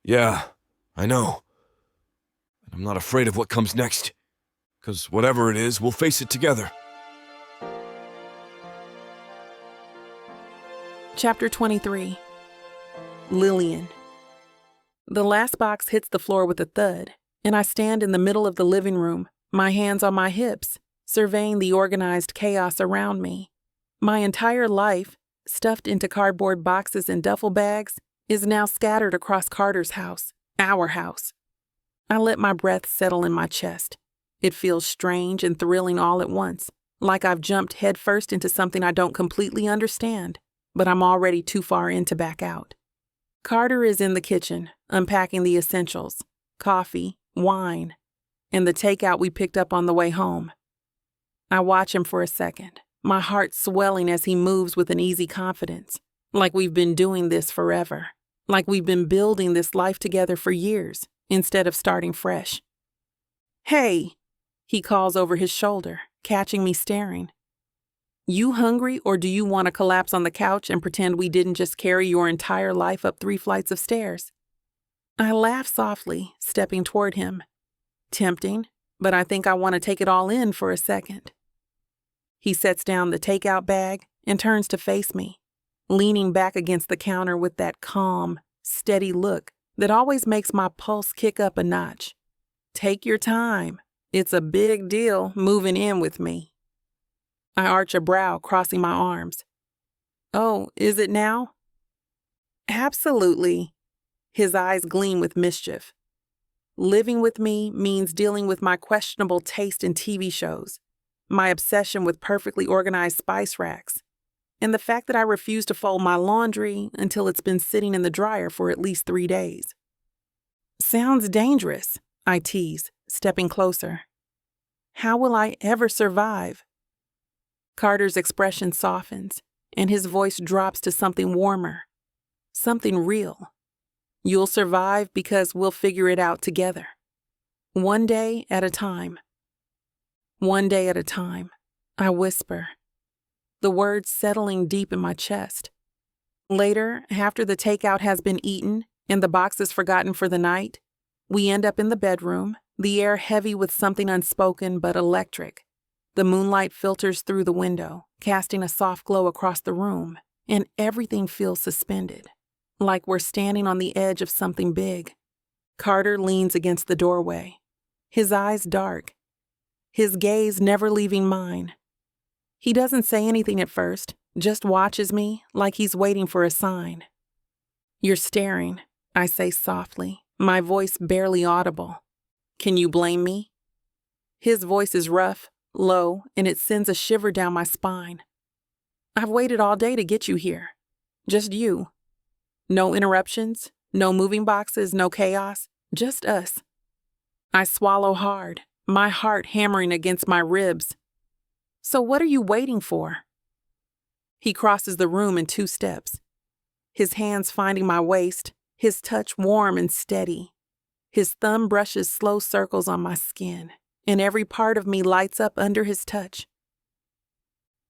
Yeah, I know. And I'm not afraid of what comes next, 'cause whatever it is, we'll face it together. Chapter 23. Lillian. The last box hits the floor with a thud, and I stand in the middle of the living room, my hands on my hips, surveying the organized chaos around me. My entire life, stuffed into cardboard boxes and duffel bags, is now scattered across Carter's house, our house. I let my breath settle in my chest. It feels strange and thrilling all at once, like I've jumped headfirst into something I don't completely understand, but I'm already too far in to back out. Carter is in the kitchen, unpacking the essentials, coffee, wine, and the takeout we picked up on the way home. I watch him for a second, my heart swelling as he moves with an easy confidence, like we've been doing this forever, like we've been building this life together for years, instead of starting fresh. Hey, he calls over his shoulder, catching me staring. You hungry, or do you want to collapse on the couch and pretend we didn't just carry your entire life up 3 flights of stairs? I laugh softly, stepping toward him. Tempting, but I think I want to take it all in for a second. He sets down the takeout bag and turns to face me, leaning back against the counter with that calm, steady look that always makes my pulse kick up a notch. Take your time. It's a big deal moving in with me. I arch a brow, crossing my arms. Oh, is it now? Absolutely. His eyes gleam with mischief. Living with me means dealing with my questionable taste in TV shows, my obsession with perfectly organized spice racks, and the fact that I refuse to fold my laundry until it's been sitting in the dryer for at least 3 days. Sounds dangerous, I tease, stepping closer. How will I ever survive? Carter's expression softens, and his voice drops to something warmer, something real. You'll survive because we'll figure it out together. One day at a time. One day at a time, I whisper, the words settling deep in my chest. Later, after the takeout has been eaten and the box is forgotten for the night, we end up in the bedroom, the air heavy with something unspoken but electric. The moonlight filters through the window, casting a soft glow across the room, and everything feels suspended, like we're standing on the edge of something big. Carter leans against the doorway, his eyes dark, his gaze never leaving mine. He doesn't say anything at first, just watches me like he's waiting for a sign. You're staring, I say softly, my voice barely audible. Can you blame me? His voice is rough, low, and it sends a shiver down my spine. I've waited all day to get you here. Just you. No interruptions, no moving boxes, no chaos, just us. I swallow hard, my heart hammering against my ribs. So what are you waiting for? He crosses the room in 2 steps. His hands finding my waist, his touch warm and steady. His thumb brushes slow circles on my skin, and every part of me lights up under his touch.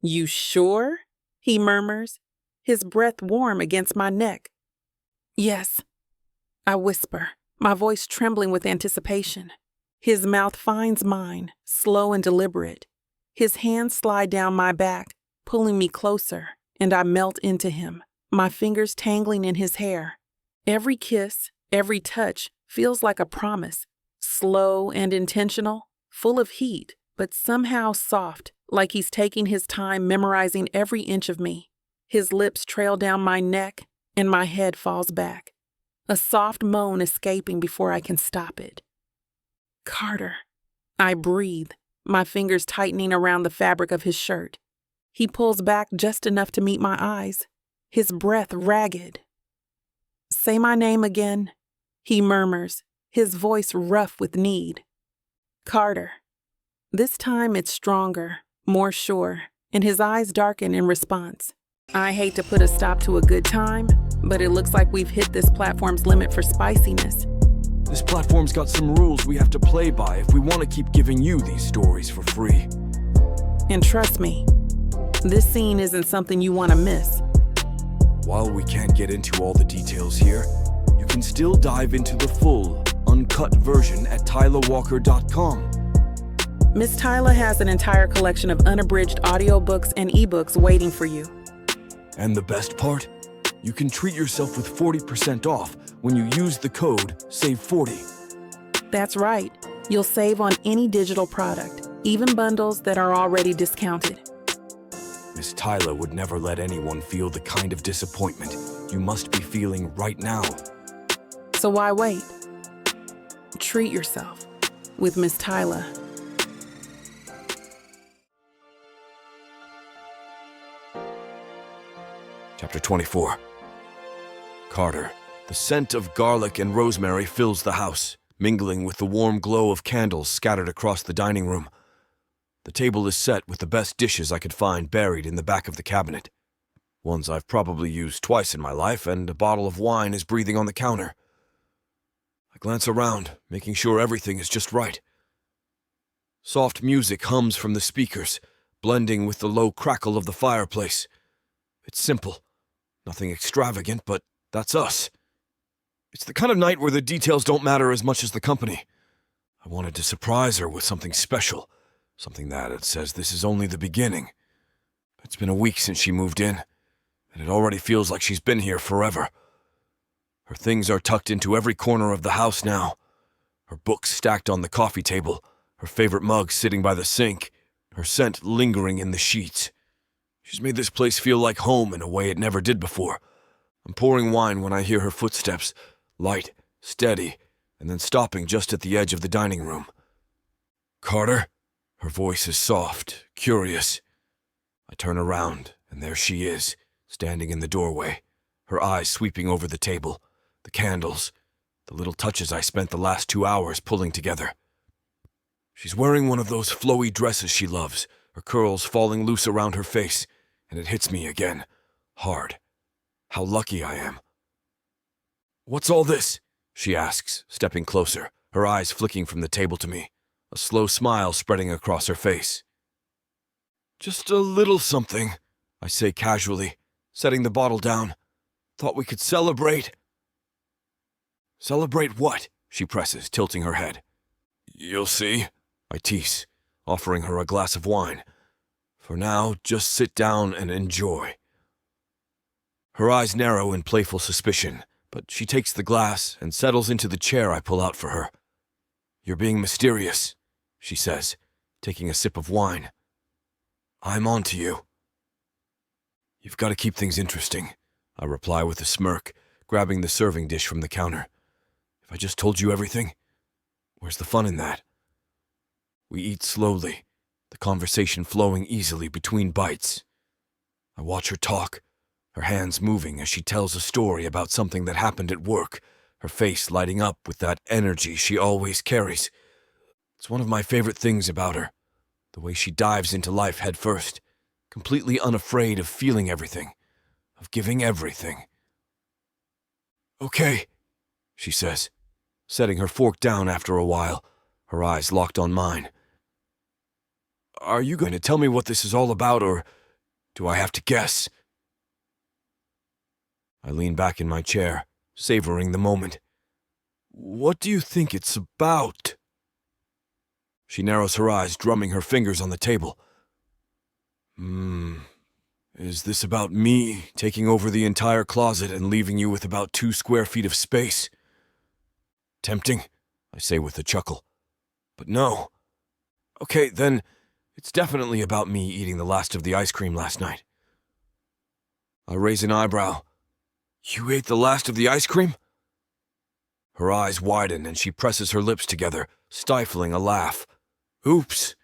You sure? He murmurs, his breath warm against my neck. Yes, I whisper, my voice trembling with anticipation. His mouth finds mine, slow and deliberate. His hands slide down my back, pulling me closer, and I melt into him, my fingers tangling in his hair. Every kiss, every touch feels like a promise, slow and intentional, full of heat, but somehow soft, like he's taking his time memorizing every inch of me. His lips trail down my neck, and my head falls back, a soft moan escaping before I can stop it. Carter. I breathe, my fingers tightening around the fabric of his shirt. He pulls back just enough to meet my eyes, his breath ragged. Say my name again, he murmurs, his voice rough with need. Carter. This time it's stronger, more sure, and his eyes darken in response. I hate to put a stop to a good time, but it looks like we've hit this platform's limit for spiciness. This platform's got some rules we have to play by if we want to keep giving you these stories for free. And trust me, this scene isn't something you want to miss. While we can't get into all the details here, you can still dive into the full, uncut version at tylawalker.com. Miss Tyla has an entire collection of unabridged audiobooks and ebooks waiting for you. And the best part? You can treat yourself with 40% off when you use the code SAVE40. That's right. You'll save on any digital product, even bundles that are already discounted. Miss Tyla would never let anyone feel the kind of disappointment you must be feeling right now. So why wait? Treat yourself with Miss Tyla. Chapter 24. Carter. The scent of garlic and rosemary fills the house, mingling with the warm glow of candles scattered across the dining room. The table is set with the best dishes I could find buried in the back of the cabinet. Ones I've probably used twice in my life, and a bottle of wine is breathing on the counter. I glance around, making sure everything is just right. Soft music hums from the speakers, blending with the low crackle of the fireplace. It's simple, nothing extravagant, but that's us. It's the kind of night where the details don't matter as much as the company. I wanted to surprise her with something special, something that says this is only the beginning. It's been a week since she moved in, and it already feels like she's been here forever. Her things are tucked into every corner of the house now. Her books stacked on the coffee table, her favorite mug sitting by the sink, her scent lingering in the sheets. She's made this place feel like home in a way it never did before. I'm pouring wine when I hear her footsteps, light, steady, and then stopping just at the edge of the dining room. Carter? Her voice is soft, curious. I turn around, and there she is, standing in the doorway, her eyes sweeping over the table, the candles, the little touches I spent the last 2 hours pulling together. She's wearing one of those flowy dresses she loves, her curls falling loose around her face, and it hits me again, hard. How lucky I am. What's all this? She asks, stepping closer, her eyes flicking from the table to me, a slow smile spreading across her face. Just a little something, I say casually, setting the bottle down. Thought we could celebrate. Celebrate what? She presses, tilting her head. You'll see, I tease, offering her a glass of wine. For now, just sit down and enjoy. Her eyes narrow in playful suspicion, but she takes the glass and settles into the chair I pull out for her. You're being mysterious, she says, taking a sip of wine. I'm on to you. You've got to keep things interesting, I reply with a smirk, grabbing the serving dish from the counter. If I just told you everything, where's the fun in that? We eat slowly, the conversation flowing easily between bites. I watch her talk, her hands moving as she tells a story about something that happened at work, her face lighting up with that energy she always carries. It's one of my favorite things about her, the way she dives into life head first, completely unafraid of feeling everything, of giving everything. "Okay," she says, setting her fork down after a while, her eyes locked on mine. "Are you going to tell me what this is all about, or do I have to guess?" I lean back in my chair, savoring the moment. "What do you think it's about?" She narrows her eyes, drumming her fingers on the table. Is this about me taking over the entire closet and leaving you with about 2 square feet of space? Tempting, I say with a chuckle. But no. Okay, then it's definitely about me eating the last of the ice cream last night. I raise an eyebrow. "You ate the last of the ice cream?" Her eyes widen and she presses her lips together, stifling a laugh. "Oops."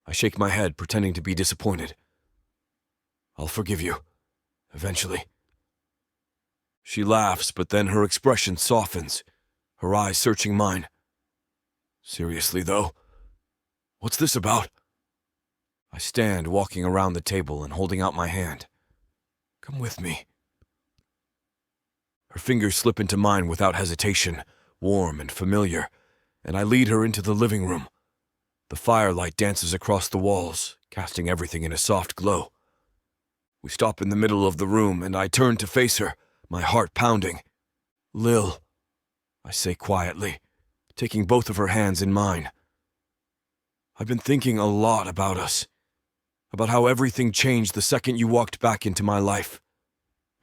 I shake my head, pretending to be disappointed. "I'll forgive you. Eventually." She laughs, but then her expression softens, her eyes searching mine. "Seriously, though? What's this about?" I stand, walking around the table and holding out my hand. "Come with me." Her fingers slip into mine without hesitation, warm and familiar, and I lead her into the living room. The firelight dances across the walls, casting everything in a soft glow. We stop in the middle of the room, and I turn to face her, my heart pounding. "Lil," I say quietly, taking both of her hands in mine. "I've been thinking a lot about us, about how everything changed the second you walked back into my life,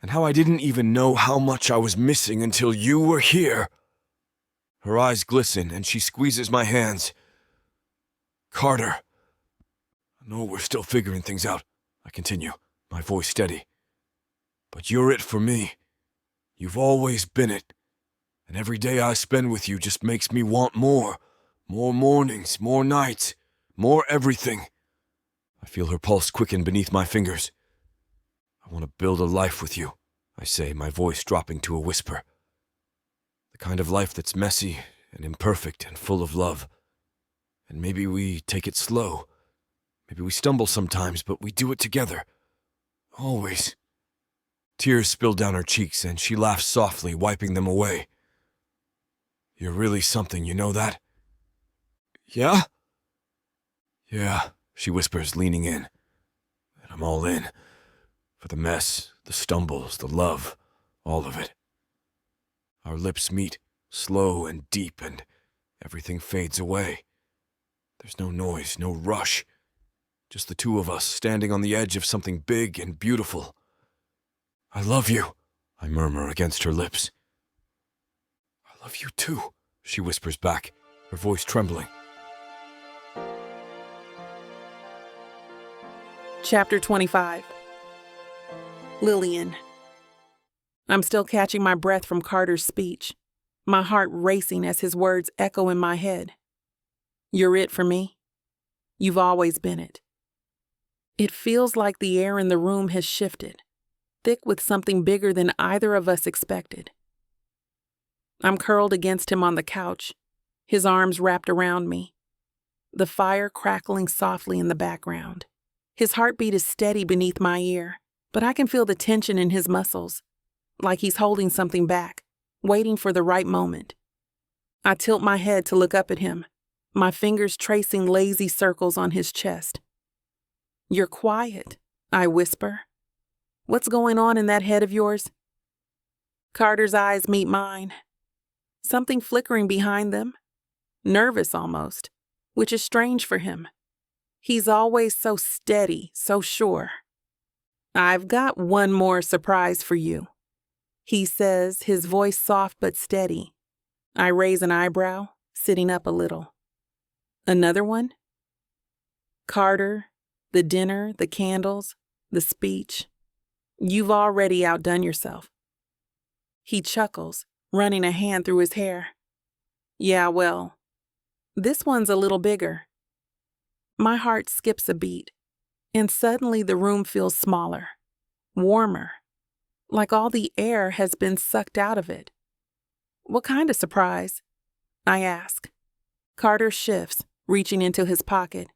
and how I didn't even know how much I was missing until you were here." Her eyes glisten, and she squeezes my hands. "Carter, I know we're still figuring things out," I continue, my voice steady. "But you're it for me. You've always been it. And every day I spend with you just makes me want more. More mornings, more nights, more everything." I feel her pulse quicken beneath my fingers. "I want to build a life with you," I say, my voice dropping to a whisper. "The kind of life that's messy and imperfect and full of love. And maybe we take it slow. Maybe we stumble sometimes, but we do it together. Always." Tears spill down her cheeks, and she laughs softly, wiping them away. "You're really something, you know that?" "Yeah?" "Yeah," she whispers, leaning in. "And I'm all in. For the mess, the stumbles, the love, all of it." Our lips meet, slow and deep, and everything fades away. There's no noise, no rush. Just the two of us standing on the edge of something big and beautiful. "I love you," I murmur against her lips. "I love you too," she whispers back, her voice trembling. Chapter 25. Lillian. I'm still catching my breath from Carter's speech, my heart racing as his words echo in my head. "You're it for me. You've always been it." It feels like the air in the room has shifted, thick with something bigger than either of us expected. I'm curled against him on the couch, his arms wrapped around me, the fire crackling softly in the background. His heartbeat is steady beneath my ear, but I can feel the tension in his muscles, like he's holding something back, waiting for the right moment. I tilt my head to look up at him, my fingers tracing lazy circles on his chest. "You're quiet," I whisper. "What's going on in that head of yours?" Carter's eyes meet mine, something flickering behind them, nervous almost, which is strange for him. He's always so steady, so sure. "I've got one more surprise for you," he says, his voice soft but steady. I raise an eyebrow, sitting up a little. "Another one?" "Carter, the dinner, the candles, the speech. You've already outdone yourself." He chuckles, running a hand through his hair. Yeah, well, this one's a little bigger. My heart skips a beat, and suddenly the room feels smaller, warmer, like all the air has been sucked out of it. What kind of surprise? I ask. Carter shifts, reaching into his pocket,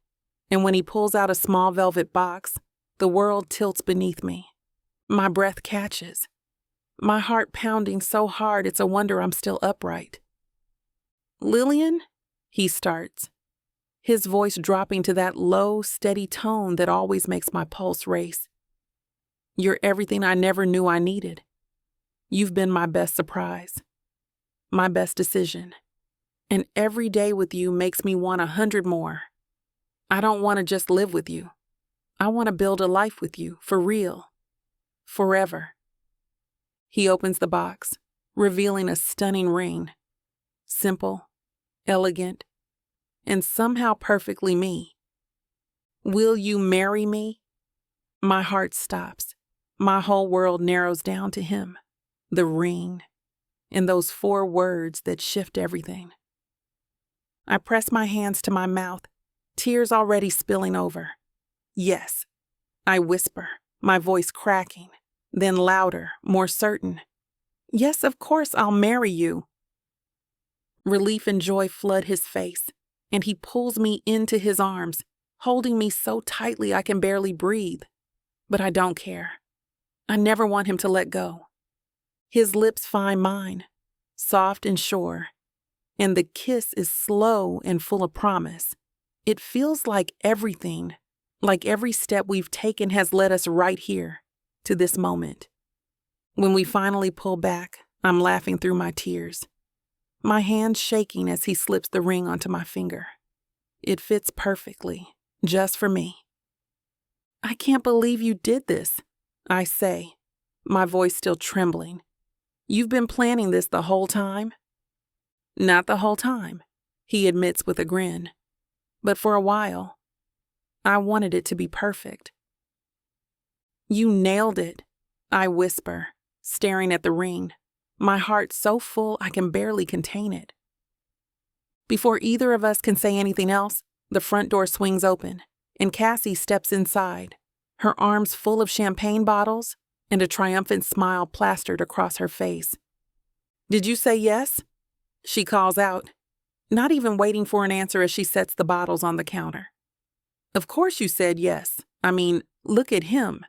and when he pulls out a small velvet box, the world tilts beneath me. My breath catches, my heart pounding so hard it's a wonder I'm still upright. Lillian? He starts, his voice dropping to that low, steady tone that always makes my pulse race. You're everything I never knew I needed. You've been my best surprise, my best decision, and every day with you makes me want 100 more. I don't want to just live with you. I want to build a life with you, for real, forever. He opens the box, revealing a stunning ring. Simple, elegant, and somehow perfectly me. Will you marry me? My heart stops. My whole world narrows down to him, the ring, and those 4 words that shift everything. I press my hands to my mouth, tears already spilling over. Yes, I whisper, my voice cracking, then louder, more certain. Yes, of course I'll marry you. Relief and joy flood his face, and he pulls me into his arms, holding me so tightly I can barely breathe. But I don't care. I never want him to let go. His lips find mine, soft and sure, and the kiss is slow and full of promise. It feels like everything, like every step we've taken has led us right here, to this moment. When we finally pull back, I'm laughing through my tears, my hand shaking as he slips the ring onto my finger. It fits perfectly, just for me. I can't believe you did this, I say, my voice still trembling. You've been planning this the whole time? Not the whole time, he admits with a grin. But for a while, I wanted it to be perfect. You nailed it, I whisper, staring at the ring, my heart so full I can barely contain it. Before either of us can say anything else, the front door swings open, and Cassie steps inside, her arms full of champagne bottles and a triumphant smile plastered across her face. Did you say yes? She calls out, not even waiting for an answer as she sets the bottles on the counter. Of course you said yes. I mean, look at him.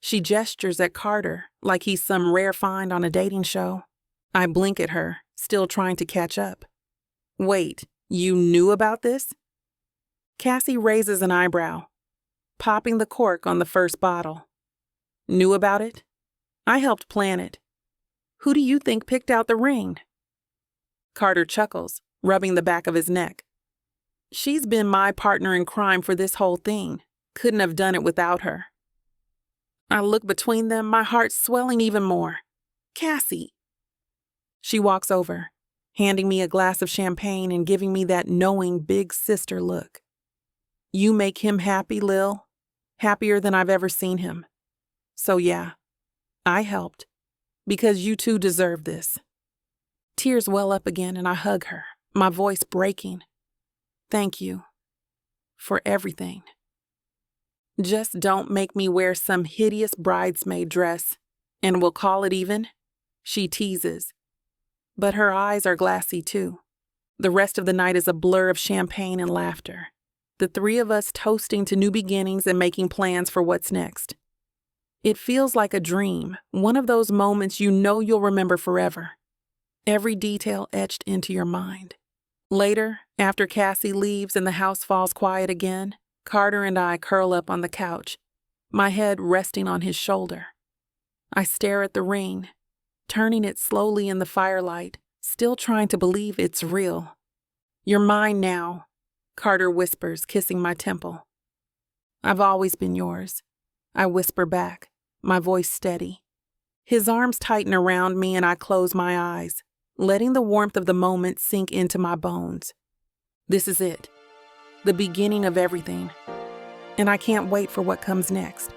She gestures at Carter like he's some rare find on a dating show. I blink at her, still trying to catch up. Wait, you knew about this? Cassie raises an eyebrow, popping the cork on the first bottle. Knew about it? I helped plan it. Who do you think picked out the ring? Carter chuckles, rubbing the back of his neck. She's been my partner in crime for this whole thing. Couldn't have done it without her. I look between them, my heart swelling even more. Cassie. She walks over, handing me a glass of champagne and giving me that knowing big sister look. You make him happy, Lil. Happier than I've ever seen him. So yeah, I helped. Because you two deserve this. Tears well up again and I hug her, my voice breaking. Thank you. For everything. Just don't make me wear some hideous bridesmaid dress, and we'll call it even, she teases. But her eyes are glassy too. The rest of the night is a blur of champagne and laughter. The 3 of us toasting to new beginnings and making plans for what's next. It feels like a dream, one of those moments you know you'll remember forever. Every detail etched into your mind. Later, after Cassie leaves and the house falls quiet again, Carter and I curl up on the couch, my head resting on his shoulder. I stare at the ring, turning it slowly in the firelight, still trying to believe it's real. You're mine now, Carter whispers, kissing my temple. I've always been yours, I whisper back, my voice steady. His arms tighten around me and I close my eyes, letting the warmth of the moment sink into my bones. This is it. The beginning of everything, and I can't wait for what comes next.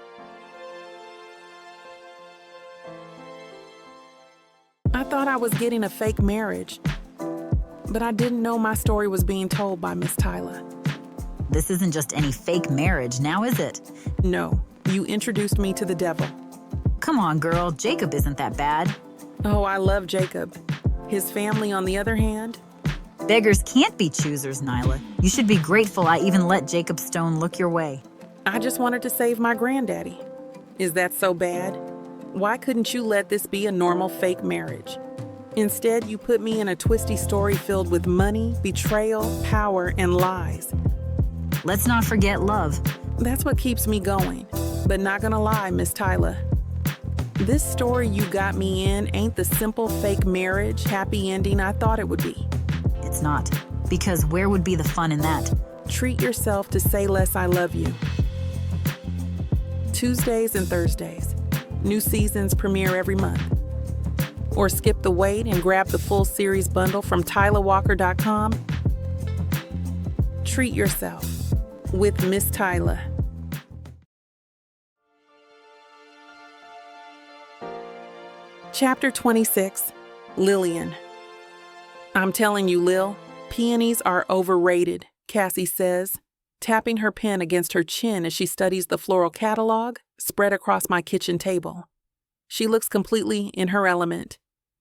I was getting a fake marriage. But I didn't know my story was being told by Miss Tyla. This isn't just any fake marriage, now is it? No, you introduced me to the devil. Come on, girl, Jacob isn't that bad. Oh, I love Jacob. His family, on the other hand? Beggars can't be choosers, Nyla. You should be grateful I even let Jacob Stone look your way. I just wanted to save my granddaddy. Is that so bad? Why couldn't you let this be a normal fake marriage? Instead, you put me in a twisty story filled with money, betrayal, power, and lies. Let's not forget love. That's what keeps me going. But not gonna lie, Miss Tyla. This story you got me in ain't the simple fake marriage, happy ending I thought it would be. It's not. Because where would be the fun in that? Treat yourself to Say Less I Love You. Tuesdays and Thursdays. New seasons premiere every month. Or skip the wait and grab the full series bundle from TylaWalker.com. Treat yourself with Miss Tyla. Chapter 26, Lillian. I'm telling you, Lil, peonies are overrated, Cassie says, tapping her pen against her chin as she studies the floral catalog spread across my kitchen table. She looks completely in her element,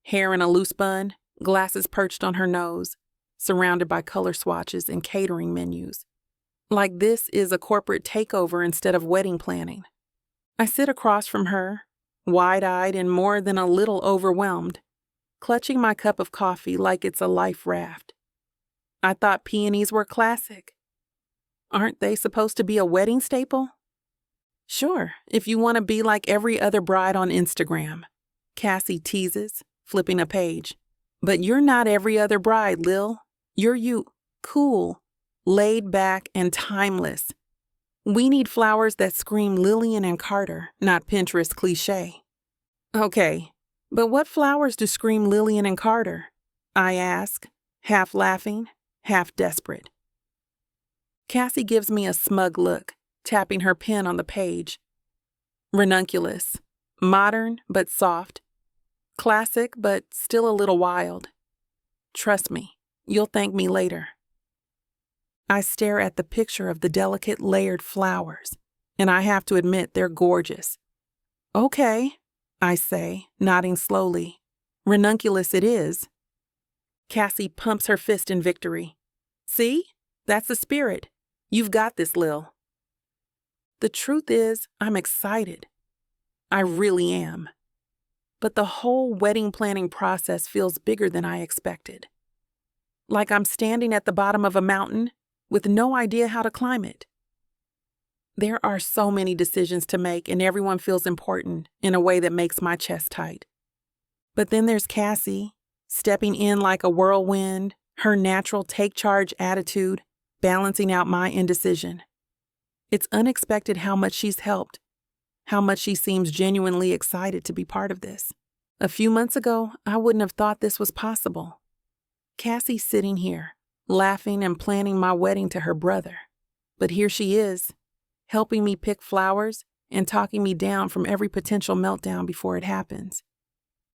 hair in a loose bun, glasses perched on her nose, surrounded by color swatches and catering menus. Like this is a corporate takeover instead of wedding planning. I sit across from her, wide-eyed and more than a little overwhelmed, clutching my cup of coffee like it's a life raft. I thought peonies were classic. Aren't they supposed to be a wedding staple? Sure, if you want to be like every other bride on Instagram, Cassie teases, flipping a page. But you're not every other bride, Lil. You're you, cool, laid back, and timeless. We need flowers that scream Lillian and Carter, not Pinterest cliche. Okay, but what flowers do scream Lillian and Carter? I ask, half laughing, half desperate. Cassie gives me a smug look, tapping her pen on the page. Ranunculus, modern but soft, classic but still a little wild. Trust me, you'll thank me later. I stare at the picture of the delicate layered flowers, and I have to admit they're gorgeous. Okay, I say, nodding slowly. Ranunculus it is. Cassie pumps her fist in victory. See? That's the spirit. You've got this, Lil. The truth is, I'm excited. I really am. But the whole wedding planning process feels bigger than I expected. Like I'm standing at the bottom of a mountain with no idea how to climb it. There are so many decisions to make, and everyone feels important in a way that makes my chest tight. But then there's Cassie, stepping in like a whirlwind, her natural take-charge attitude balancing out my indecision. It's unexpected how much she's helped, how much she seems genuinely excited to be part of this. A few months ago, I wouldn't have thought this was possible. Cassie's sitting here, laughing and planning my wedding to her brother. But here she is, helping me pick flowers and talking me down from every potential meltdown before it happens.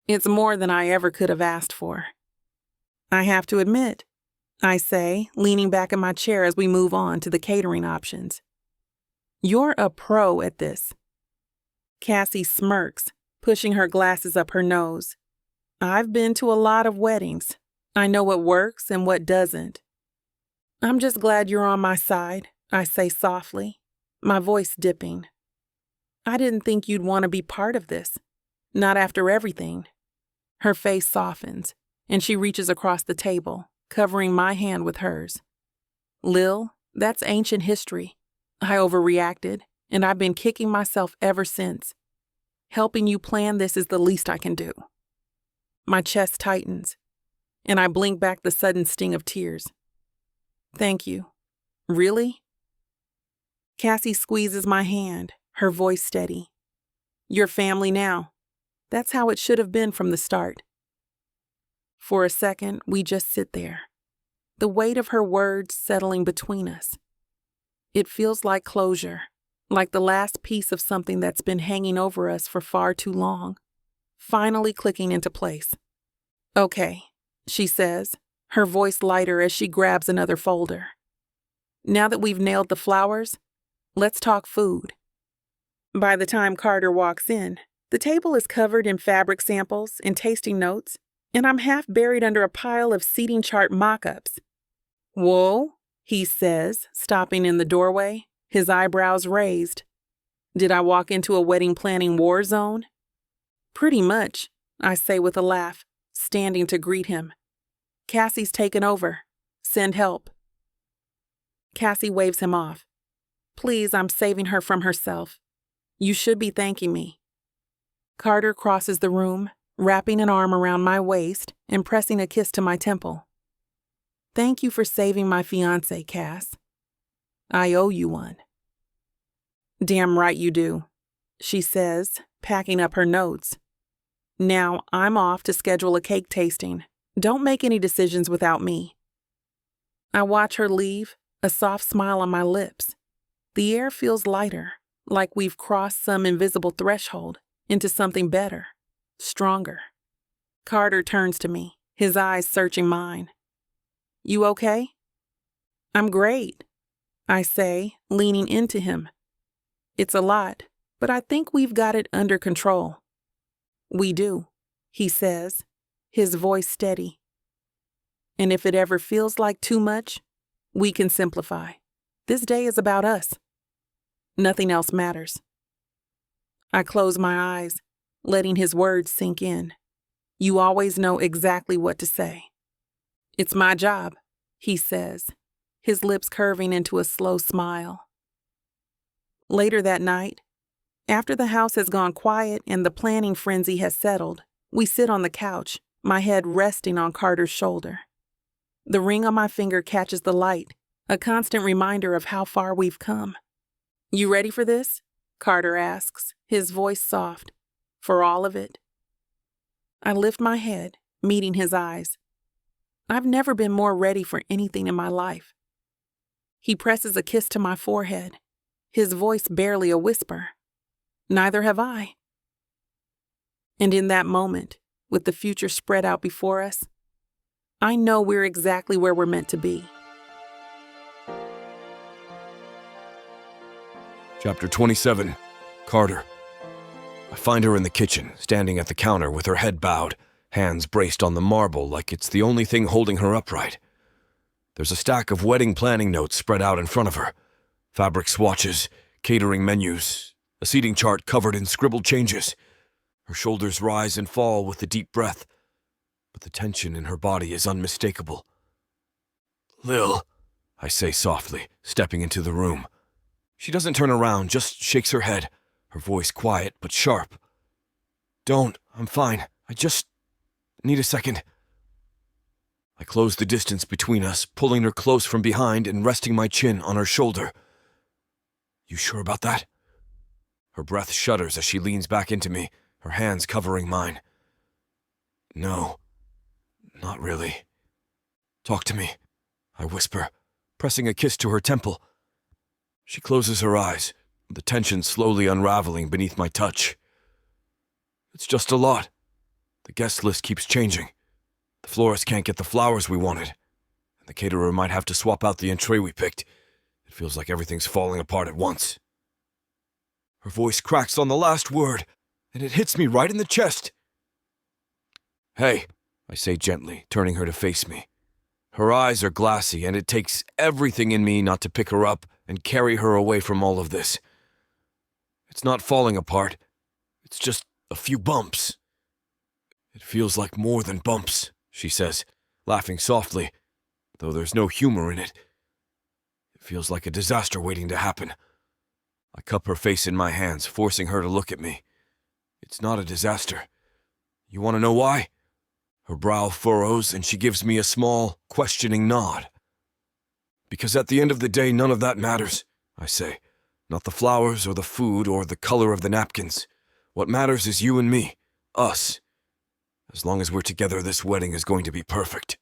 It's more than I ever could have asked for. I have to admit, I say, leaning back in my chair as we move on to the catering options. You're a pro at this. Cassie smirks, pushing her glasses up her nose. I've been to a lot of weddings. I know what works and what doesn't. I'm just glad you're on my side, I say softly, my voice dipping. I didn't think you'd want to be part of this. Not after everything. Her face softens, and she reaches across the table, covering my hand with hers. Lil, that's ancient history. I overreacted, and I've been kicking myself ever since. Helping you plan this is the least I can do. My chest tightens, and I blink back the sudden sting of tears. Thank you. Really? Cassie squeezes my hand, her voice steady. You're family now. That's how it should have been from the start. For a second, we just sit there, the weight of her words settling between us. It feels like closure, like the last piece of something that's been hanging over us for far too long, finally clicking into place. Okay, she says, her voice lighter as she grabs another folder. Now that we've nailed the flowers, let's talk food. By the time Carter walks in, the table is covered in fabric samples and tasting notes, and I'm half buried under a pile of seating chart mock-ups. Whoa, he says, stopping in the doorway, his eyebrows raised. Did I walk into a wedding planning war zone? Pretty much, I say with a laugh, standing to greet him. Cassie's taken over. Send help. Cassie waves him off. Please, I'm saving her from herself. You should be thanking me. Carter crosses the room, wrapping an arm around my waist and pressing a kiss to my temple. Thank you for saving my fiancé, Cass. I owe you one. Damn right you do, she says, packing up her notes. Now I'm off to schedule a cake tasting. Don't make any decisions without me. I watch her leave, a soft smile on my lips. The air feels lighter, like we've crossed some invisible threshold into something better, stronger. Carter turns to me, his eyes searching mine. You okay? I'm great, I say, leaning into him. It's a lot, but I think we've got it under control. We do, he says, his voice steady. And if it ever feels like too much, we can simplify. This day is about us. Nothing else matters. I close my eyes, letting his words sink in. You always know exactly what to say. It's my job, he says, his lips curving into a slow smile. Later that night, after the house has gone quiet and the planning frenzy has settled, we sit on the couch, my head resting on Carter's shoulder. The ring on my finger catches the light, a constant reminder of how far we've come. You ready for this? Carter asks, his voice soft. For all of it? I lift my head, meeting his eyes. I've never been more ready for anything in my life. He presses a kiss to my forehead, his voice barely a whisper. Neither have I. And in that moment, with the future spread out before us, I know we're exactly where we're meant to be. Chapter 27. Carter. I find her in the kitchen, standing at the counter with her head bowed, hands braced on the marble like it's the only thing holding her upright. There's a stack of wedding planning notes spread out in front of her. Fabric swatches, catering menus, a seating chart covered in scribbled changes. Her shoulders rise and fall with a deep breath, but the tension in her body is unmistakable. Lil, I say softly, stepping into the room. She doesn't turn around, just shakes her head, her voice quiet but sharp. Don't, I'm fine. I just need a second. I close the distance between us, pulling her close from behind and resting my chin on her shoulder. You sure about that? Her breath shudders as she leans back into me, her hands covering mine. No, not really. Talk to me, I whisper, pressing a kiss to her temple. She closes her eyes, the tension slowly unraveling beneath my touch. It's just a lot. The guest list keeps changing. The florist can't get the flowers we wanted, and the caterer might have to swap out the entree we picked. It feels like everything's falling apart at once. Her voice cracks on the last word, and it hits me right in the chest. Hey, I say gently, turning her to face me. Her eyes are glassy, and it takes everything in me not to pick her up and carry her away from all of this. It's not falling apart. It's just a few bumps. It feels like more than bumps, she says, laughing softly, though there's no humor in it. It feels like a disaster waiting to happen. I cup her face in my hands, forcing her to look at me. It's not a disaster. You want to know why? Her brow furrows, and she gives me a small, questioning nod. Because at the end of the day, none of that matters, I say. Not the flowers or the food or the color of the napkins. What matters is you and me, us. As long as we're together, this wedding is going to be perfect.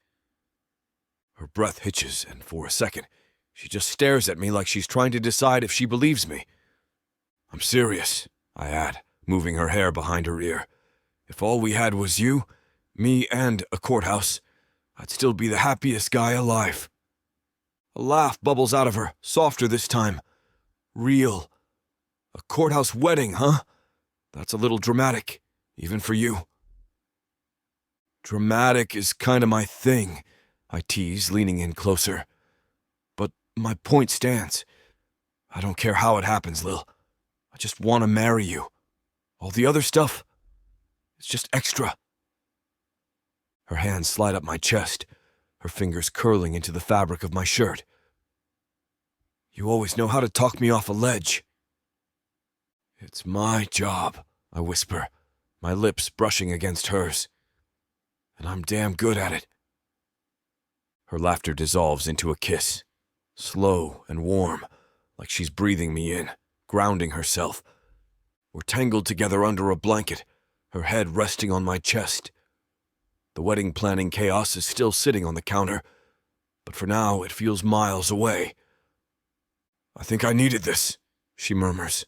Her breath hitches, and for a second, she just stares at me like she's trying to decide if she believes me. I'm serious, I add, moving her hair behind her ear. If all we had was you, Me and a courthouse, I'd still be the happiest guy alive. A laugh bubbles out of her, softer this time. Real. A courthouse wedding, huh? That's a little dramatic, even for you. Dramatic is kinda my thing, I tease, leaning in closer. But my point stands. I don't care how it happens, Lil. I just want to marry you. All the other stuff, it's just extra. Her hands slide up my chest, her fingers curling into the fabric of my shirt. You always know how to talk me off a ledge. It's my job, I whisper, my lips brushing against hers. And I'm damn good at it. Her laughter dissolves into a kiss, slow and warm, like she's breathing me in, grounding herself. We're tangled together under a blanket, her head resting on my chest. The wedding planning chaos is still sitting on the counter, but for now it feels miles away. I think I needed this, she murmurs,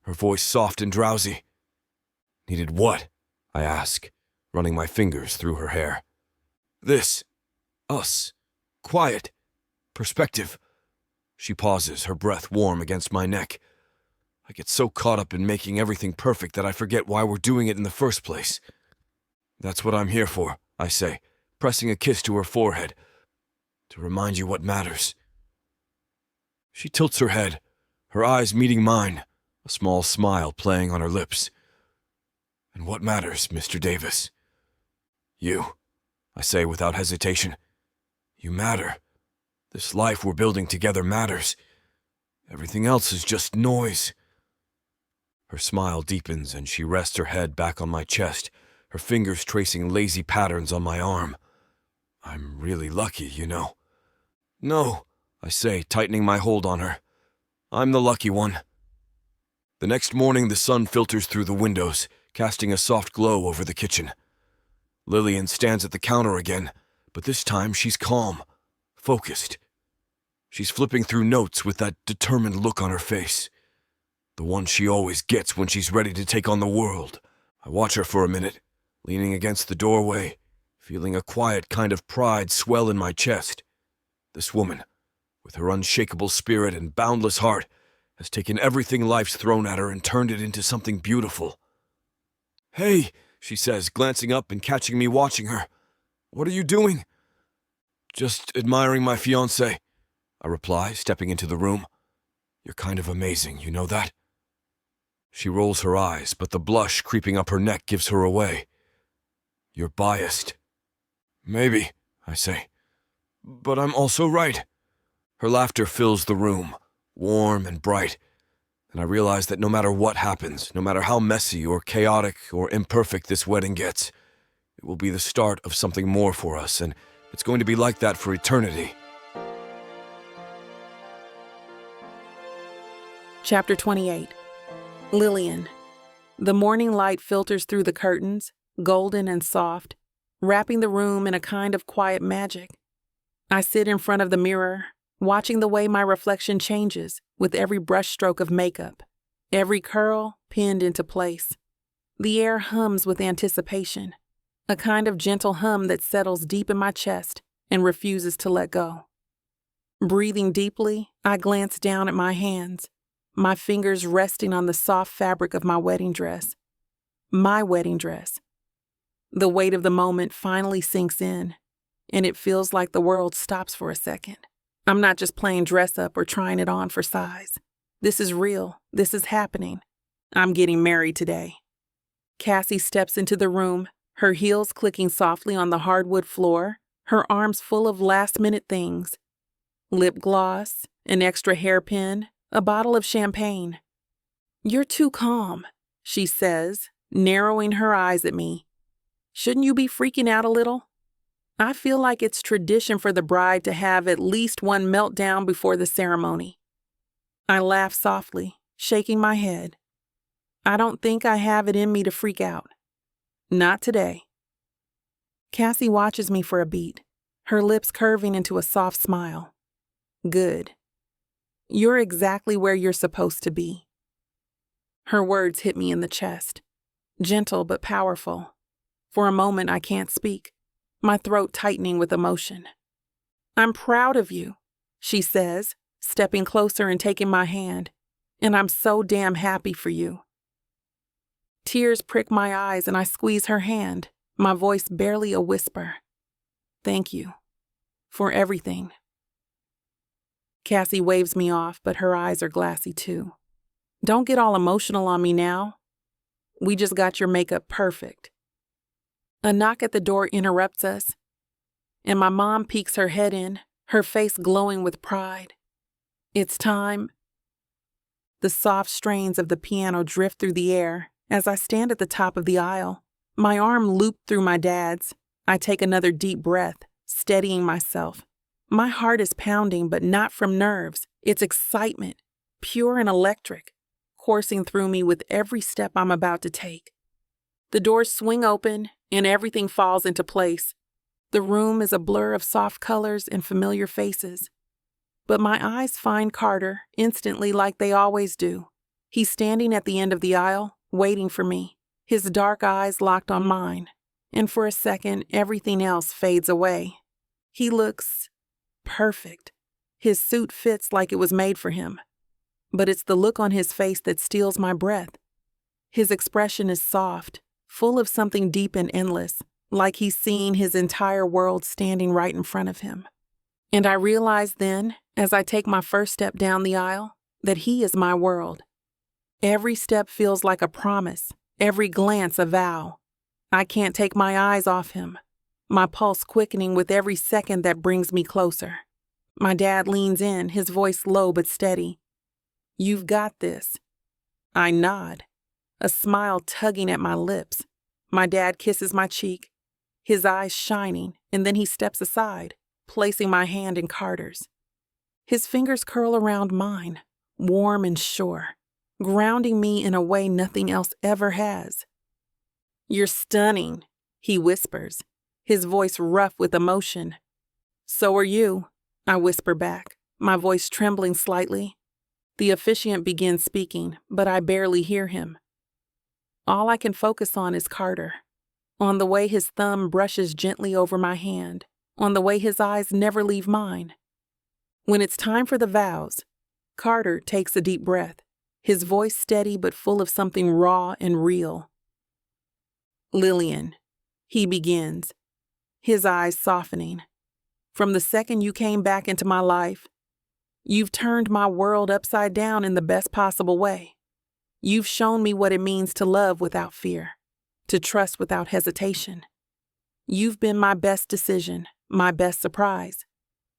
her voice soft and drowsy. Needed what? I ask, running my fingers through her hair. This. Us. Quiet. Perspective. She pauses, her breath warm against my neck. I get so caught up in making everything perfect that I forget why we're doing it in the first place. That's what I'm here for, I say, pressing a kiss to her forehead. To remind you what matters. She tilts her head, her eyes meeting mine, a small smile playing on her lips. And what matters, Mr. Davis? You, I say without hesitation. You matter. This life we're building together matters. Everything else is just noise. Her smile deepens and she rests her head back on my chest, her fingers tracing lazy patterns on my arm. I'm really lucky, you know. No, I say, tightening my hold on her. I'm the lucky one. The next morning, the sun filters through the windows, casting a soft glow over the kitchen. Lillian stands at the counter again, but this time she's calm, focused. She's flipping through notes with that determined look on her face. The one she always gets when she's ready to take on the world. I watch her for a minute, leaning against the doorway, feeling a quiet kind of pride swell in my chest. This woman, with her unshakable spirit and boundless heart, has taken everything life's thrown at her and turned it into something beautiful. Hey, she says, glancing up and catching me watching her. What are you doing? Just admiring my fiancé, I reply, stepping into the room. You're kind of amazing, you know that? She rolls her eyes, but the blush creeping up her neck gives her away. You're biased. Maybe, I say. But I'm also right. Her laughter fills the room, warm and bright, and I realize that no matter what happens, no matter how messy or chaotic or imperfect this wedding gets, it will be the start of something more for us, and it's going to be like that for eternity. Chapter 28. Lillian. The morning light filters through the curtains, golden and soft, wrapping the room in a kind of quiet magic. I sit in front of the mirror, watching the way my reflection changes with every brushstroke of makeup, every curl pinned into place. The air hums with anticipation, a kind of gentle hum that settles deep in my chest and refuses to let go. Breathing deeply, I glance down at my hands, my fingers resting on the soft fabric of my wedding dress. My wedding dress. The weight of the moment finally sinks in, and it feels like the world stops for a second. I'm not just playing dress up or trying it on for size. This is real. This is happening. I'm getting married today. Cassie steps into the room, her heels clicking softly on the hardwood floor, her arms full of last-minute things. Lip gloss, an extra hairpin, a bottle of champagne. You're too calm, she says, narrowing her eyes at me. Shouldn't you be freaking out a little? I feel like it's tradition for the bride to have at least one meltdown before the ceremony. I laugh softly, shaking my head. I don't think I have it in me to freak out. Not today. Cassie watches me for a beat, her lips curving into a soft smile. Good. You're exactly where you're supposed to be. Her words hit me in the chest, gentle but powerful. For a moment, I can't speak, my throat tightening with emotion. "I'm proud of you," she says, stepping closer and taking my hand, "and I'm so damn happy for you." Tears prick my eyes and I squeeze her hand, my voice barely a whisper. "Thank you for everything." Cassie waves me off, but her eyes are glassy too. "Don't get all emotional on me now. We just got your makeup perfect." A knock at the door interrupts us, and my mom peeks her head in, her face glowing with pride. "It's time." The soft strains of the piano drift through the air as I stand at the top of the aisle, my arm looped through my dad's. I take another deep breath, steadying myself. My heart is pounding, but not from nerves. It's excitement, pure and electric, coursing through me with every step I'm about to take. The doors swing open, and everything falls into place. The room is a blur of soft colors and familiar faces. But my eyes find Carter instantly, like they always do. He's standing at the end of the aisle, waiting for me, his dark eyes locked on mine. And for a second, everything else fades away. He looks perfect. His suit fits like it was made for him. But it's the look on his face that steals my breath. His expression is soft, full of something deep and endless, like he's seeing his entire world standing right in front of him. And I realize then, as I take my first step down the aisle, that he is my world. Every step feels like a promise, every glance a vow. I can't take my eyes off him, my pulse quickening with every second that brings me closer. My dad leans in, his voice low but steady. "You've got this." I nod, a smile tugging at my lips. My dad kisses my cheek, his eyes shining, and then he steps aside, placing my hand in Carter's. His fingers curl around mine, warm and sure, grounding me in a way nothing else ever has. "You're stunning," he whispers, his voice rough with emotion. "So are you," I whisper back, my voice trembling slightly. The officiant begins speaking, but I barely hear him. All I can focus on is Carter, on the way his thumb brushes gently over my hand, on the way his eyes never leave mine. When it's time for the vows, Carter takes a deep breath, his voice steady but full of something raw and real. "Lillian," he begins, his eyes softening. "From the second you came back into my life, you've turned my world upside down in the best possible way. You've shown me what it means to love without fear, to trust without hesitation. You've been my best decision, my best surprise,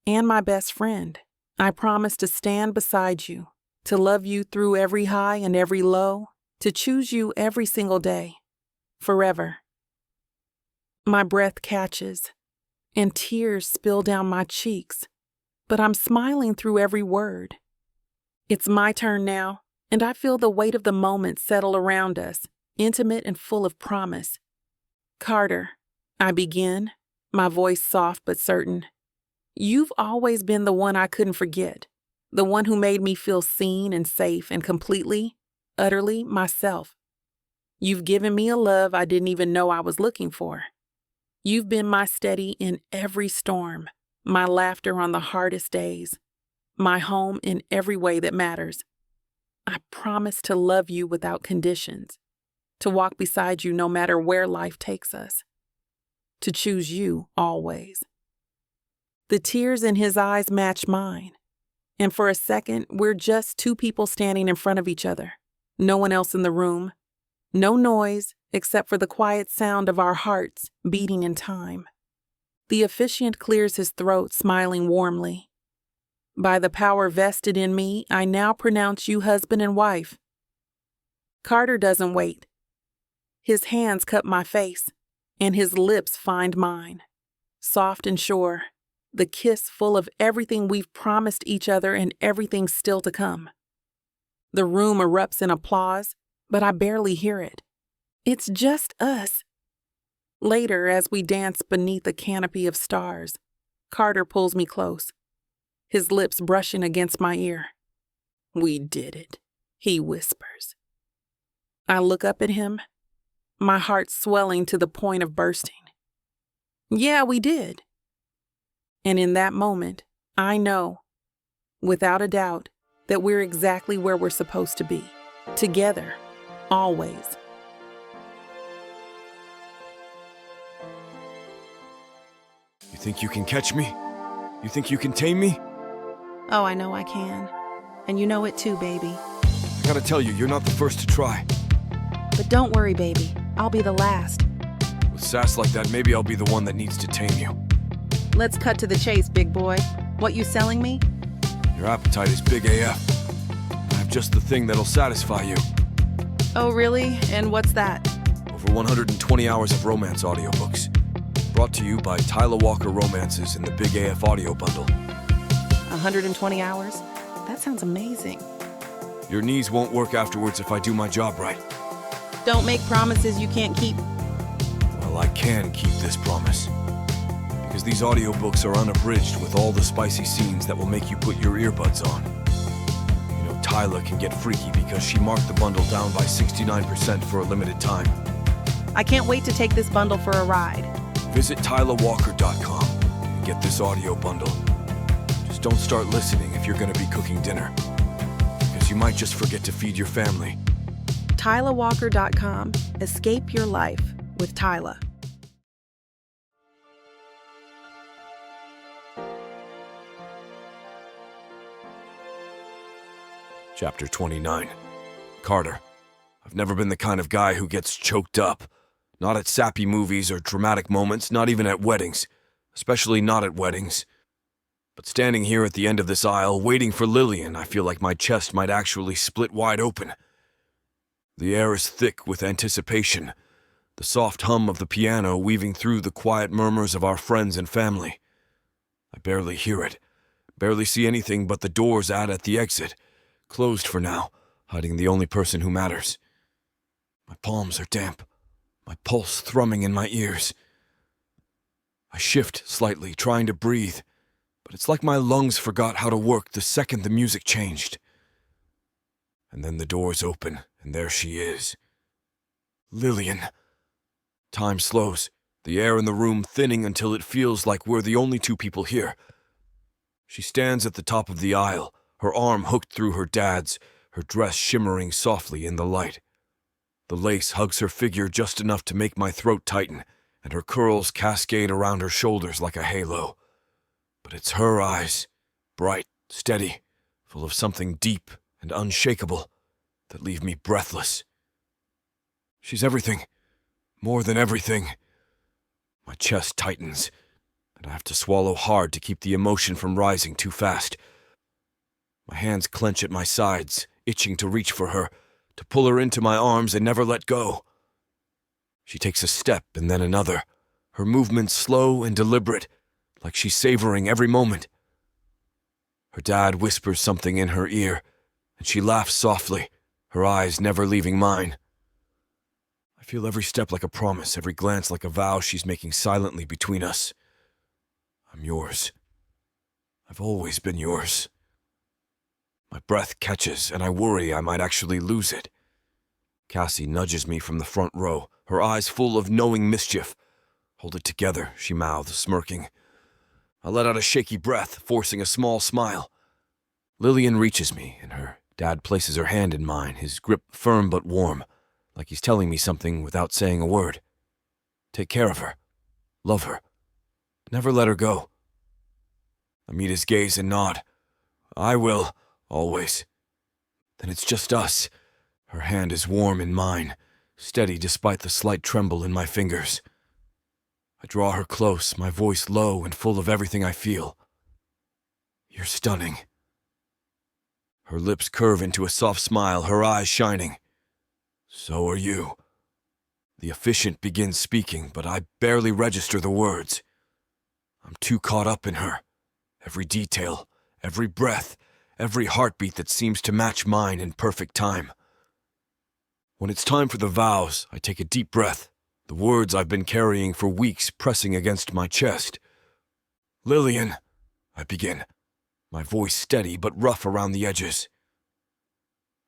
and my best friend. I promise to stand beside you, to love you through every high and every low, to choose you every single day, forever." My breath catches, and tears spill down my cheeks, but I'm smiling through every word. It's my turn now, and I feel the weight of the moment settle around us, intimate and full of promise. "Carter," I begin, my voice soft but certain. "You've always been the one I couldn't forget, the one who made me feel seen and safe and completely, utterly myself. You've given me a love I didn't even know I was looking for. You've been my steady in every storm, my laughter on the hardest days, my home in every way that matters. I promise to love you without conditions, to walk beside you no matter where life takes us, to choose you always." The tears in his eyes match mine, and for a second, we're just two people standing in front of each other, no one else in the room, no noise except for the quiet sound of our hearts beating in time. The officiant clears his throat, smiling warmly. "By the power vested in me, I now pronounce you husband and wife." Carter doesn't wait. His hands cup my face, and his lips find mine, soft and sure, the kiss full of everything we've promised each other and everything still to come. The room erupts in applause, but I barely hear it. It's just us. Later, as we dance beneath a canopy of stars, Carter pulls me close, his lips brushing against my ear. "We did it," he whispers. I look up at him, my heart swelling to the point of bursting. Yeah, we did. And in that moment, I know, without a doubt, that we're exactly where we're supposed to be. Together, always. You think you can catch me? You think you can tame me? Oh, I know I can. And you know it too, baby. I gotta tell you, you're not the first to try. But don't worry, baby. I'll be the last. With sass like that, maybe I'll be the one that needs to tame you. Let's cut to the chase, big boy. What you selling me? Your appetite is big AF. I have just the thing that'll satisfy you. Oh, really? And what's that? Over 120 hours of romance audiobooks. Brought to you by Tyla Walker Romances in the Big AF audio bundle. 120 hours? That sounds amazing. Your knees won't work afterwards if I do my job right. Don't make promises you can't keep. Well, I can keep this promise. Because these audiobooks are unabridged with all the spicy scenes that will make you put your earbuds on. You know, Tyla can get freaky because she marked the bundle down by 69% for a limited time. I can't wait to take this bundle for a ride. Visit TylaWalker.com and get this audio bundle. Just don't start listening if you're going to be cooking dinner. Because you might just forget to feed your family. TylaWalker.com. Escape your life with Tyla. Chapter 29. Carter. I've never been the kind of guy who gets choked up. Not at sappy movies or dramatic moments, not even at weddings. Especially not at weddings. But standing here at the end of this aisle, waiting for Lillian, I feel like my chest might actually split wide open. The air is thick with anticipation, the soft hum of the piano weaving through the quiet murmurs of our friends and family. I barely hear it, barely see anything but the doors at the exit, closed for now, hiding the only person who matters. My palms are damp, my pulse thrumming in my ears. I shift slightly, trying to breathe, but it's like my lungs forgot how to work the second the music changed. And then the doors open, and there she is. Lillian. Time slows, the air in the room thinning until it feels like we're the only two people here. She stands at the top of the aisle, her arm hooked through her dad's, her dress shimmering softly in the light. The lace hugs her figure just enough to make my throat tighten, and her curls cascade around her shoulders like a halo. But it's her eyes, bright, steady, full of something deep and unshakable, that leave me breathless. She's everything, more than everything. My chest tightens, and I have to swallow hard to keep the emotion from rising too fast. My hands clench at my sides, itching to reach for her, to pull her into my arms and never let go. She takes a step and then another, her movements slow and deliberate, like she's savoring every moment. Her dad whispers something in her ear, and she laughs softly, her eyes never leaving mine. I feel every step like a promise, every glance like a vow she's making silently between us. I'm yours. I've always been yours. My breath catches, and I worry I might actually lose it. Cassie nudges me from the front row, her eyes full of knowing mischief. Hold it together, she mouths, smirking. I let out a shaky breath, forcing a small smile. Lillian reaches me, and her dad places her hand in mine, his grip firm but warm, like he's telling me something without saying a word. Take care of her. Love her. Never let her go. I meet his gaze and nod. I will, always. Then it's just us. Her hand is warm in mine, steady despite the slight tremble in my fingers. I draw her close, my voice low and full of everything I feel. You're stunning. Her lips curve into a soft smile, her eyes shining. So are you. The officiant begins speaking, but I barely register the words. I'm too caught up in her. Every detail, every breath, every heartbeat that seems to match mine in perfect time. When it's time for the vows, I take a deep breath, the words I've been carrying for weeks pressing against my chest. Lillian, I begin, my voice steady but rough around the edges.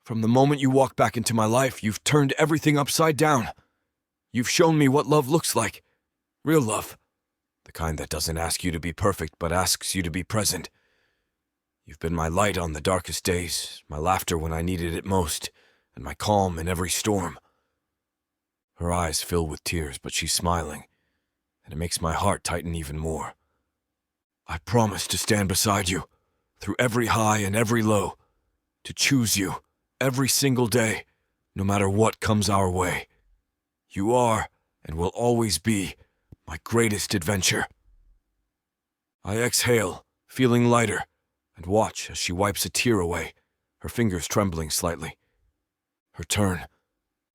From the moment you walked back into my life, you've turned everything upside down. You've shown me what love looks like. Real love. The kind that doesn't ask you to be perfect, but asks you to be present. You've been my light on the darkest days, my laughter when I needed it most, and my calm in every storm. Her eyes fill with tears, but she's smiling, and it makes my heart tighten even more. I promise to stand beside you, through every high and every low, to choose you every single day, no matter what comes our way. You are, and will always be, my greatest adventure. I exhale, feeling lighter, and watch as she wipes a tear away, her fingers trembling slightly. Her turn.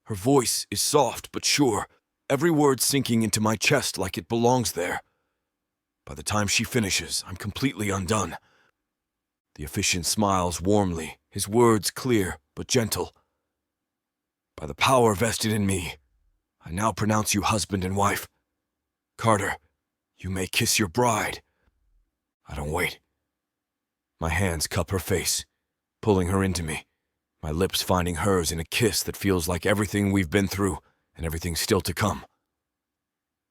Her voice is soft but sure, every word sinking into my chest like it belongs there. By the time she finishes, I'm completely undone. The officiant smiles warmly, his words clear but gentle. By the power vested in me, I now pronounce you husband and wife. Carter, you may kiss your bride. I don't wait. My hands cup her face, pulling her into me, my lips finding hers in a kiss that feels like everything we've been through and everything still to come.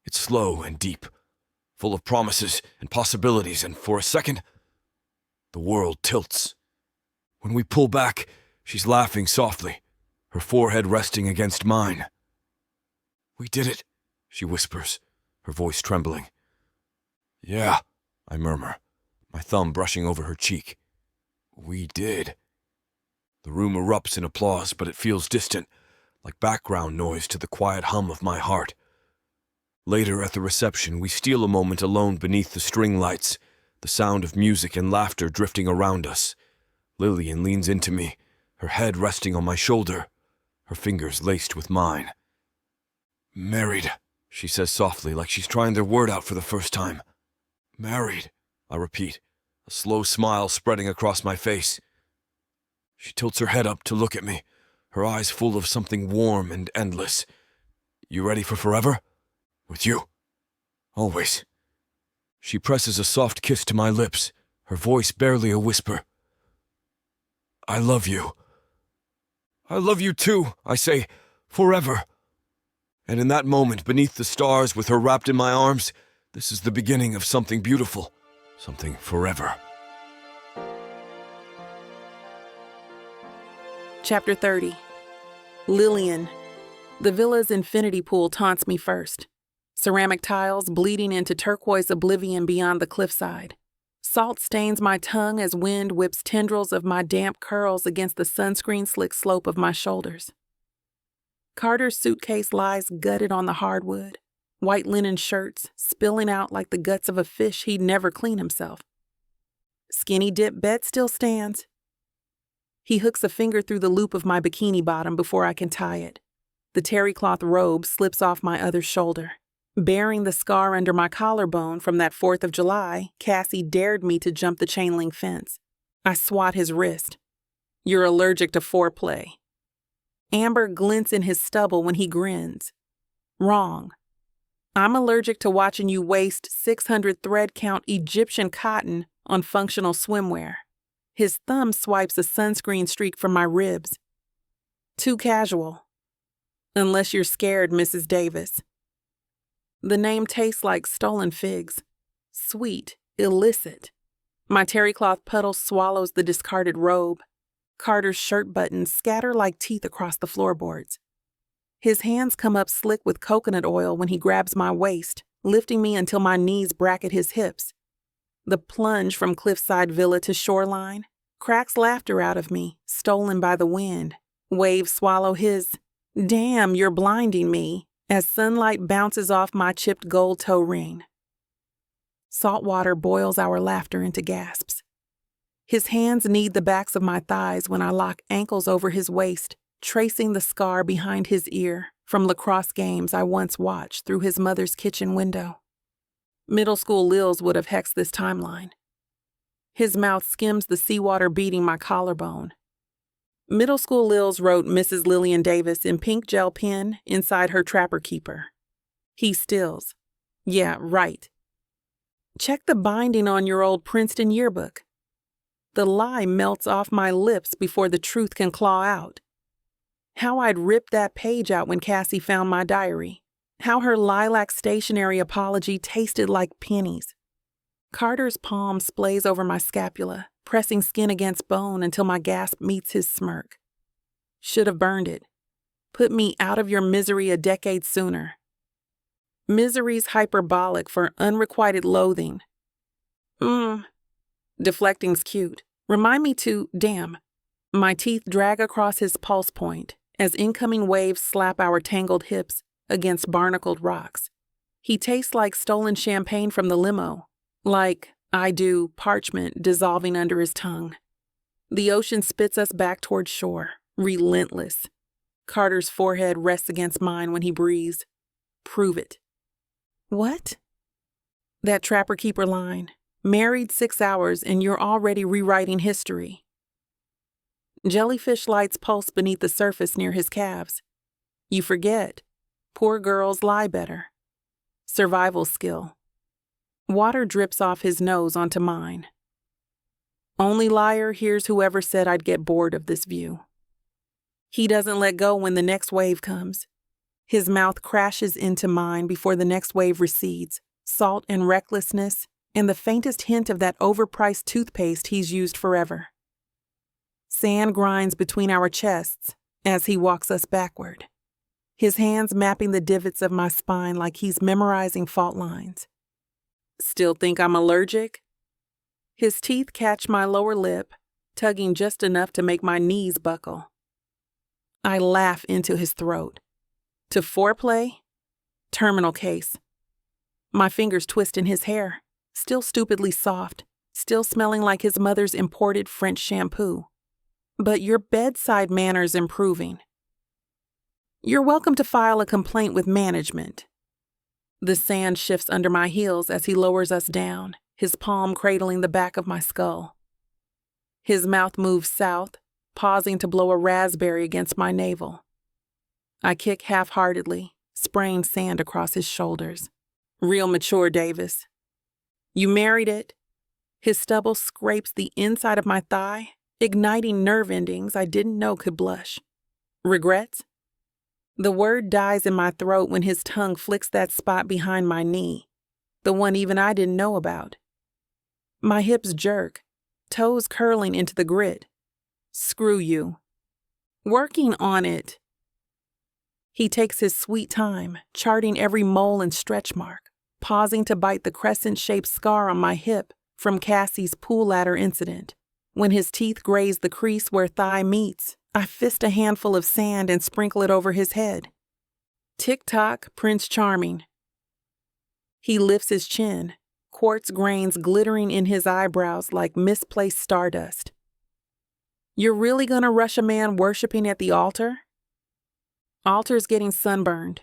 It's slow and deep, full of promises and possibilities, and for a second, the world tilts. When we pull back, she's laughing softly, her forehead resting against mine. We did it, she whispers, her voice trembling. Yeah, I murmur, my thumb brushing over her cheek. We did. The room erupts in applause, but it feels distant, like background noise to the quiet hum of my heart. Later at the reception, we steal a moment alone beneath the string lights, the sound of music and laughter drifting around us. Lillian leans into me, her head resting on my shoulder, her fingers laced with mine. Married, she says softly, like she's trying their word out for the first time. Married, I repeat, a slow smile spreading across my face. She tilts her head up to look at me, her eyes full of something warm and endless. You ready for forever? With you? Always. She presses a soft kiss to my lips, her voice barely a whisper. I love you. I love you too, I say, forever. And in that moment, beneath the stars, with her wrapped in my arms, this is the beginning of something beautiful, something forever. Chapter 30. Lillian. The villa's infinity pool taunts me first. Ceramic tiles bleeding into turquoise oblivion beyond the cliffside. Salt stains my tongue as wind whips tendrils of my damp curls against the sunscreen-slick slope of my shoulders. Carter's suitcase lies gutted on the hardwood, white linen shirts spilling out like the guts of a fish he'd never clean himself. Skinny dip bed still stands. He hooks a finger through the loop of my bikini bottom before I can tie it. The terry cloth robe slips off my other shoulder. Bearing the scar under my collarbone from that 4th of July, Cassie dared me to jump the chain link fence. I swat his wrist. You're allergic to foreplay. Amber glints in his stubble when he grins. Wrong. I'm allergic to watching you waste 600 thread count Egyptian cotton on functional swimwear. His thumb swipes a sunscreen streak from my ribs. Too casual. Unless you're scared, Mrs. Davis. The name tastes like stolen figs. Sweet, illicit. My terry cloth puddle swallows the discarded robe. Carter's shirt buttons scatter like teeth across the floorboards. His hands come up slick with coconut oil when he grabs my waist, lifting me until my knees bracket his hips. The plunge from cliffside villa to shoreline cracks laughter out of me, stolen by the wind. Waves swallow his, "Damn, you're blinding me," as sunlight bounces off my chipped gold toe ring. Salt water boils our laughter into gasps. His hands knead the backs of my thighs when I lock ankles over his waist, tracing the scar behind his ear from lacrosse games I once watched through his mother's kitchen window. Middle school Lils would have hexed this timeline. His mouth skims the seawater beating my collarbone. Middle school Lils wrote Mrs. Lillian Davis in pink gel pen inside her Trapper Keeper. He stills. Yeah, right. Check the binding on your old Princeton yearbook. The lie melts off my lips before the truth can claw out. How I'd ripped that page out when Cassie found my diary. How her lilac stationery apology tasted like pennies. Carter's palm splays over my scapula, pressing skin against bone until my gasp meets his smirk. Should have burned it. Put me out of your misery a decade sooner. Misery's hyperbolic for unrequited loathing. Deflecting's cute. Remind me to, damn. My teeth drag across his pulse point as incoming waves slap our tangled hips against barnacled rocks. He tastes like stolen champagne from the limo, like, I do, parchment dissolving under his tongue. The ocean spits us back toward shore, relentless. Carter's forehead rests against mine when he breathes. Prove it. What? That trapper-keeper line. Married 6 hours and you're already rewriting history. Jellyfish lights pulse beneath the surface near his calves. You forget. Poor girls lie better. Survival skill. Water drips off his nose onto mine. Only liar here's whoever said I'd get bored of this view. He doesn't let go when the next wave comes. His mouth crashes into mine before the next wave recedes, salt and recklessness, and the faintest hint of that overpriced toothpaste he's used forever. Sand grinds between our chests as he walks us backward, his hands mapping the divots of my spine like he's memorizing fault lines. Still think I'm allergic? His teeth catch my lower lip, tugging just enough to make my knees buckle. I laugh into his throat. To foreplay? Terminal case. My fingers twist in his hair, still stupidly soft, still smelling like his mother's imported French shampoo. But your bedside manner's improving. You're welcome to file a complaint with management. The sand shifts under my heels as he lowers us down, his palm cradling the back of my skull. His mouth moves south, pausing to blow a raspberry against my navel. I kick half-heartedly, spraying sand across his shoulders. Real mature, Davis. You married it. His stubble scrapes the inside of my thigh, igniting nerve endings I didn't know could blush. Regrets? The word dies in my throat when his tongue flicks that spot behind my knee, the one even I didn't know about. My hips jerk, toes curling into the grit. Screw you. Working on it. He takes his sweet time, charting every mole and stretch mark, pausing to bite the crescent-shaped scar on my hip from Cassie's pool ladder incident. When his teeth graze the crease where thigh meets, I fist a handful of sand and sprinkle it over his head. Tick-tock, Prince Charming. He lifts his chin, quartz grains glittering in his eyebrows like misplaced stardust. You're really gonna rush a man worshiping at the altar? Altar's getting sunburned.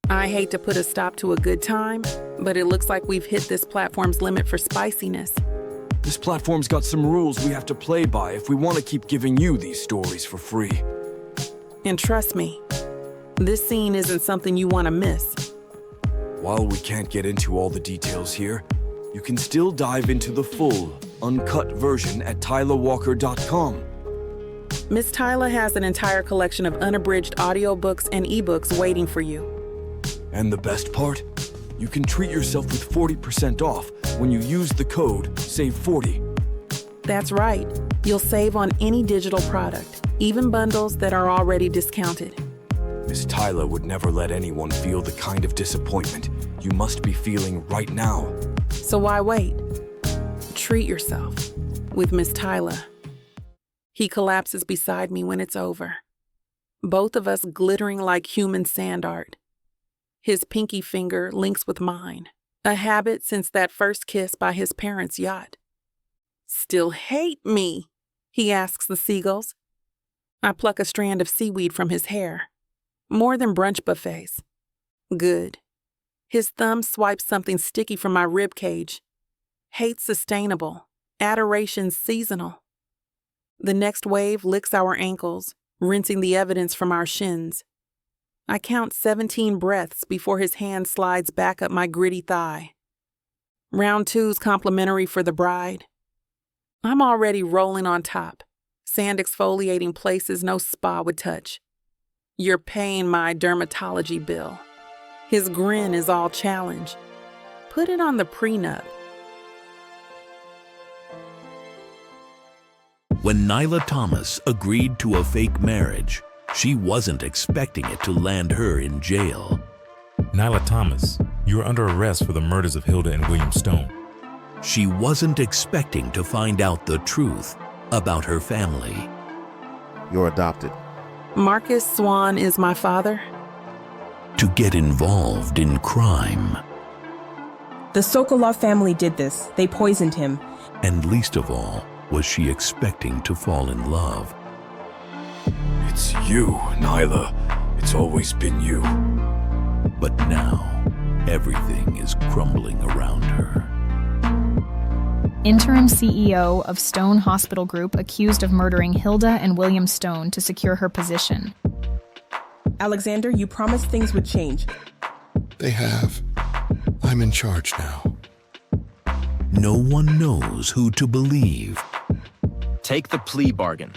I hate to put a stop to a good time, but it looks like we've hit this platform's limit for spiciness. This platform's got some rules we have to play by if we want to keep giving you these stories for free. And trust me, this scene isn't something you want to miss. While we can't get into all the details here, you can still dive into the full, uncut version at tylawalker.com. Miss Tyla has an entire collection of unabridged audiobooks and ebooks waiting for you. And the best part? You can treat yourself with 40% off when you use the code SAVE40. That's right. You'll save on any digital product, even bundles that are already discounted. Miss Tyla would never let anyone feel the kind of disappointment you must be feeling right now. So why wait? Treat yourself with Miss Tyla. He collapses beside me when it's over, both of us glittering like human sand art. His pinky finger links with mine, a habit since that first kiss by his parents' yacht. Still hate me? He asks the seagulls. I pluck a strand of seaweed from his hair. More than brunch buffets. Good. His thumb swipes something sticky from my rib cage. Hate sustainable. Adoration seasonal. The next wave licks our ankles, rinsing the evidence from our shins. I count 17 breaths before his hand slides back up my gritty thigh. Round 2's complimentary for the bride. I'm already rolling on top, sand exfoliating places no spa would touch. You're paying my dermatology bill. His grin is all challenge. Put it on the prenup. When Nyla Thomas agreed to a fake marriage, she wasn't expecting it to land her in jail. Nyla Thomas, you are under arrest for the murders of Hilda and William Stone. She wasn't expecting to find out the truth about her family. You're adopted. Marcus Swan is my father. To get involved in crime. The Sokolov family did this. They poisoned him. And least of all, was she expecting to fall in love. It's you, Nyla. It's always been you. But now, everything is crumbling around her. Interim CEO of Stone Hospital Group accused of murdering Hilda and William Stone to secure her position. Alexander, you promised things would change. They have. I'm in charge now. No one knows who to believe. Take the plea bargain.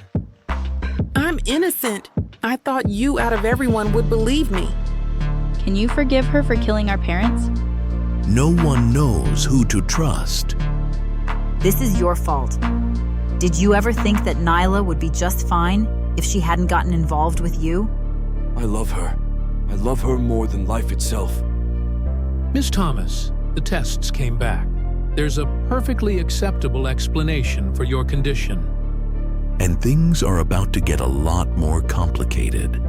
I'm innocent. I thought you out of everyone would believe me. Can you forgive her for killing our parents? No one knows who to trust. This is your fault. Did you ever think that Nyla would be just fine if she hadn't gotten involved with you? I love her. I love her more than life itself. Miss Thomas, the tests came back. There's a perfectly acceptable explanation for your condition. And things are about to get a lot more complicated.